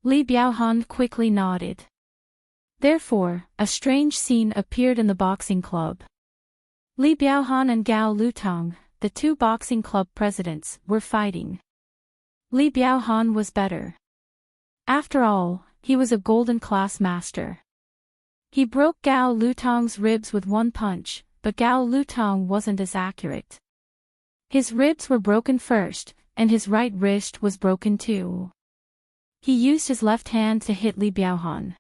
A: Li Biaohan quickly nodded. Therefore, a strange scene appeared in the boxing club. Li Biaohan and Gao Lutong, the two boxing club presidents, were fighting. Li Biaohan was better. After all, he was a golden class master. He broke Gao Lutong's ribs with one punch, but Gao Lutong wasn't as accurate. His ribs were broken first, and his right wrist was broken too. He used his left hand to hit Li Biaohan.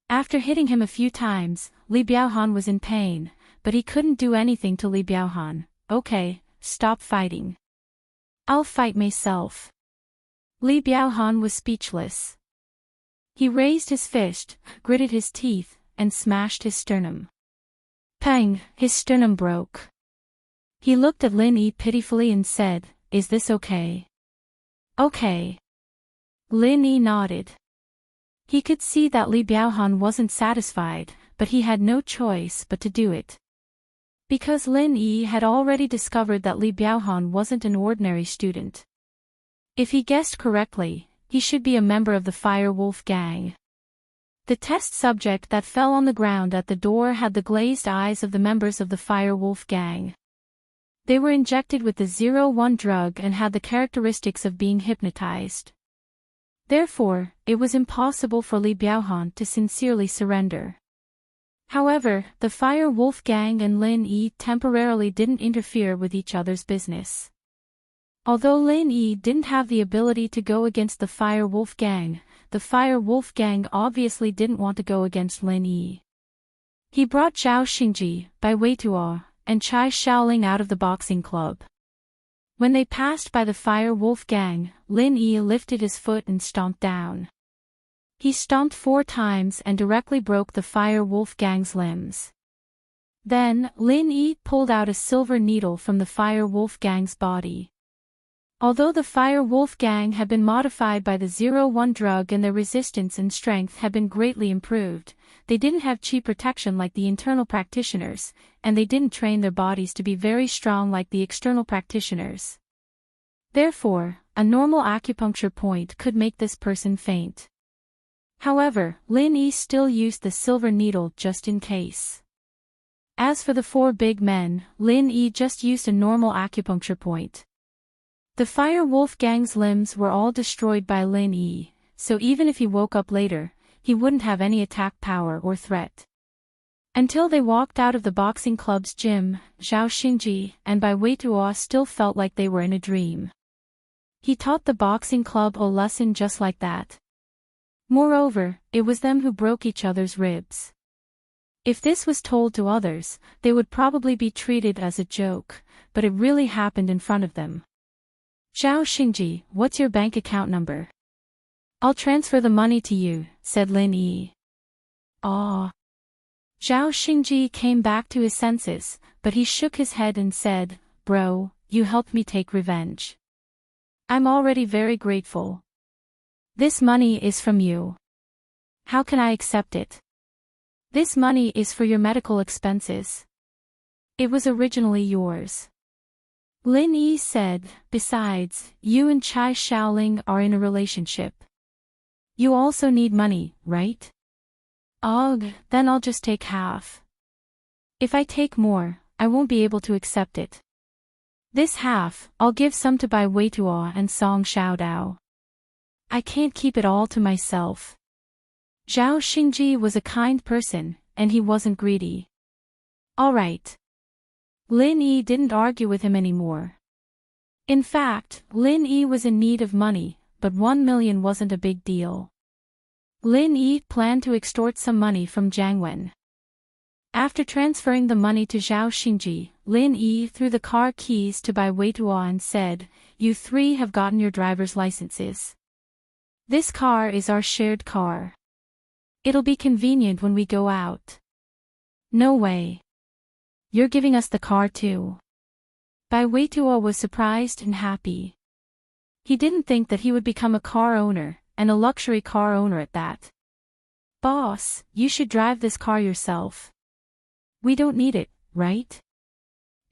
A: After hitting him a few times, Li Biaohan was in pain, but he couldn't do anything to Li Biaohan. Okay, stop fighting. I'll fight myself. Li Biaohan was speechless. He raised his fist, gritted his teeth, and smashed his sternum. Pang, his sternum broke. He looked at Lin Yi pitifully and said, Is this okay? Okay. Lin Yi nodded. He could see that Li Biaohan wasn't satisfied, but he had no choice but to do it. Because Lin Yi had already discovered that Li Biaohan wasn't an ordinary student. If he guessed correctly, he should be a member of the Fire Wolf gang. The test subject that fell on the ground at the door had the glazed eyes of the members of the Fire Wolf gang. They were injected with the 01 drug and had the characteristics of being hypnotized. Therefore, it was impossible for Li Biaohan to sincerely surrender. However, the Fire Wolf gang and Lin Yi temporarily didn't interfere with each other's business. Although Lin Yi didn't have the ability to go against the Fire Wolf gang, the Fire Wolf gang obviously didn't want to go against Lin Yi. He brought Zhao Xingji, Bai Weitua, and Chai Shaoling out of the boxing club. When they passed by the Fire Wolf gang, Lin Yi lifted his foot and stomped down. He stomped 4 times and directly broke the Fire Wolf gang's limbs. Then, Lin Yi pulled out a silver needle from the Fire Wolf gang's body. Although the Fire Wolf gang had been modified by the 01 drug and their resistance and strength had been greatly improved, they didn't have chi protection like the internal practitioners, and they didn't train their bodies to be very strong like the external practitioners. Therefore, a normal acupuncture point could make this person faint. However, Lin Yi still used the silver needle just in case. As for the 4 big men, Lin Yi just used a normal acupuncture point. The Fire Wolf gang's limbs were all destroyed by Lin Yi, so even if he woke up later, he wouldn't have any attack power or threat. Until they walked out of the boxing club's gym, Zhao Xingji and Bai Weituo still felt like they were in a dream. He taught the boxing club a lesson just like that. Moreover, it was them who broke each other's ribs. If this was told to others, they would probably be treated as a joke, but it really happened in front of them. Zhao Xingji, what's your bank account number? I'll transfer the money to you, said Lin Yi. Ah. Zhao Xingji came back to his senses, but he shook his head and said, Bro, you helped me take revenge. I'm already very grateful. This money is from you. How can I accept it? This money is for your medical expenses. It was originally yours. Lin Yi said, besides, you and Chai Xiaoling are in a relationship. You also need money, right? Ugh, then I'll just take half. If I take more, I won't be able to accept it. This half, I'll give some to Bai Weituo and Song Xiaodao. I can't keep it all to myself. Zhao Xingji was a kind person, and he wasn't greedy. All right. Lin Yi didn't argue with him anymore. In fact, Lin Yi was in need of money, but 1 million wasn't a big deal. Lin Yi planned to extort some money from Jiang Wen. After transferring the money to Zhao Xingji, Lin Yi threw the car keys to Bai Weituo and said, You three have gotten your driver's licenses. This car is our shared car. It'll be convenient when we go out. No way. You're giving us the car too. Bai Weituo was surprised and happy. He didn't think that he would become a car owner, and a luxury car owner at that. Boss, you should drive this car yourself. We don't need it, right?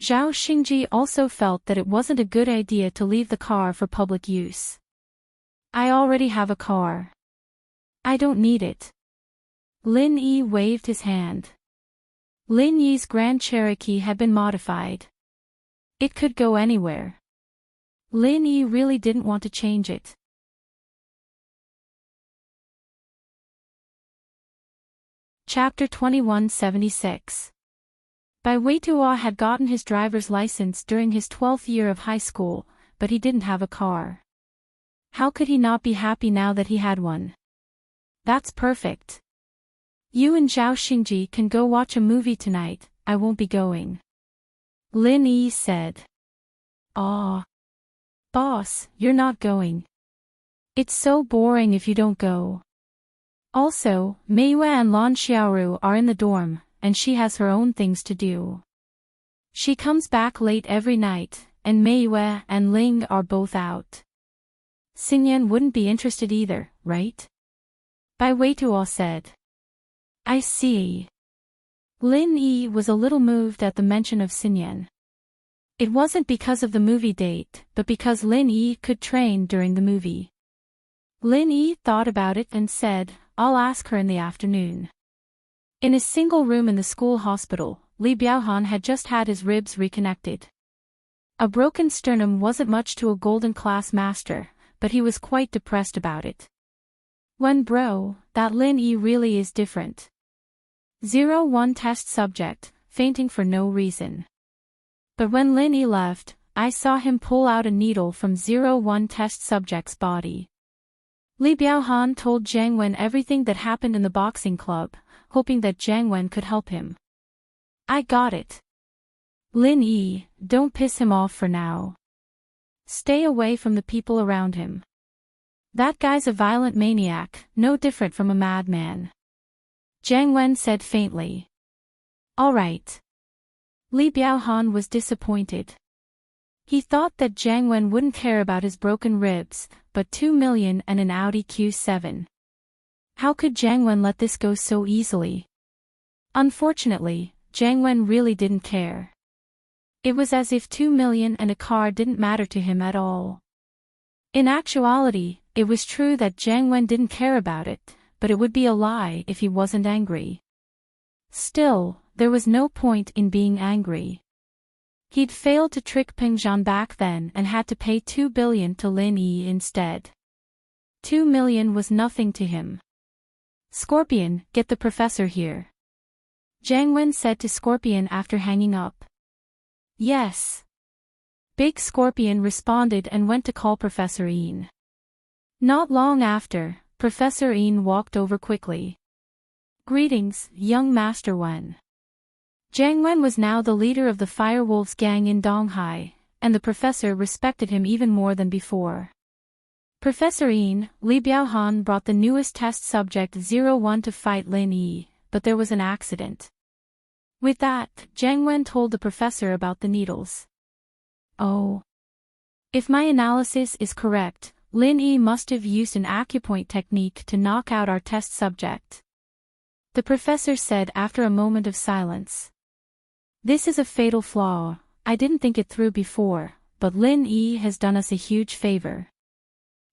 A: Zhao Xingji also felt that it wasn't a good idea to leave the car for public use. I already have a car. I don't need it. Lin Yi waved his hand. Lin Yi's Grand Cherokee had been modified. It could go anywhere. Lin Yi really didn't want to change it. Chapter 2176. Bai Weituo had gotten his driver's license during his 12th year of high school, but he didn't have a car. How could he not be happy now that he had one? That's perfect. You and Zhao Xingji can go watch a movie tonight, I won't be going. Lin Yi said. Aw. Boss, you're not going. It's so boring if you don't go. Also, Meiyue and Lan Xiaoru are in the dorm, and she has her own things to do. She comes back late every night, and Meiyue and Ling are both out. Xingyan wouldn't be interested either, right? Bai Weituo said. I see. Lin Yi was a little moved at the mention of Xingyan. It wasn't because of the movie date, but because Lin Yi could train during the movie. Lin Yi thought about it and said, I'll ask her in the afternoon. In a single room in the school hospital, Li Biaohan had just had his ribs reconnected. A broken sternum wasn't much to a golden class master, but he was quite depressed about it. When bro, that Lin Yi really is different. 01 test subject, fainting for no reason. But when Lin Yi left, I saw him pull out a needle from 01 test subject's body. Li Biaohan told Jiang Wen everything that happened in the boxing club, hoping that Jiang Wen could help him. I got it. Lin Yi, don't piss him off for now. Stay away from the people around him. That guy's a violent maniac, no different from a madman. Jiang Wen said faintly. All right. Li Biaohan was disappointed. He thought that Jiang Wen wouldn't care about his broken ribs, but 2 million and an Audi Q7. How could Jiang Wen let this go so easily? Unfortunately, Jiang Wen really didn't care. It was as if 2 million and a car didn't matter to him at all. In actuality, it was true that Jiang Wen didn't care about it, but it would be a lie if he wasn't angry. Still, there was no point in being angry. He'd failed to trick Peng Zhan back then and had to pay 2 billion to Lin Yi instead. 2 million was nothing to him. Scorpion, get the professor here. Jiang Wen said to Scorpion after hanging up. Yes. Big Scorpion responded and went to call Professor Ian. Not long after, Professor Ian walked over quickly. Greetings, young Master Wen. Jiang Wen was now the leader of the Firewolves gang in Donghai, and the professor respected him even more than before. Professor Ian, Li Biaohan brought the newest test subject 01 to fight Lin Yi, but there was an accident. With that, Jiang Wen told the professor about the needles. Oh. If my analysis is correct, Lin Yi must have used an acupoint technique to knock out our test subject. The professor said after a moment of silence. This is a fatal flaw. I didn't think it through before, but Lin Yi has done us a huge favor.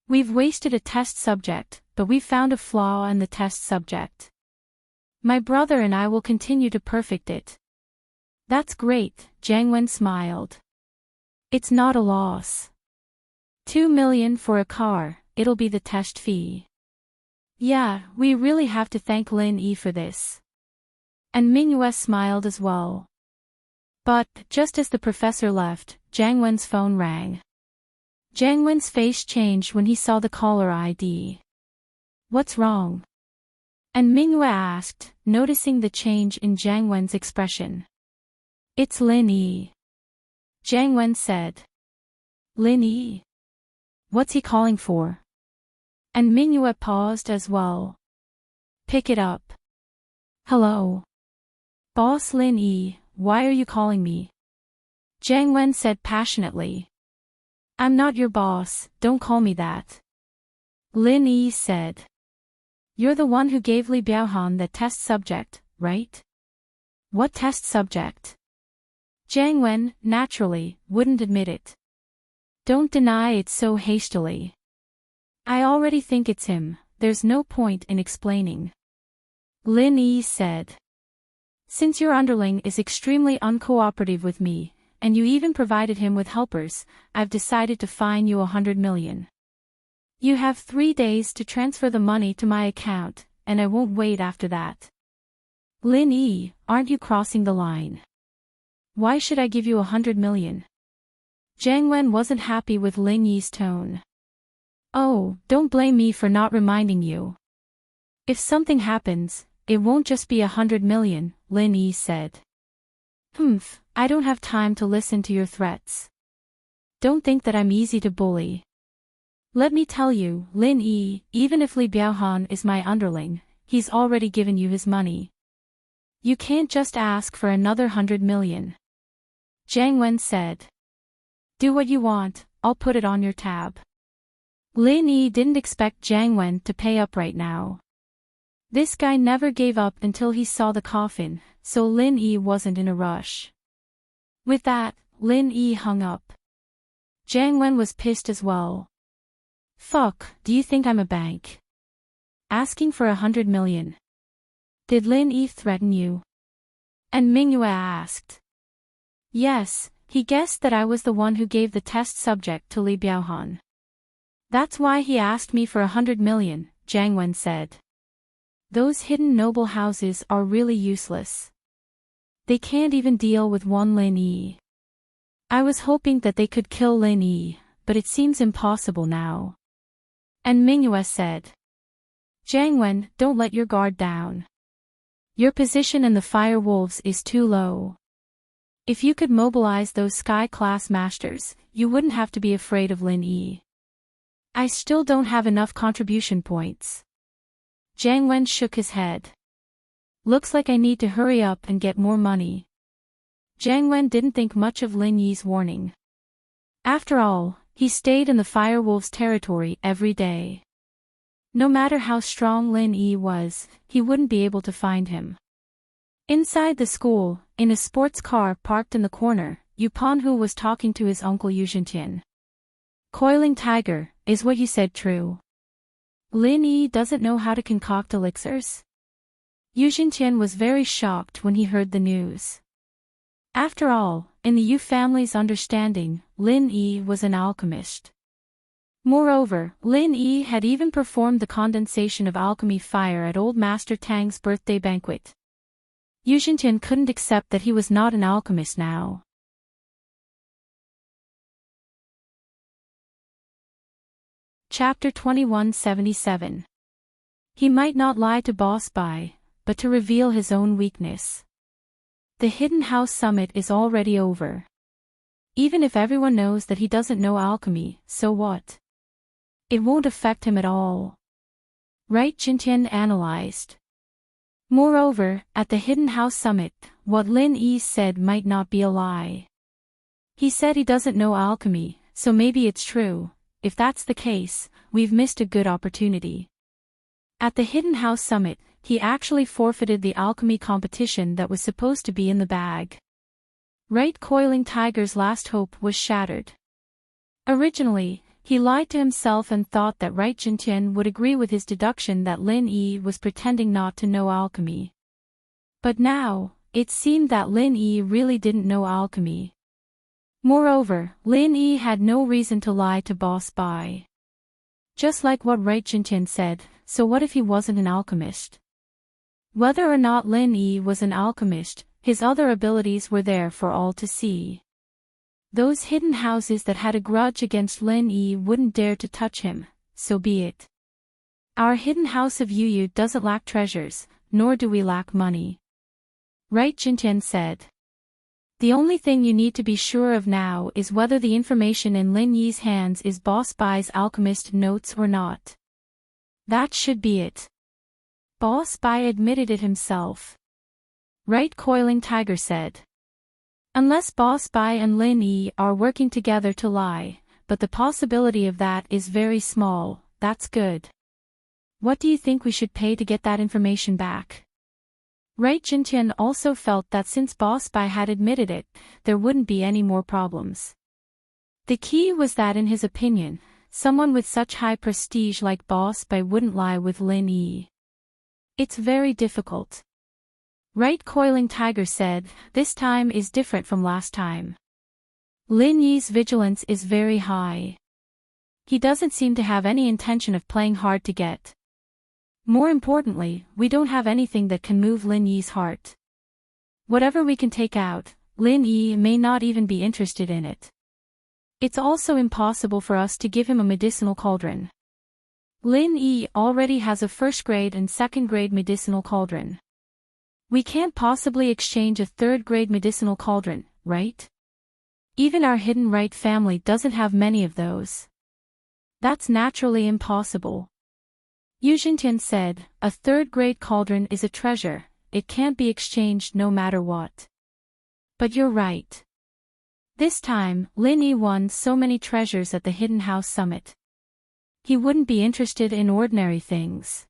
A: We've wasted a test subject, but we found a flaw in the test subject. My brother and I will continue to perfect it. That's great, Jiang Wen smiled. It's not a loss. 2 million for a car, it'll be the test fee. Yeah, we really have to thank Lin Yi for this. And Mingyue smiled as well. But, just as the professor left, Jiang Wen's phone rang. Jiang Wen's face changed when he saw the caller ID. What's wrong? And Mingyue asked, noticing the change in Jiang Wen's expression. It's Lin Yi. Jiang Wen said. Lin Yi? What's he calling for? And Mingyue paused as well. Pick it up. Hello. Boss Lin Yi, why are you calling me? Jiang Wen said passionately. I'm not your boss, don't call me that. Lin Yi said. You're the one who gave Li Biaohan the test subject, right? What test subject? Jiang Wen, naturally, wouldn't admit it. Don't deny it so hastily. I already think it's him, there's no point in explaining. Lin Yi said. Since your underling is extremely uncooperative with me, and you even provided him with helpers, I've decided to fine you 100 million. You have 3 days to transfer the money to my account, and I won't wait after that. Lin Yi, aren't you crossing the line? Why should I give you 100 million? Jiang Wen wasn't happy with Lin Yi's tone. Oh, don't blame me for not reminding you. If something happens, it won't just be 100 million, Lin Yi said. I don't have time to listen to your threats. Don't think that I'm easy to bully. Let me tell you, Lin Yi, even if Li Biaohan is my underling, he's already given you his money. You can't just ask for another 100 million. Jiang Wen said. Do what you want, I'll put it on your tab. Lin Yi didn't expect Jiang Wen to pay up right now. This guy never gave up until he saw the coffin, so Lin Yi wasn't in a rush. With that, Lin Yi hung up. Jiang Wen was pissed as well. Fuck, do you think I'm a bank? Asking for 100 million. Did Lin Yi threaten you? And Mingyue asked. Yes, he guessed that I was the one who gave the test subject to Li Biaohan. That's why he asked me for 100 million, Jiang Wen said. Those hidden noble houses are really useless. They can't even deal with one Lin Yi. I was hoping that they could kill Lin Yi, but it seems impossible now. And Mingyue said. Jiang Wen, don't let your guard down. Your position in the Firewolves is too low. If you could mobilize those Sky-class masters, you wouldn't have to be afraid of Lin Yi. I still don't have enough contribution points. Jiang Wen shook his head. Looks like I need to hurry up and get more money. Jiang Wen didn't think much of Lin Yi's warning. After all, he stayed in the Firewolves' territory every day. No matter how strong Lin Yi was, he wouldn't be able to find him. Inside the school, in a sports car parked in the corner, Yu Panhu was talking to his uncle Yu Xintian. Coiling tiger, is what you said true? Lin Yi doesn't know how to concoct elixirs? Yu Xintian was very shocked when he heard the news. After all, in the Yu family's understanding, Lin Yi was an alchemist. Moreover, Lin Yi had even performed the condensation of alchemy fire at Old Master Tang's birthday banquet. Enchanting couldn't accept that he was not an alchemist now. Chapter 2177. He might not lie to Boss Bai, but to reveal his own weakness. The Hidden House Summit is already over. Even if everyone knows that he doesn't know alchemy, so what? It won't affect him at all. Right? Jintian analyzed. Moreover, at the Hidden House Summit, what Lin Yi said might not be a lie. He said he doesn't know alchemy, so maybe it's true. If that's the case, we've missed a good opportunity. At the Hidden House Summit, he actually forfeited the alchemy competition that was supposed to be in the bag. Right? Coiling Tiger's last hope was shattered. Originally, he lied to himself and thought that Right Jintian would agree with his deduction that Lin Yi was pretending not to know alchemy. But now, it seemed that Lin Yi really didn't know alchemy. Moreover, Lin Yi had no reason to lie to Boss Bai. Just like what Right Jintian said, so what if he wasn't an alchemist? Whether or not Lin Yi was an alchemist, his other abilities were there for all to see. Those hidden houses that had a grudge against Lin Yi wouldn't dare to touch him, so be it. Our hidden house of Yu doesn't lack treasures, nor do we lack money. Right Jintian said. The only thing you need to be sure of now is whether the information in Lin Yi's hands is Boss Bai's alchemist notes or not. That should be it. Boss Bai admitted it himself. Right? Coiling Tiger said. Unless Boss Bai and Lin Yi are working together to lie, but the possibility of that is very small. That's good. What do you think we should pay to get that information back? Right? Jintian also felt that since Boss Bai had admitted it, there wouldn't be any more problems. The key was that in his opinion, someone with such high prestige like Boss Bai wouldn't lie with Lin Yi. It's very difficult. Right? Coiling Tiger said, this time is different from last time. Lin Yi's vigilance is very high. He doesn't seem to have any intention of playing hard to get. More importantly, we don't have anything that can move Lin Yi's heart. Whatever we can take out, Lin Yi may not even be interested in it. It's also impossible for us to give him a medicinal cauldron. Lin Yi already has a first-grade and second-grade medicinal cauldron. We can't possibly exchange a third-grade medicinal cauldron, right? Even our hidden right family doesn't have many of those. That's naturally impossible. Enchanting said, a third-grade cauldron is a treasure, it can't be exchanged no matter what. But you're right. This time, Lin Yi won so many treasures at the Hidden House Summit. He wouldn't be interested in ordinary things.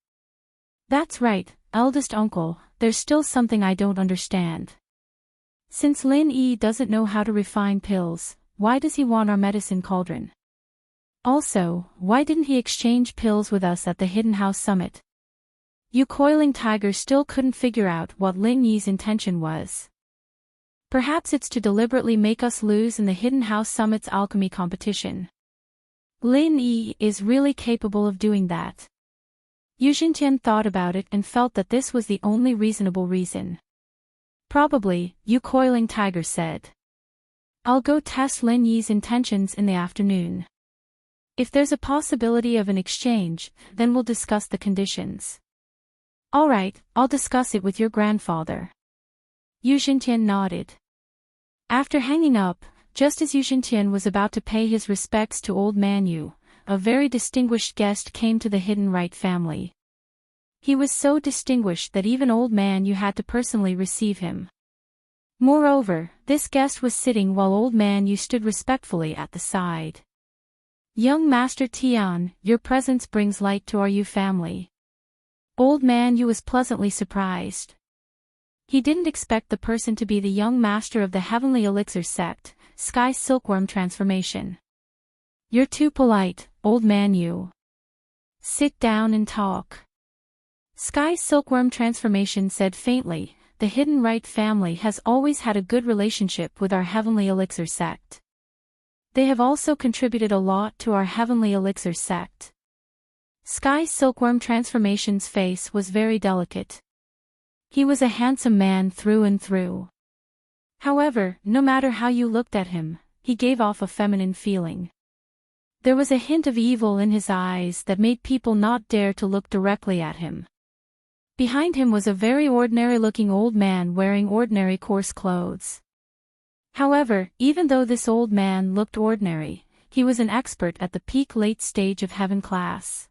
A: That's right, eldest uncle, there's still something I don't understand. Since Lin Yi doesn't know how to refine pills, why does he want our medicine cauldron? Also, why didn't he exchange pills with us at the Hidden House Summit? You Coiling Tiger still couldn't figure out what Lin Yi's intention was. Perhaps it's to deliberately make us lose in the Hidden House Summit's alchemy competition. Lin Yi is really capable of doing that. Enchanting thought about it and felt that this was the only reasonable reason. Probably, you Coiling Tiger said. I'll go test Lin Yi's intentions in the afternoon. If there's a possibility of an exchange, then we'll discuss the conditions. All right, I'll discuss it with your grandfather. Enchanting nodded. After hanging up, just as Enchanting was about to pay his respects to Old Man Yu, a very distinguished guest came to the Hidden Right family. He was so distinguished that even Old Man Yu had to personally receive him. Moreover, this guest was sitting while Old Man Yu stood respectfully at the side. Young Master Tian, your presence brings light to our Yu family. Old Man Yu was pleasantly surprised. He didn't expect the person to be the young master of the Heavenly Elixir sect, Sky Silkworm Transformation. You're too polite, Old Man Yu. Sit down and talk. Sky Silkworm Transformation said faintly, the Hidden Right family has always had a good relationship with our Heavenly Elixir sect. They have also contributed a lot to our Heavenly Elixir sect. Sky Silkworm Transformation's face was very delicate. He was a handsome man through and through. However, no matter how you looked at him, he gave off a feminine feeling. There was a hint of evil in his eyes that made people not dare to look directly at him. Behind him was a very ordinary-looking old man wearing ordinary coarse clothes. However, even though this old man looked ordinary, he was an expert at the peak late stage of heaven class.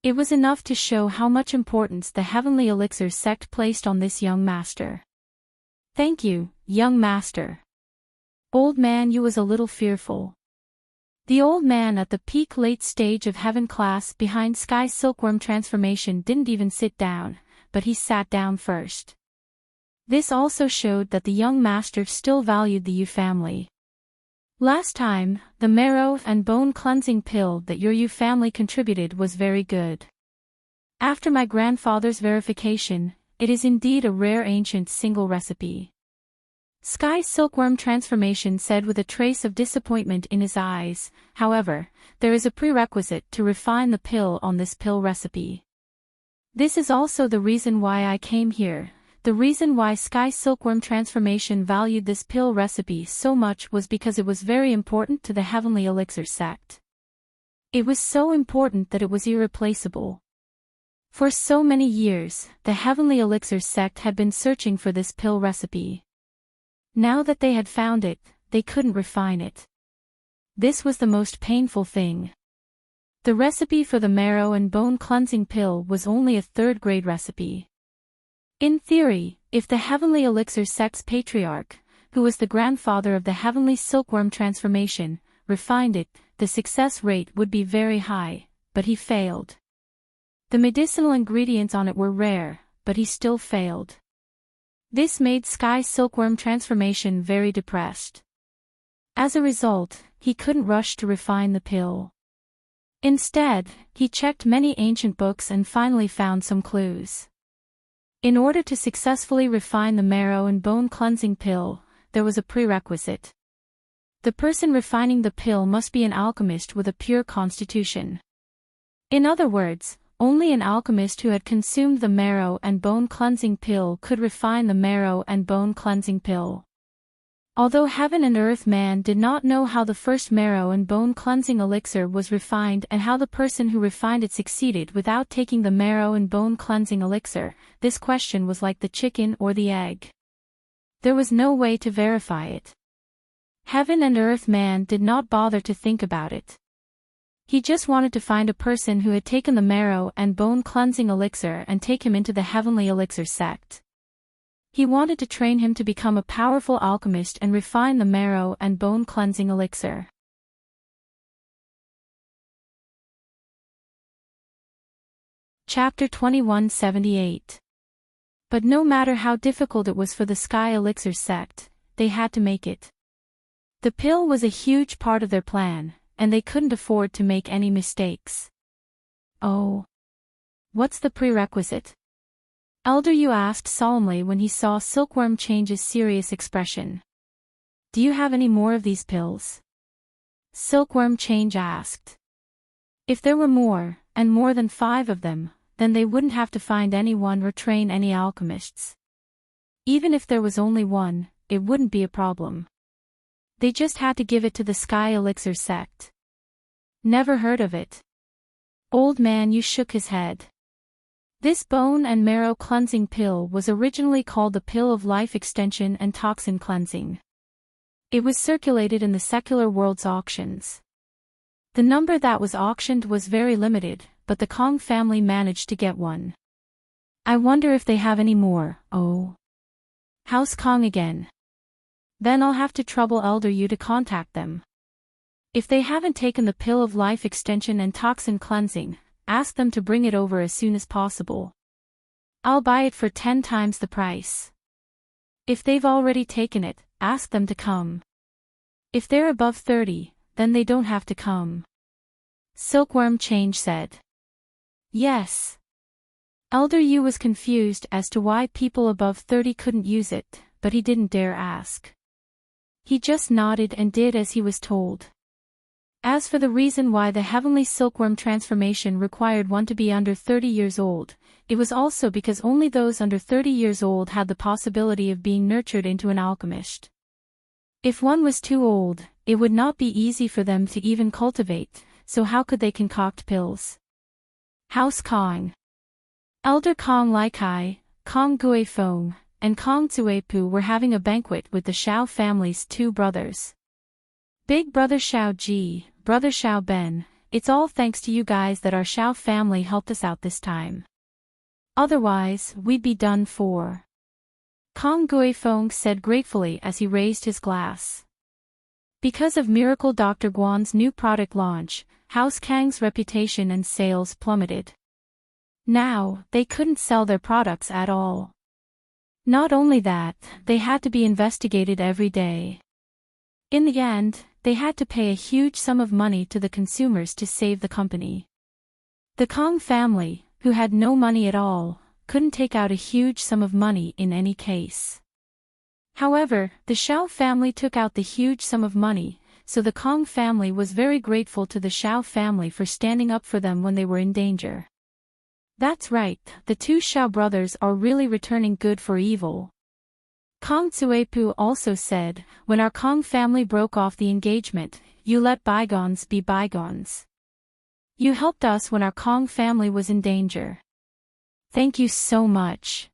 A: It was enough to show how much importance the Heavenly Elixir sect placed on this young master. "Thank you, young master." Old man, you was a little fearful. The old man at the peak late stage of heaven class behind Sky Silkworm transformation didn't even sit down, but he sat down first. This also showed that the young master still valued the Yu family. "Last time, the marrow and bone cleansing pill that your Yu family contributed was very good. After my grandfather's verification, it is indeed a rare ancient single recipe." Sky Silkworm transformation said with a trace of disappointment in his eyes. "However, there is a prerequisite to refine the pill on this pill recipe. This is also the reason why I came here. The reason why Sky Silkworm transformation valued this pill recipe so much was because it was very important to the Heavenly Elixir sect. It was so important that it was irreplaceable. For so many years, the Heavenly Elixir sect had been searching for this pill recipe. Now that they had found it, they couldn't refine it. This was the most painful thing. The recipe for the marrow and bone cleansing pill was only a third-grade recipe. In theory, if the Heavenly Elixir sect's patriarch, who was the grandfather of the Heavenly Silkworm transformation, refined it, the success rate would be very high, but he failed. The medicinal ingredients on it were rare, but he still failed. This made Sky Silkworm transformation very depressed. As a result, he couldn't rush to refine the pill. Instead, he checked many ancient books and finally found some clues. In order to successfully refine the marrow and bone cleansing pill, there was a prerequisite. The person refining the pill must be an alchemist with a pure constitution. In other words, only an alchemist who had consumed the marrow and bone cleansing pill could refine the marrow and bone cleansing pill. Although Heaven and Earth Man did not know how the first marrow and bone cleansing elixir was refined and how the person who refined it succeeded without taking the marrow and bone cleansing elixir, this question was like the chicken or the egg. There was no way to verify it. Heaven and Earth Man did not bother to think about it. He just wanted to find a person who had taken the marrow and bone cleansing elixir and take him into the Heavenly Elixir sect. He wanted to train him to become a powerful alchemist and refine the marrow and bone cleansing elixir. Chapter 2178. But no matter how difficult it was for the Sky Elixir sect, they had to make it. The pill was a huge part of their plan, and they couldn't afford to make any mistakes. "Oh. What's the prerequisite?" Elder Yu asked solemnly when he saw Silkworm change's serious expression. "Do you have any more of these pills?" Silkworm Change asked. If there were more, and more than 5 of them, then they wouldn't have to find anyone or train any alchemists. Even if there was only one, it wouldn't be a problem. They just had to give it to the Sky Elixir sect. "Never heard of it." Old man Yu shook his head. This bone and marrow cleansing pill was originally called the Pill of Life Extension and Toxin Cleansing. It was circulated in the secular world's auctions. The number that was auctioned was very limited, but the Kong family managed to get one. "I wonder if they have any more." "Oh. House Kong again. Then I'll have to trouble Elder Yu to contact them. If they haven't taken the Pill of Life Extension and Toxin Cleansing, ask them to bring it over as soon as possible. I'll buy it for 10 times the price. If they've already taken it, ask them to come. If they're above 30, then they don't have to come." Silkworm Change said. "Yes." Elder Yu was confused as to why people above 30 couldn't use it, but he didn't dare ask. He just nodded and did as he was told. As for the reason why the Heavenly Silkworm transformation required one to be under 30 years old, it was also because only those under 30 years old had the possibility of being nurtured into an alchemist. If one was too old, it would not be easy for them to even cultivate, so how could they concoct pills? House Kong. Elder Kong Laikai, Kong Gui Fong, and Kong Tsuepu were having a banquet with the Xiao family's two brothers. Big brother Xiao Ji, brother Xiao Ben, it's all thanks to you guys that our Xiao family helped us out this time. Otherwise, we'd be done for. Kong Gui Fong said gratefully as he raised his glass. Because of Miracle Dr. Guan's new product launch, House Kang's reputation and sales plummeted. Now, they couldn't sell their products at all. Not only that, they had to be investigated every day. In the end, they had to pay a huge sum of money to the consumers to save the company. The Kong family, who had no money at all, couldn't take out a huge sum of money in any case. However, the Xiao family took out the huge sum of money, so the Kong family was very grateful to the Xiao family for standing up for them when they were in danger. That's right, the two Xiao brothers are really returning good for evil. Kong Tsuepu also said, when our Kong family broke off the engagement, you let bygones be bygones. You helped us when our Kong family was in danger. Thank you so much.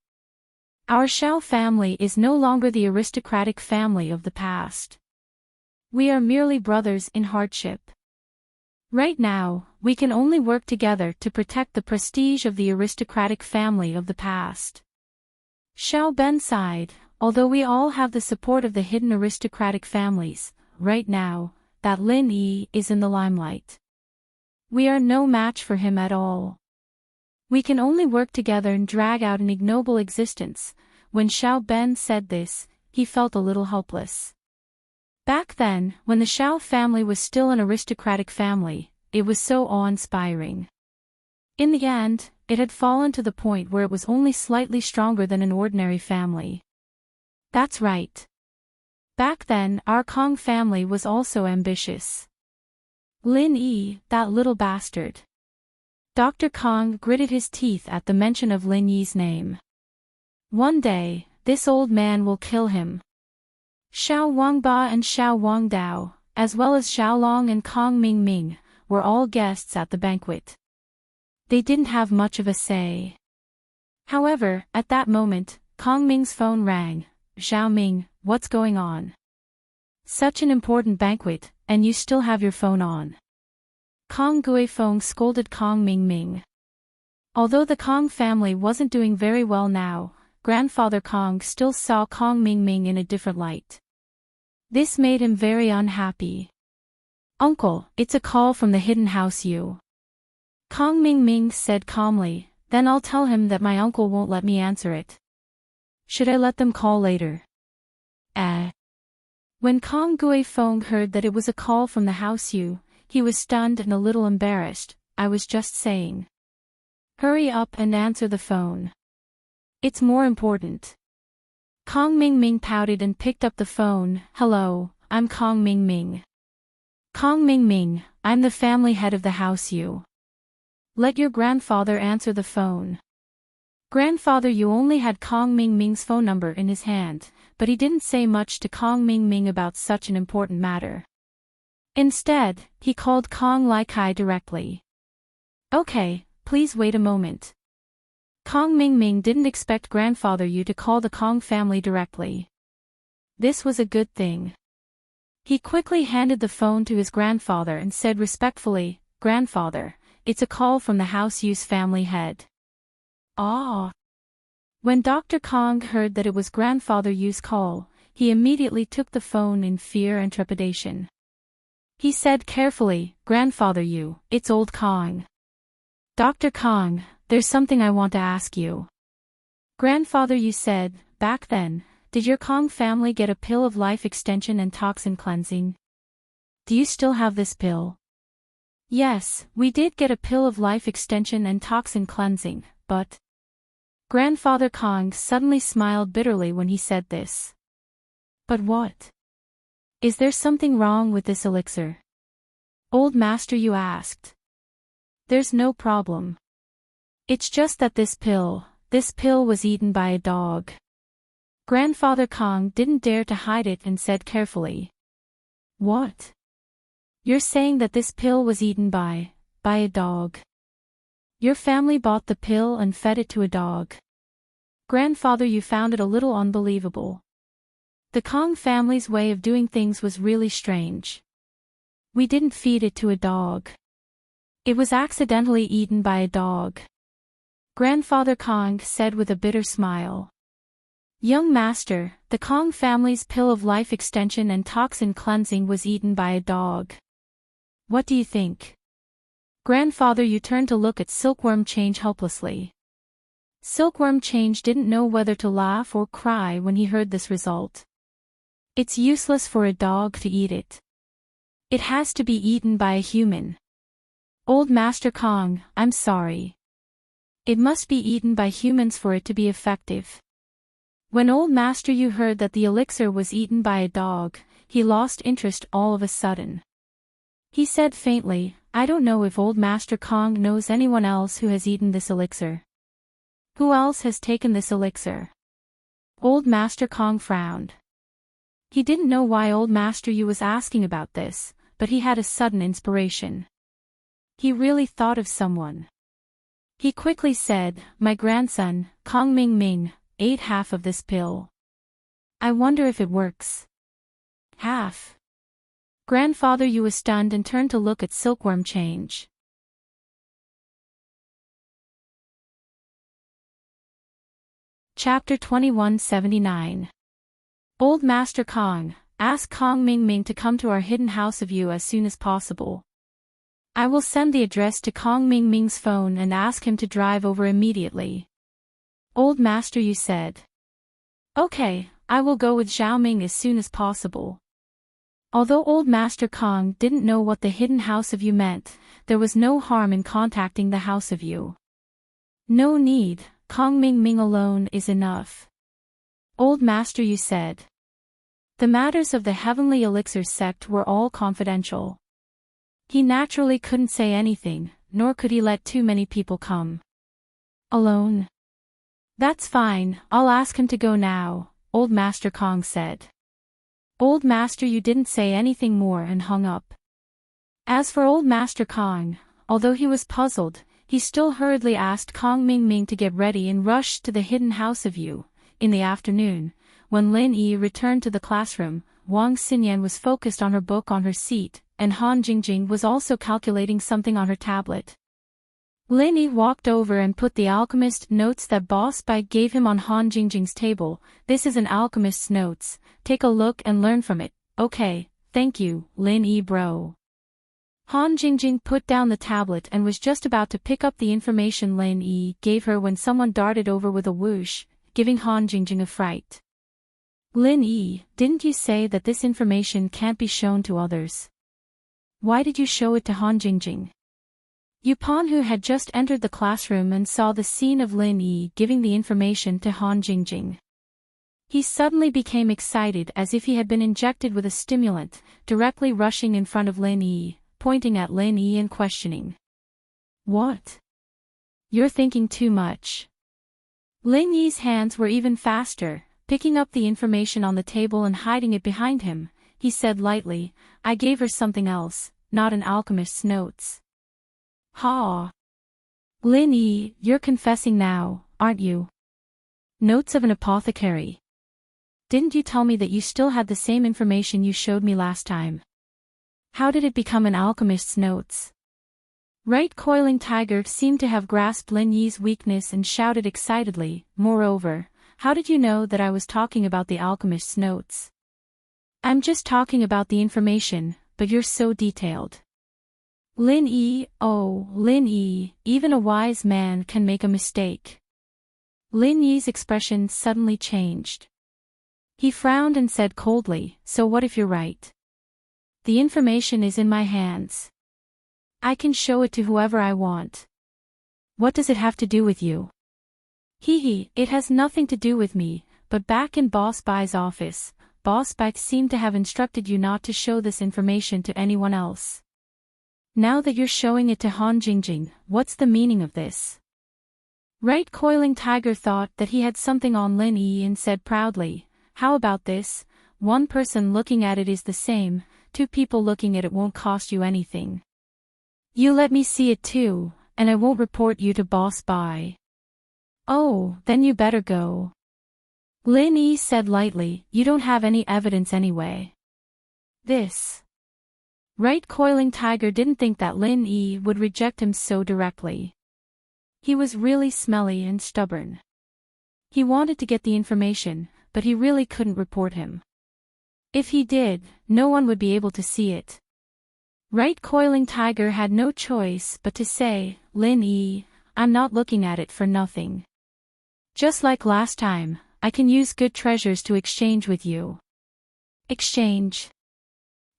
A: Our Xiao family is no longer the aristocratic family of the past. We are merely brothers in hardship. Right now, we can only work together to protect the prestige of the aristocratic family of the past. Xiao Ben sighed, although we all have the support of the hidden aristocratic families, right now, that Lin Yi is in the limelight. We are no match for him at all. We can only work together and drag out an ignoble existence. When Xiao Ben said this, he felt a little helpless. Back then, when the Xiao family was still an aristocratic family, it was so awe-inspiring. In the end, it had fallen to the point where it was only slightly stronger than an ordinary family. That's right. Back then, our Kong family was also ambitious. Lin Yi, that little bastard. Dr. Kong gritted his teeth at the mention of Lin Yi's name. One day, this old man will kill him. Xiao Wangba and Xiao Wangdao, as well as Xiao Long and Kong Mingming, were all guests at the banquet. They didn't have much of a say. However, at that moment, Kong Ming's phone rang. Xiao Ming, what's going on? Such an important banquet, and you still have your phone on. Kong Gui Fong scolded Kong Mingming. Although the Kong family wasn't doing very well now, Grandfather Kong still saw Kong Mingming in a different light. This made him very unhappy. Uncle, it's a call from the hidden house you. Kong Mingming said calmly, then I'll tell him that my uncle won't let me answer it. Should I let them call later? When Kong Gui Fong heard that it was a call from the house you, he was stunned and a little embarrassed. I was just saying. Hurry up and answer the phone. It's more important. Kong Mingming pouted and picked up the phone. Hello, I'm Kong Mingming. Kong Mingming, I'm the family head of the house you. Let your grandfather answer the phone. Grandfather Yu only had Kong Mingming's phone number in his hand, but he didn't say much to Kong Mingming about such an important matter. Instead, he called Kong Laikai directly. Okay, please wait a moment. Kong Mingming didn't expect Grandfather Yu to call the Kong family directly. This was a good thing. He quickly handed the phone to his grandfather and said respectfully, Grandfather, it's a call from the House Yu's family head. Ah! When Dr. Kong heard that it was Grandfather Yu's call, he immediately took the phone in fear and trepidation. He said carefully, Grandfather Yu, it's old Kong. Dr. Kong, there's something I want to ask you. Grandfather Yu said, back then, did your Kong family get a pill of life extension and toxin cleansing? Do you still have this pill? Yes, we did get a pill of life extension and toxin cleansing, but... Grandfather Kong suddenly smiled bitterly when he said this. But what? Is there something wrong with this elixir? Old Master Yu asked. There's no problem. It's just that this pill was eaten by a dog. Grandfather Kong didn't dare to hide it and said carefully. What? You're saying that this pill was eaten by a dog? Your family bought the pill and fed it to a dog. Grandfather, you found it a little unbelievable. The Kong family's way of doing things was really strange. We didn't feed it to a dog. It was accidentally eaten by a dog. Grandfather Kong said with a bitter smile. Young master, the Kong family's pill of life extension and toxin cleansing was eaten by a dog. What do you think? Grandfather, you turned to look at Silkworm Change helplessly. Silkworm Change didn't know whether to laugh or cry when he heard this result. It's useless for a dog to eat it. It has to be eaten by a human. Old Master Kong, I'm sorry. It must be eaten by humans for it to be effective. When Old Master Yu heard that the elixir was eaten by a dog, he lost interest all of a sudden. He said faintly, I don't know if Old Master Kong knows anyone else who has eaten this elixir. Who else has taken this elixir? Old Master Kong frowned. He didn't know why Old Master Yu was asking about this, but he had a sudden inspiration. He really thought of someone. He quickly said, my grandson, Kong Ming Ming, ate half of this pill. I wonder if it works. Half. Grandfather Yu was stunned and turned to look at Silkworm Change. Chapter 2179. Old Master Kong, ask Kong Ming Ming to come to our hidden house of you as soon as possible. I will send the address to Kong Ming Ming's phone and ask him to drive over immediately. Old Master Yu said. Okay, I will go with Zhao Ming as soon as possible. Although Old Master Kong didn't know what the hidden house of you meant, there was no harm in contacting the house of you. No need, Kong Ming Ming alone is enough. Old Master Yu said. The matters of the Heavenly Elixir sect were all confidential. He naturally couldn't say anything, nor could he let too many people come. Alone? That's fine, I'll ask him to go now, Old Master Kong said. Old Master Yu didn't say anything more and hung up. As for Old Master Kong, although he was puzzled, he still hurriedly asked Kong Ming Ming to get ready and rushed to the hidden house of you. In the afternoon, when Lin Yi returned to the classroom, Wang Xinyan was focused on her book on her seat, and Han Jingjing was also calculating something on her tablet. Lin Yi walked over and put the alchemist notes that Boss Bai gave him on Han Jingjing's table. This is an alchemist's notes, take a look and learn from it. Okay, thank you, Lin Yi bro. Han Jingjing put down the tablet and was just about to pick up the information Lin Yi gave her when someone darted over with a whoosh, giving Han Jingjing a fright. Lin Yi, didn't you say that this information can't be shown to others? Why did you show it to Han Jingjing? Yupan, who had just entered the classroom and saw the scene of Lin Yi giving the information to Han Jingjing. He suddenly became excited as if he had been injected with a stimulant, directly rushing in front of Lin Yi, pointing at Lin Yi and questioning. What? You're thinking too much. Lin Yi's hands were even faster, picking up the information on the table and hiding it behind him. He said lightly, I gave her something else, not an alchemist's notes. Ha! Lin Yi, you're confessing now, aren't you? Notes of an apothecary. Didn't you tell me that you still had the same information you showed me last time? How did it become an alchemist's notes? Right Coiling Tiger seemed to have grasped Lin Yi's weakness and shouted excitedly, moreover, how did you know that I was talking about the alchemist's notes? I'm just talking about the information, but you're so detailed. Lin Yi, oh, Lin Yi, even a wise man can make a mistake. Lin Yi's expression suddenly changed. He frowned and said coldly, so what if you're right? The information is in my hands. I can show it to whoever I want. What does it have to do with you? Hee, it has nothing to do with me, but back in Boss Bai's office, Boss Bai seemed to have instructed you not to show this information to anyone else. Now that you're showing it to Han Jingjing, what's the meaning of this? Right Coiling Tiger thought that he had something on Lin Yi and said proudly, "How about this? One person looking at it is the same, 2 people looking at it won't cost you anything. You let me see it too, and I won't report you to Boss Bai." "Oh, then you better go." Lin Yi said lightly, "You don't have any evidence anyway." This. Right Coiling Tiger didn't think that Lin Yi would reject him so directly. He was really smelly and stubborn. He wanted to get the information, but he really couldn't report him. If he did, no one would be able to see it. Right Coiling Tiger had no choice but to say, "Lin Yi, I'm not looking at it for nothing. Just like last time, I can use good treasures to exchange with you." "Exchange?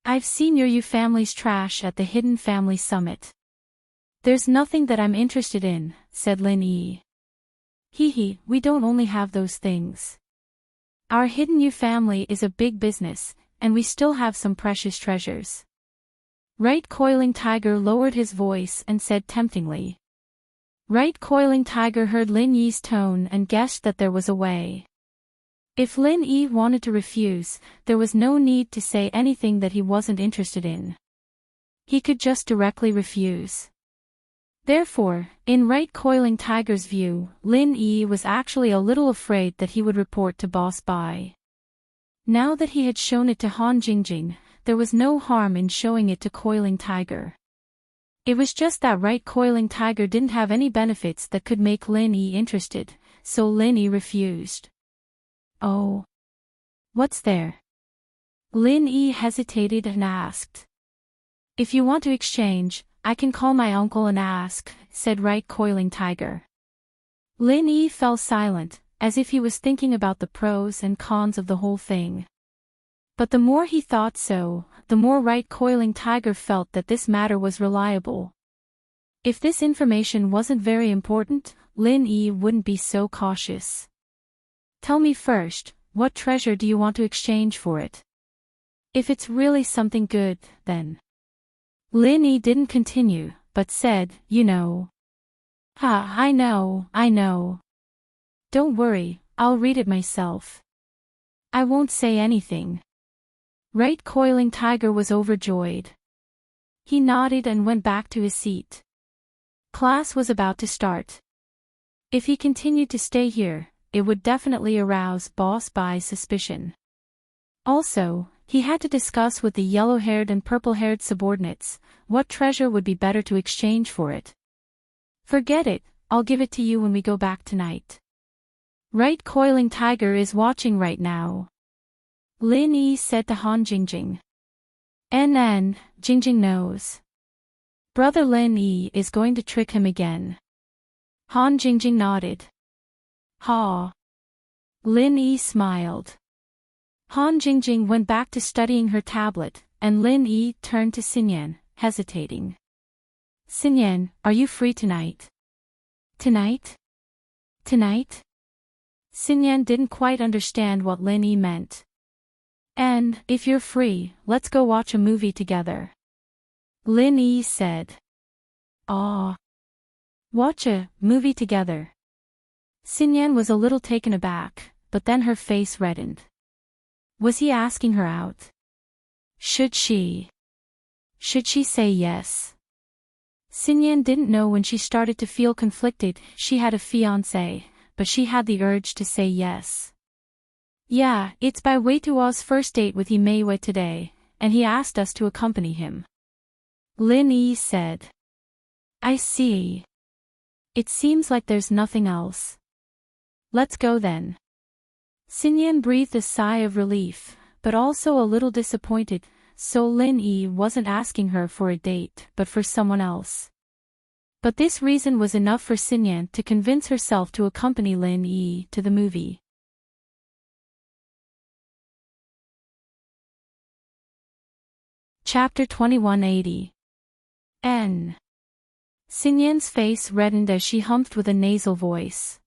A: I've seen your you family's trash at the Hidden Family Summit. There's nothing that I'm interested in," said Lin Yi. "Hee, we don't only have those things. Our Hidden You family is a big business, and we still have some precious treasures." Right Coiling Tiger lowered his voice and said temptingly. Right Coiling Tiger heard Lin Yi's tone and guessed that there was a way. If Lin Yi wanted to refuse, there was no need to say anything that he wasn't interested in. He could just directly refuse. Therefore, in Right Coiling Tiger's view, Lin Yi was actually a little afraid that he would report to Boss Bai. Now that he had shown it to Han Jingjing, there was no harm in showing it to Coiling Tiger. It was just that Right Coiling Tiger didn't have any benefits that could make Lin Yi interested, so Lin Yi refused. "Oh. What's there?" Lin Yi hesitated and asked. "If you want to exchange, I can call my uncle and ask," said Right Coiling Tiger. Lin Yi fell silent, as if he was thinking about the pros and cons of the whole thing. But the more he thought so, the more Right Coiling Tiger felt that this matter was reliable. If this information wasn't very important, Lin Yi wouldn't be so cautious. "Tell me first, what treasure do you want to exchange for it? If it's really something good, then..." Lin Yi didn't continue, but said, "You know." "Ha, I know. Don't worry, I'll read it myself. I won't say anything." Right Coiling Tiger was overjoyed. He nodded and went back to his seat. Class was about to start. If he continued to stay here, it would definitely arouse Boss Bai's suspicion. Also, he had to discuss with the yellow-haired and purple-haired subordinates what treasure would be better to exchange for it. "Forget it, I'll give it to you when we go back tonight. Right Coiling Tiger is watching right now," Lin Yi said to Han Jingjing. "NN, Jingjing knows. Brother Lin Yi is going to trick him again." Han Jingjing nodded. "Ha." Lin Yi smiled. Han Jingjing went back to studying her tablet, and Lin Yi turned to Xinyan, hesitating. "Xinyan, are you free tonight?" "Tonight? Tonight?" Xinyan didn't quite understand what Lin Yi meant. "And, if you're free, let's go watch a movie together," Lin Yi said. "Aw. Watch a movie together." Xinyan was a little taken aback, but then her face reddened. Was he asking her out? Should she say yes? Xinyan didn't know when she started to feel conflicted. She had a fiancé, but she had the urge to say yes. "Yeah, it's Bai Weituo's first date with Meiwei today, and he asked us to accompany him," Lin Yi said. "I see. It seems like there's nothing else. Let's go then." Xinyan breathed a sigh of relief, but also a little disappointed, so Lin Yi wasn't asking her for a date, but for someone else. But this reason was enough for Xinyan to convince herself to accompany Lin Yi to the movie. Chapter 2180. N. Xinyan's face reddened as she hummed with a nasal voice.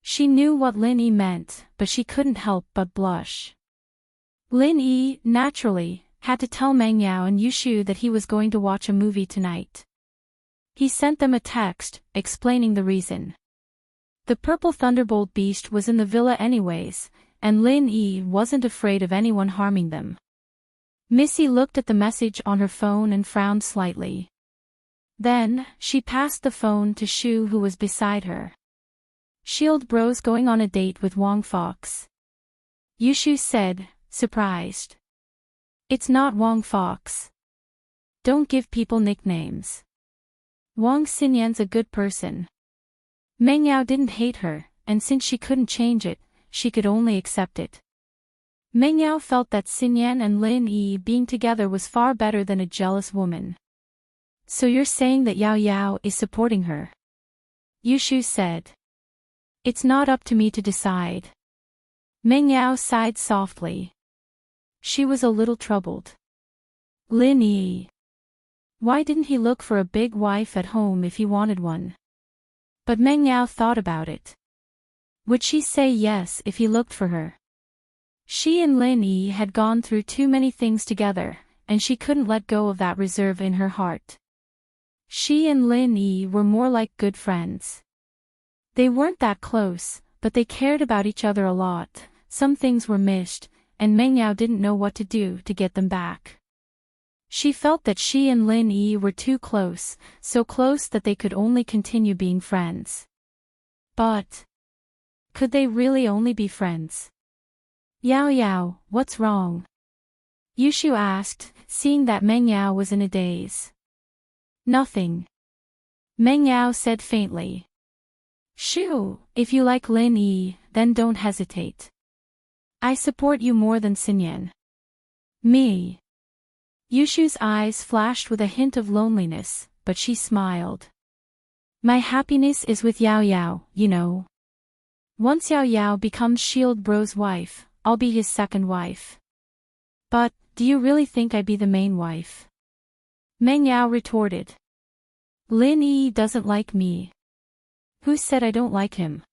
A: She knew what Lin Yi meant, but she couldn't help but blush. Lin Yi, naturally, had to tell Meng Yao and Yushu that he was going to watch a movie tonight. He sent them a text, explaining the reason. The purple thunderbolt beast was in the villa anyways, and Lin Yi wasn't afraid of anyone harming them. Missy looked at the message on her phone and frowned slightly. Then, she passed the phone to Shu, who was beside her. Shield Bro's going on a date with Wong Fox. Yushu said, surprised. It's not Wong Fox. Don't give people nicknames. Wang Xinyan's a good person. Meng Yao didn't hate her, and since she couldn't change it, she could only accept it. Meng Yao felt that Xinyan and Lin Yi being together was far better than a jealous woman. So you're saying that Yao Yao is supporting her? Yushu said. It's not up to me to decide. Meng Yao sighed softly. She was a little troubled. Lin Yi. Why didn't he look for a big wife at home if he wanted one? But Meng Yao thought about it. Would she say yes if he looked for her? She and Lin Yi had gone through too many things together, and she couldn't let go of that reserve in her heart. She and Lin Yi were more like good friends. They weren't that close, but they cared about each other a lot. Some things were missed, and Meng Yao didn't know what to do to get them back. She felt that she and Lin Yi were too close, so close that they could only continue being friends. But could they really only be friends? Yao Yao, what's wrong? Yushu asked, seeing that Meng Yao was in a daze. Nothing. Meng Yao said faintly. Shu, if you like Lin Yi, then don't hesitate. I support you more than Xinyan. Me. Yushu's eyes flashed with a hint of loneliness, but she smiled. My happiness is with Yao Yao, you know. Once Yao Yao becomes Shield Bro's wife, I'll be his second wife. But, do you really think I'd be the main wife? Meng Yao retorted. Lin Yi doesn't like me. Who said I don't like him?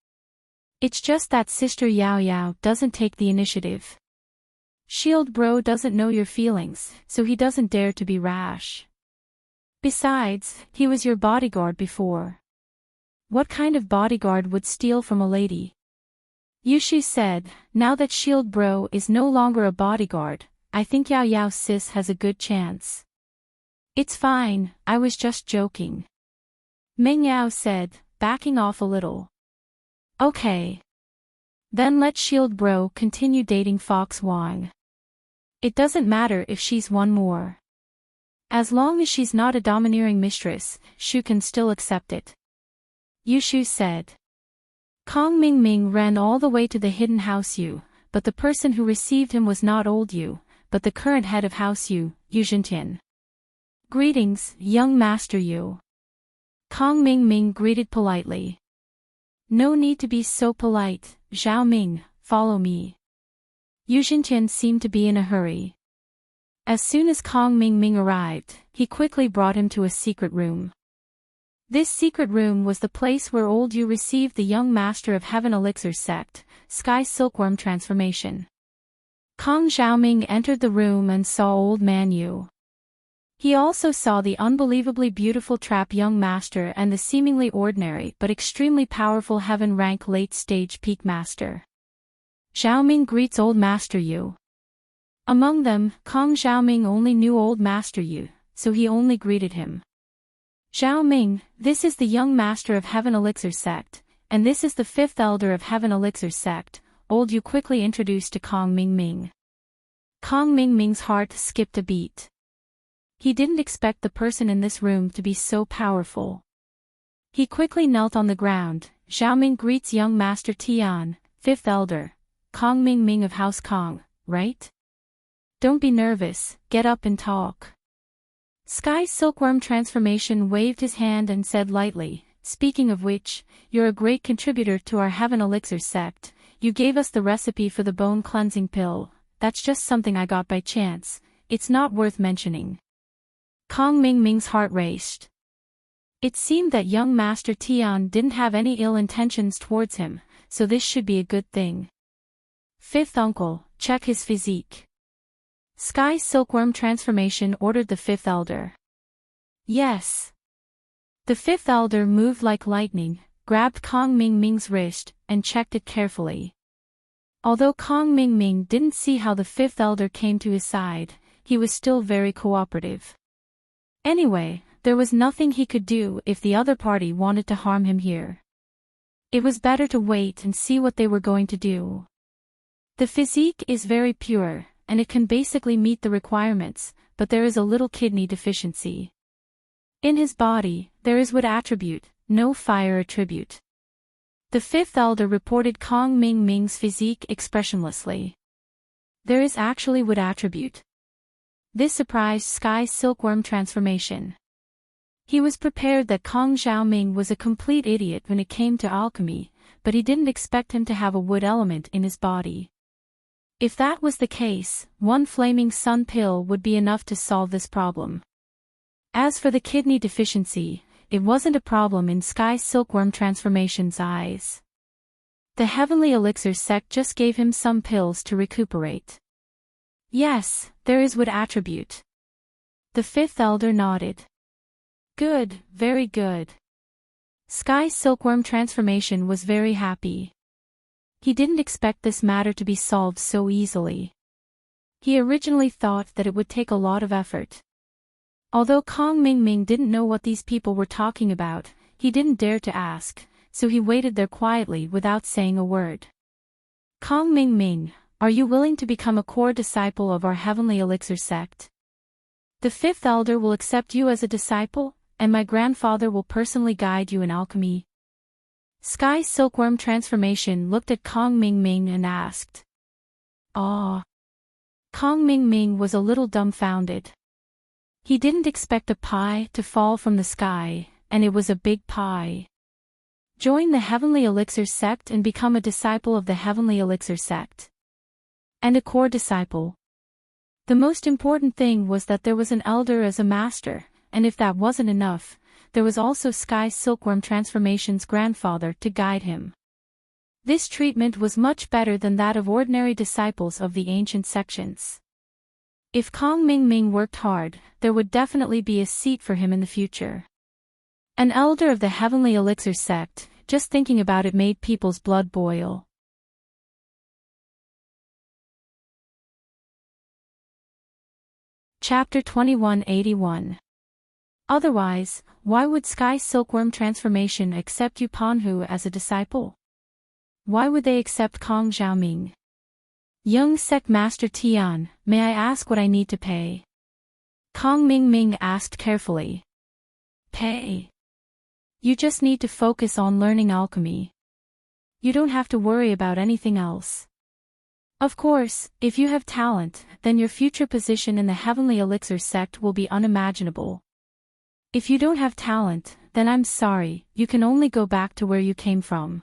A: It's just that Sister Yao Yao doesn't take the initiative. Shield Bro doesn't know your feelings, so he doesn't dare to be rash. Besides, he was your bodyguard before. What kind of bodyguard would steal from a lady? Yushu said, now that Shield Bro is no longer a bodyguard, I think Yao Yao sis has a good chance. It's fine, I was just joking. Meng Yao said, backing off a little. Okay. Then let Shield Bro continue dating Fox Wang. It doesn't matter if she's one more. As long as she's not a domineering mistress, Shu can still accept it. Yushu said. Kong Mingming ran all the way to the hidden house Yu, but the person who received him was not old Yu, but the current head of house Yu, Yu Zhentian. Greetings, young master Yu. Kong Mingming greeted politely. No need to be so polite, Zhao Ming, follow me. Yu Zhentian seemed to be in a hurry. As soon as Kong Mingming arrived, he quickly brought him to a secret room. This secret room was the place where old Yu received the young master of Heaven Elixir sect, Sky Silkworm transformation. Kong Xiaoming entered the room and saw old man Yu. He also saw the unbelievably beautiful trap young master and the seemingly ordinary but extremely powerful heaven rank late stage peak master. Xiaoming greets old master Yu. Among them, Kong Xiaoming only knew old master Yu, so he only greeted him. Xiaoming, this is the young master of Heaven Elixir sect, and this is the fifth elder of Heaven Elixir sect, old Yu quickly introduced to Kong Mingming. Kong Mingming's heart skipped a beat. He didn't expect the person in this room to be so powerful. He quickly knelt on the ground. Xiaoming greets young master Tian, fifth elder. Kong Mingming of House Kong, right? Don't be nervous, get up and talk. Sky Silkworm transformation waved his hand and said lightly, speaking of which, you're a great contributor to our Heaven Elixir sect. You gave us the recipe for the bone cleansing pill. That's just something I got by chance. It's not worth mentioning. Kong Mingming's heart raced. It seemed that young master Tian didn't have any ill intentions towards him, so this should be a good thing. Fifth uncle, check his physique. Sky Silkworm transformation ordered the fifth elder. Yes. The fifth elder moved like lightning, grabbed Kong Ming Ming's wrist, and checked it carefully. Although Kong Ming Ming didn't see how the fifth elder came to his side, he was still very cooperative. Anyway, there was nothing he could do if the other party wanted to harm him here. It was better to wait and see what they were going to do. The physique is very pure, and it can basically meet the requirements, but there is a little kidney deficiency. In his body, there is wood attribute, no fire attribute. The fifth elder reported Kong Ming Ming's physique expressionlessly. There is actually wood attribute. This surprised Sky's silkworm transformation. He was prepared that Kong Xiaoming was a complete idiot when it came to alchemy, but he didn't expect him to have a wood element in his body. If that was the case, one flaming sun pill would be enough to solve this problem. As for the kidney deficiency, it wasn't a problem in Sky's silkworm transformation's eyes. The Heavenly Elixir sect just gave him some pills to recuperate. Yes, there is wood attribute. The fifth elder nodded. Good, very good. Sky's silkworm transformation was very happy. He didn't expect this matter to be solved so easily. He originally thought that it would take a lot of effort. Although Kong Ming Ming didn't know what these people were talking about, he didn't dare to ask, so he waited there quietly without saying a word. Kong Ming Ming, are you willing to become a core disciple of our Heavenly Elixir sect? The fifth elder will accept you as a disciple, and my grandfather will personally guide you in alchemy. Sky's silkworm transformation looked at Kong Ming Ming and asked. Ah. Kong Ming Ming was a little dumbfounded. He didn't expect a pie to fall from the sky, and it was a big pie. Join the Heavenly Elixir sect and become a disciple of the Heavenly Elixir sect. And a core disciple. The most important thing was that there was an elder as a master, and if that wasn't enough, there was also Sky's silkworm transformation's grandfather to guide him. This treatment was much better than that of ordinary disciples of the ancient sections. If Kong Ming Ming worked hard, there would definitely be a seat for him in the future. An elder of the Heavenly Elixir sect, just thinking about it made people's blood boil. Chapter 2181. Otherwise, why would Sky's silkworm transformation accept Yu Panhu as a disciple? Why would they accept Kong Xiaoming? Young Sect Master Tian, may I ask what I need to pay? Kong Ming Ming asked carefully. Pay? You just need to focus on learning alchemy. You don't have to worry about anything else. Of course, if you have talent, then your future position in the Heavenly Elixir sect will be unimaginable. If you don't have talent, then I'm sorry, you can only go back to where you came from.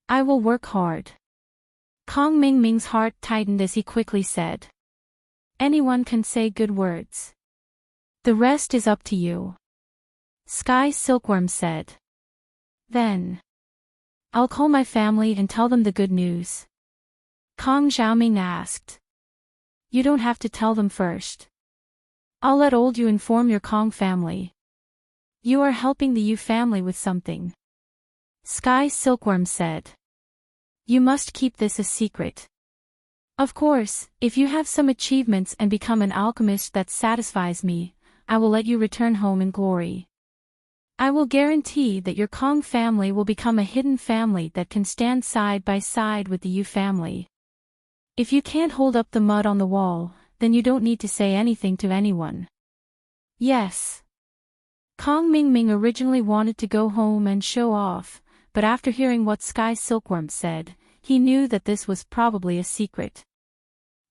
A: I will work hard. Kong Ming Ming's heart tightened as he quickly said. Anyone can say good words. The rest is up to you. Sky's silkworm said. Then. I'll call my family and tell them the good news. Kong Xiaoming asked. You don't have to tell them first. I'll let old Yu inform your Kong family. You are helping the Yu family with something. Sky's silkworm said. You must keep this a secret. Of course, if you have some achievements and become an alchemist that satisfies me, I will let you return home in glory. I will guarantee that your Kong family will become a hidden family that can stand side by side with the Yu family. If you can't hold up the mud on the wall, then you don't need to say anything to anyone. Yes. Kong Ming Ming originally wanted to go home and show off, but after hearing what Sky Silkworm said, he knew that this was probably a secret.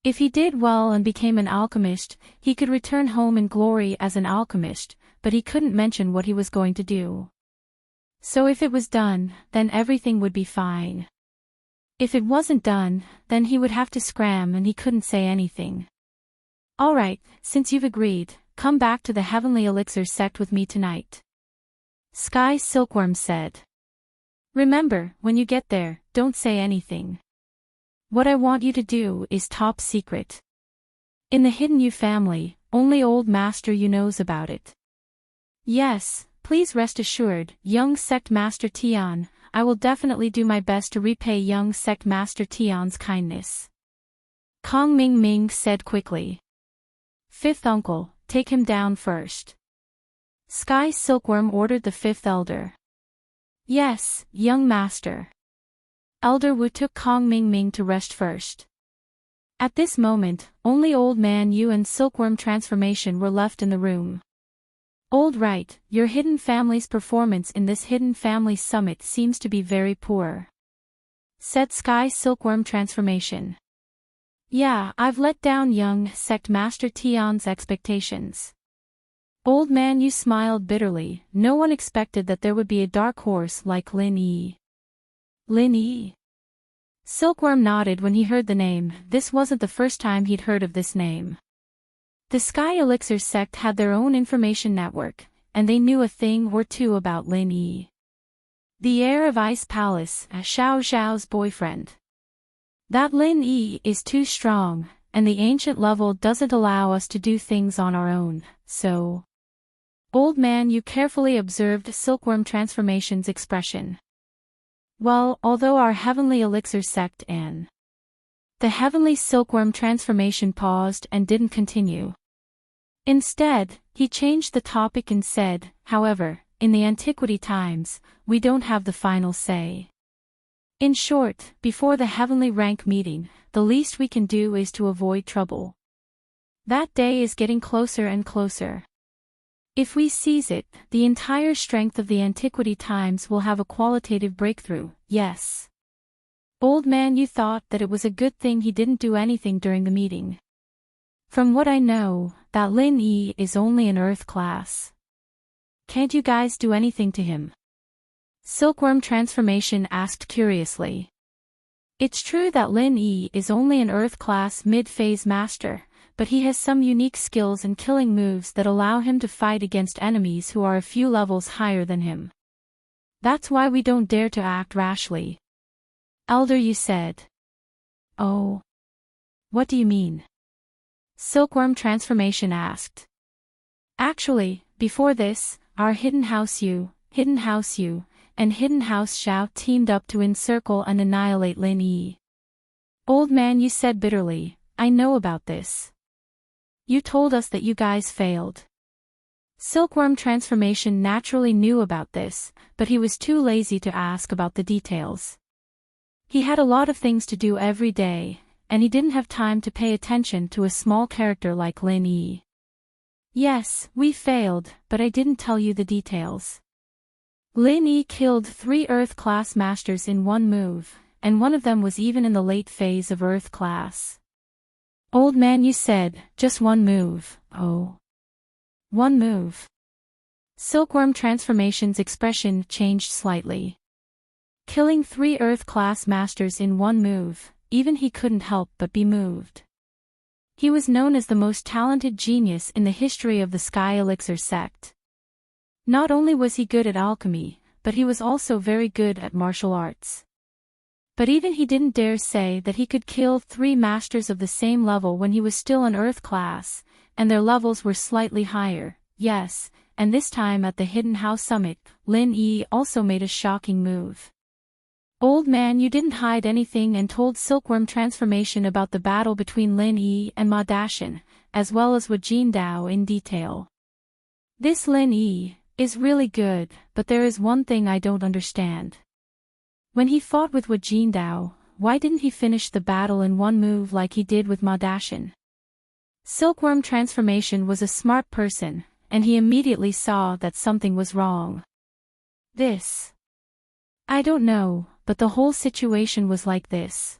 A: If he did well and became an alchemist, he could return home in glory as an alchemist, but he couldn't mention what he was going to do. So if it was done, then everything would be fine. If it wasn't done, then he would have to scram and he couldn't say anything. Alright, since you've agreed, come back to the Heavenly Elixir sect with me tonight. Sky Silkworm said. Remember, when you get there, don't say anything. What I want you to do is top secret. In the Hidden Yu family, only Old Master Yu knows about it. Yes, Please rest assured, young Sect Master Tian, I will definitely do my best to repay young Sect Master Tian's kindness. Kong Ming Ming said quickly. Fifth uncle, take him down first. Sky Silkworm ordered the fifth elder. Yes, young master. Elder Wu took Kong Ming Ming to rest first. At this moment, only Old Man Yu and Silkworm Transformation were left in the room. Old Right, your hidden family's performance in this hidden family summit seems to be very poor, said Sky Silkworm Transformation. Yeah, I've let down young Sect Master Tian's expectations. Old Man Yu smiled bitterly. No one expected that there would be a dark horse like Lin Yi. Lin Yi? Silkworm nodded when he heard the name. This wasn't the first time he'd heard of this name. The Sky Elixir sect had their own information network, and they knew a thing or two about Lin Yi. The heir of Ice Palace, Xiao Xiao's boyfriend. That Lin Yi is too strong, and the ancient level doesn't allow us to do things on our own, so... Old Man Yu carefully observed Silkworm Transformation's expression. Well, although our Heavenly Elixir sect and... The Heavenly Silkworm Transformation paused and didn't continue. Instead, he changed the topic and said, however, in the antiquity times, we don't have the final say. In short, before the heavenly rank meeting, the least we can do is to avoid trouble. That day is getting closer and closer. If we seize it, the entire strength of the antiquity times will have a qualitative breakthrough, yes. Old Man Yu thought that it was a good thing he didn't do anything during the meeting. From what I know, that Lin Yi is only an Earth class. Can't you guys do anything to him? Silkworm Transformation asked curiously. It's true that Lin Yi is only an Earth-class mid-phase master, but he has some unique skills and killing moves that allow him to fight against enemies who are a few levels higher than him. That's why we don't dare to act rashly. Elder Yu said. Oh. What do you mean? Silkworm Transformation asked. Actually, before this, our Hidden House Yu, and Hidden House Xiao teamed up to encircle and annihilate Lin Yi. Old Man Yu said bitterly, I know about this. You told us that you guys failed. Silkworm Transformation naturally knew about this, but he was too lazy to ask about the details. He had a lot of things to do every day, and he didn't have time to pay attention to a small character like Lin Yi. Yes, we failed, but I didn't tell you the details. Lin Yi killed 3 Earth-class masters in one move, and one of them was even in the late phase of Earth-class. Old Man Yu said, just one move, oh. One move. Silkworm Transformation's expression changed slightly. Killing 3 Earth-class masters in one move, even he couldn't help but be moved. He was known as the most talented genius in the history of the Sky Elixir sect. Not only was he good at alchemy, but he was also very good at martial arts. But even he didn't dare say that he could kill 3 masters of the same level when he was still an Earth class, and their levels were slightly higher, yes, and this time at the Hidden House Summit, Lin Yi also made a shocking move. Old Man Yu didn't hide anything and told Silkworm Transformation about the battle between Lin Yi and Ma Dashin, as well as Wu Jindao in detail. This Lin Yi is really good, but there is one thing I don't understand. When he fought with Wu Jindao, why didn't he finish the battle in one move like he did with Ma Dashin? Silkworm Transformation was a smart person, and he immediately saw that something was wrong. I don't know, but the whole situation was like this.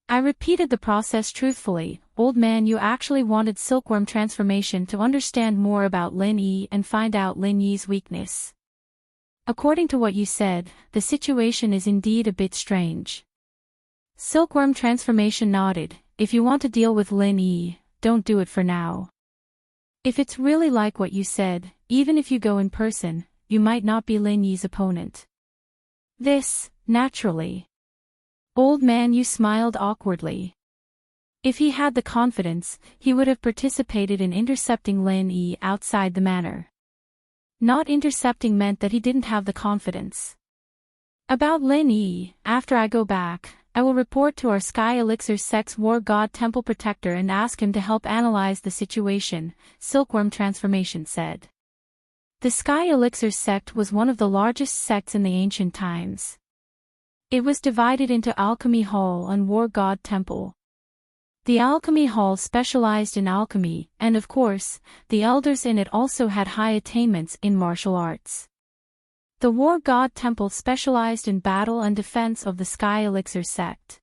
A: I repeated the process truthfully. Old Man Yu actually wanted Silkworm Transformation to understand more about Lin Yi and find out Lin Yi's weakness. According to what you said, the situation is indeed a bit strange. Silkworm Transformation nodded. If you want to deal with Lin Yi, don't do it for now. If it's really like what you said, even if you go in person, you might not be Lin Yi's opponent. Naturally. Old Man Yu smiled awkwardly. If he had the confidence, he would have participated in intercepting Lin Yi outside the manor. Not intercepting meant that he didn't have the confidence. About Lin Yi, after I go back, I will report to our Sky Elixir Sex War God Temple Protector and ask him to help analyze the situation, Silkworm Transformation said. The Sky Elixir sect was one of the largest sects in the ancient times. It was divided into Alchemy Hall and War God Temple. The Alchemy Hall specialized in alchemy, and of course, the elders in it also had high attainments in martial arts. The War God Temple specialized in battle and defense of the Sky Elixir sect.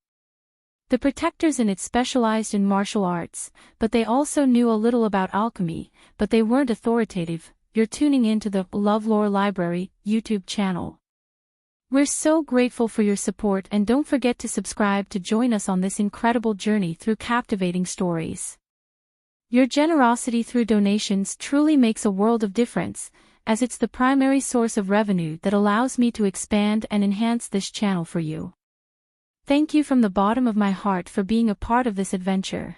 A: The protectors in it specialized in martial arts, but they also knew a little about alchemy, but they weren't authoritative. You're tuning into the LoveLore Library YouTube channel. We're so grateful for your support, and don't forget to subscribe to join us on this incredible journey through captivating stories. Your generosity through donations truly makes a world of difference, as it's the primary source of revenue that allows me to expand and enhance this channel for you. Thank you from the bottom of my heart for being a part of this adventure.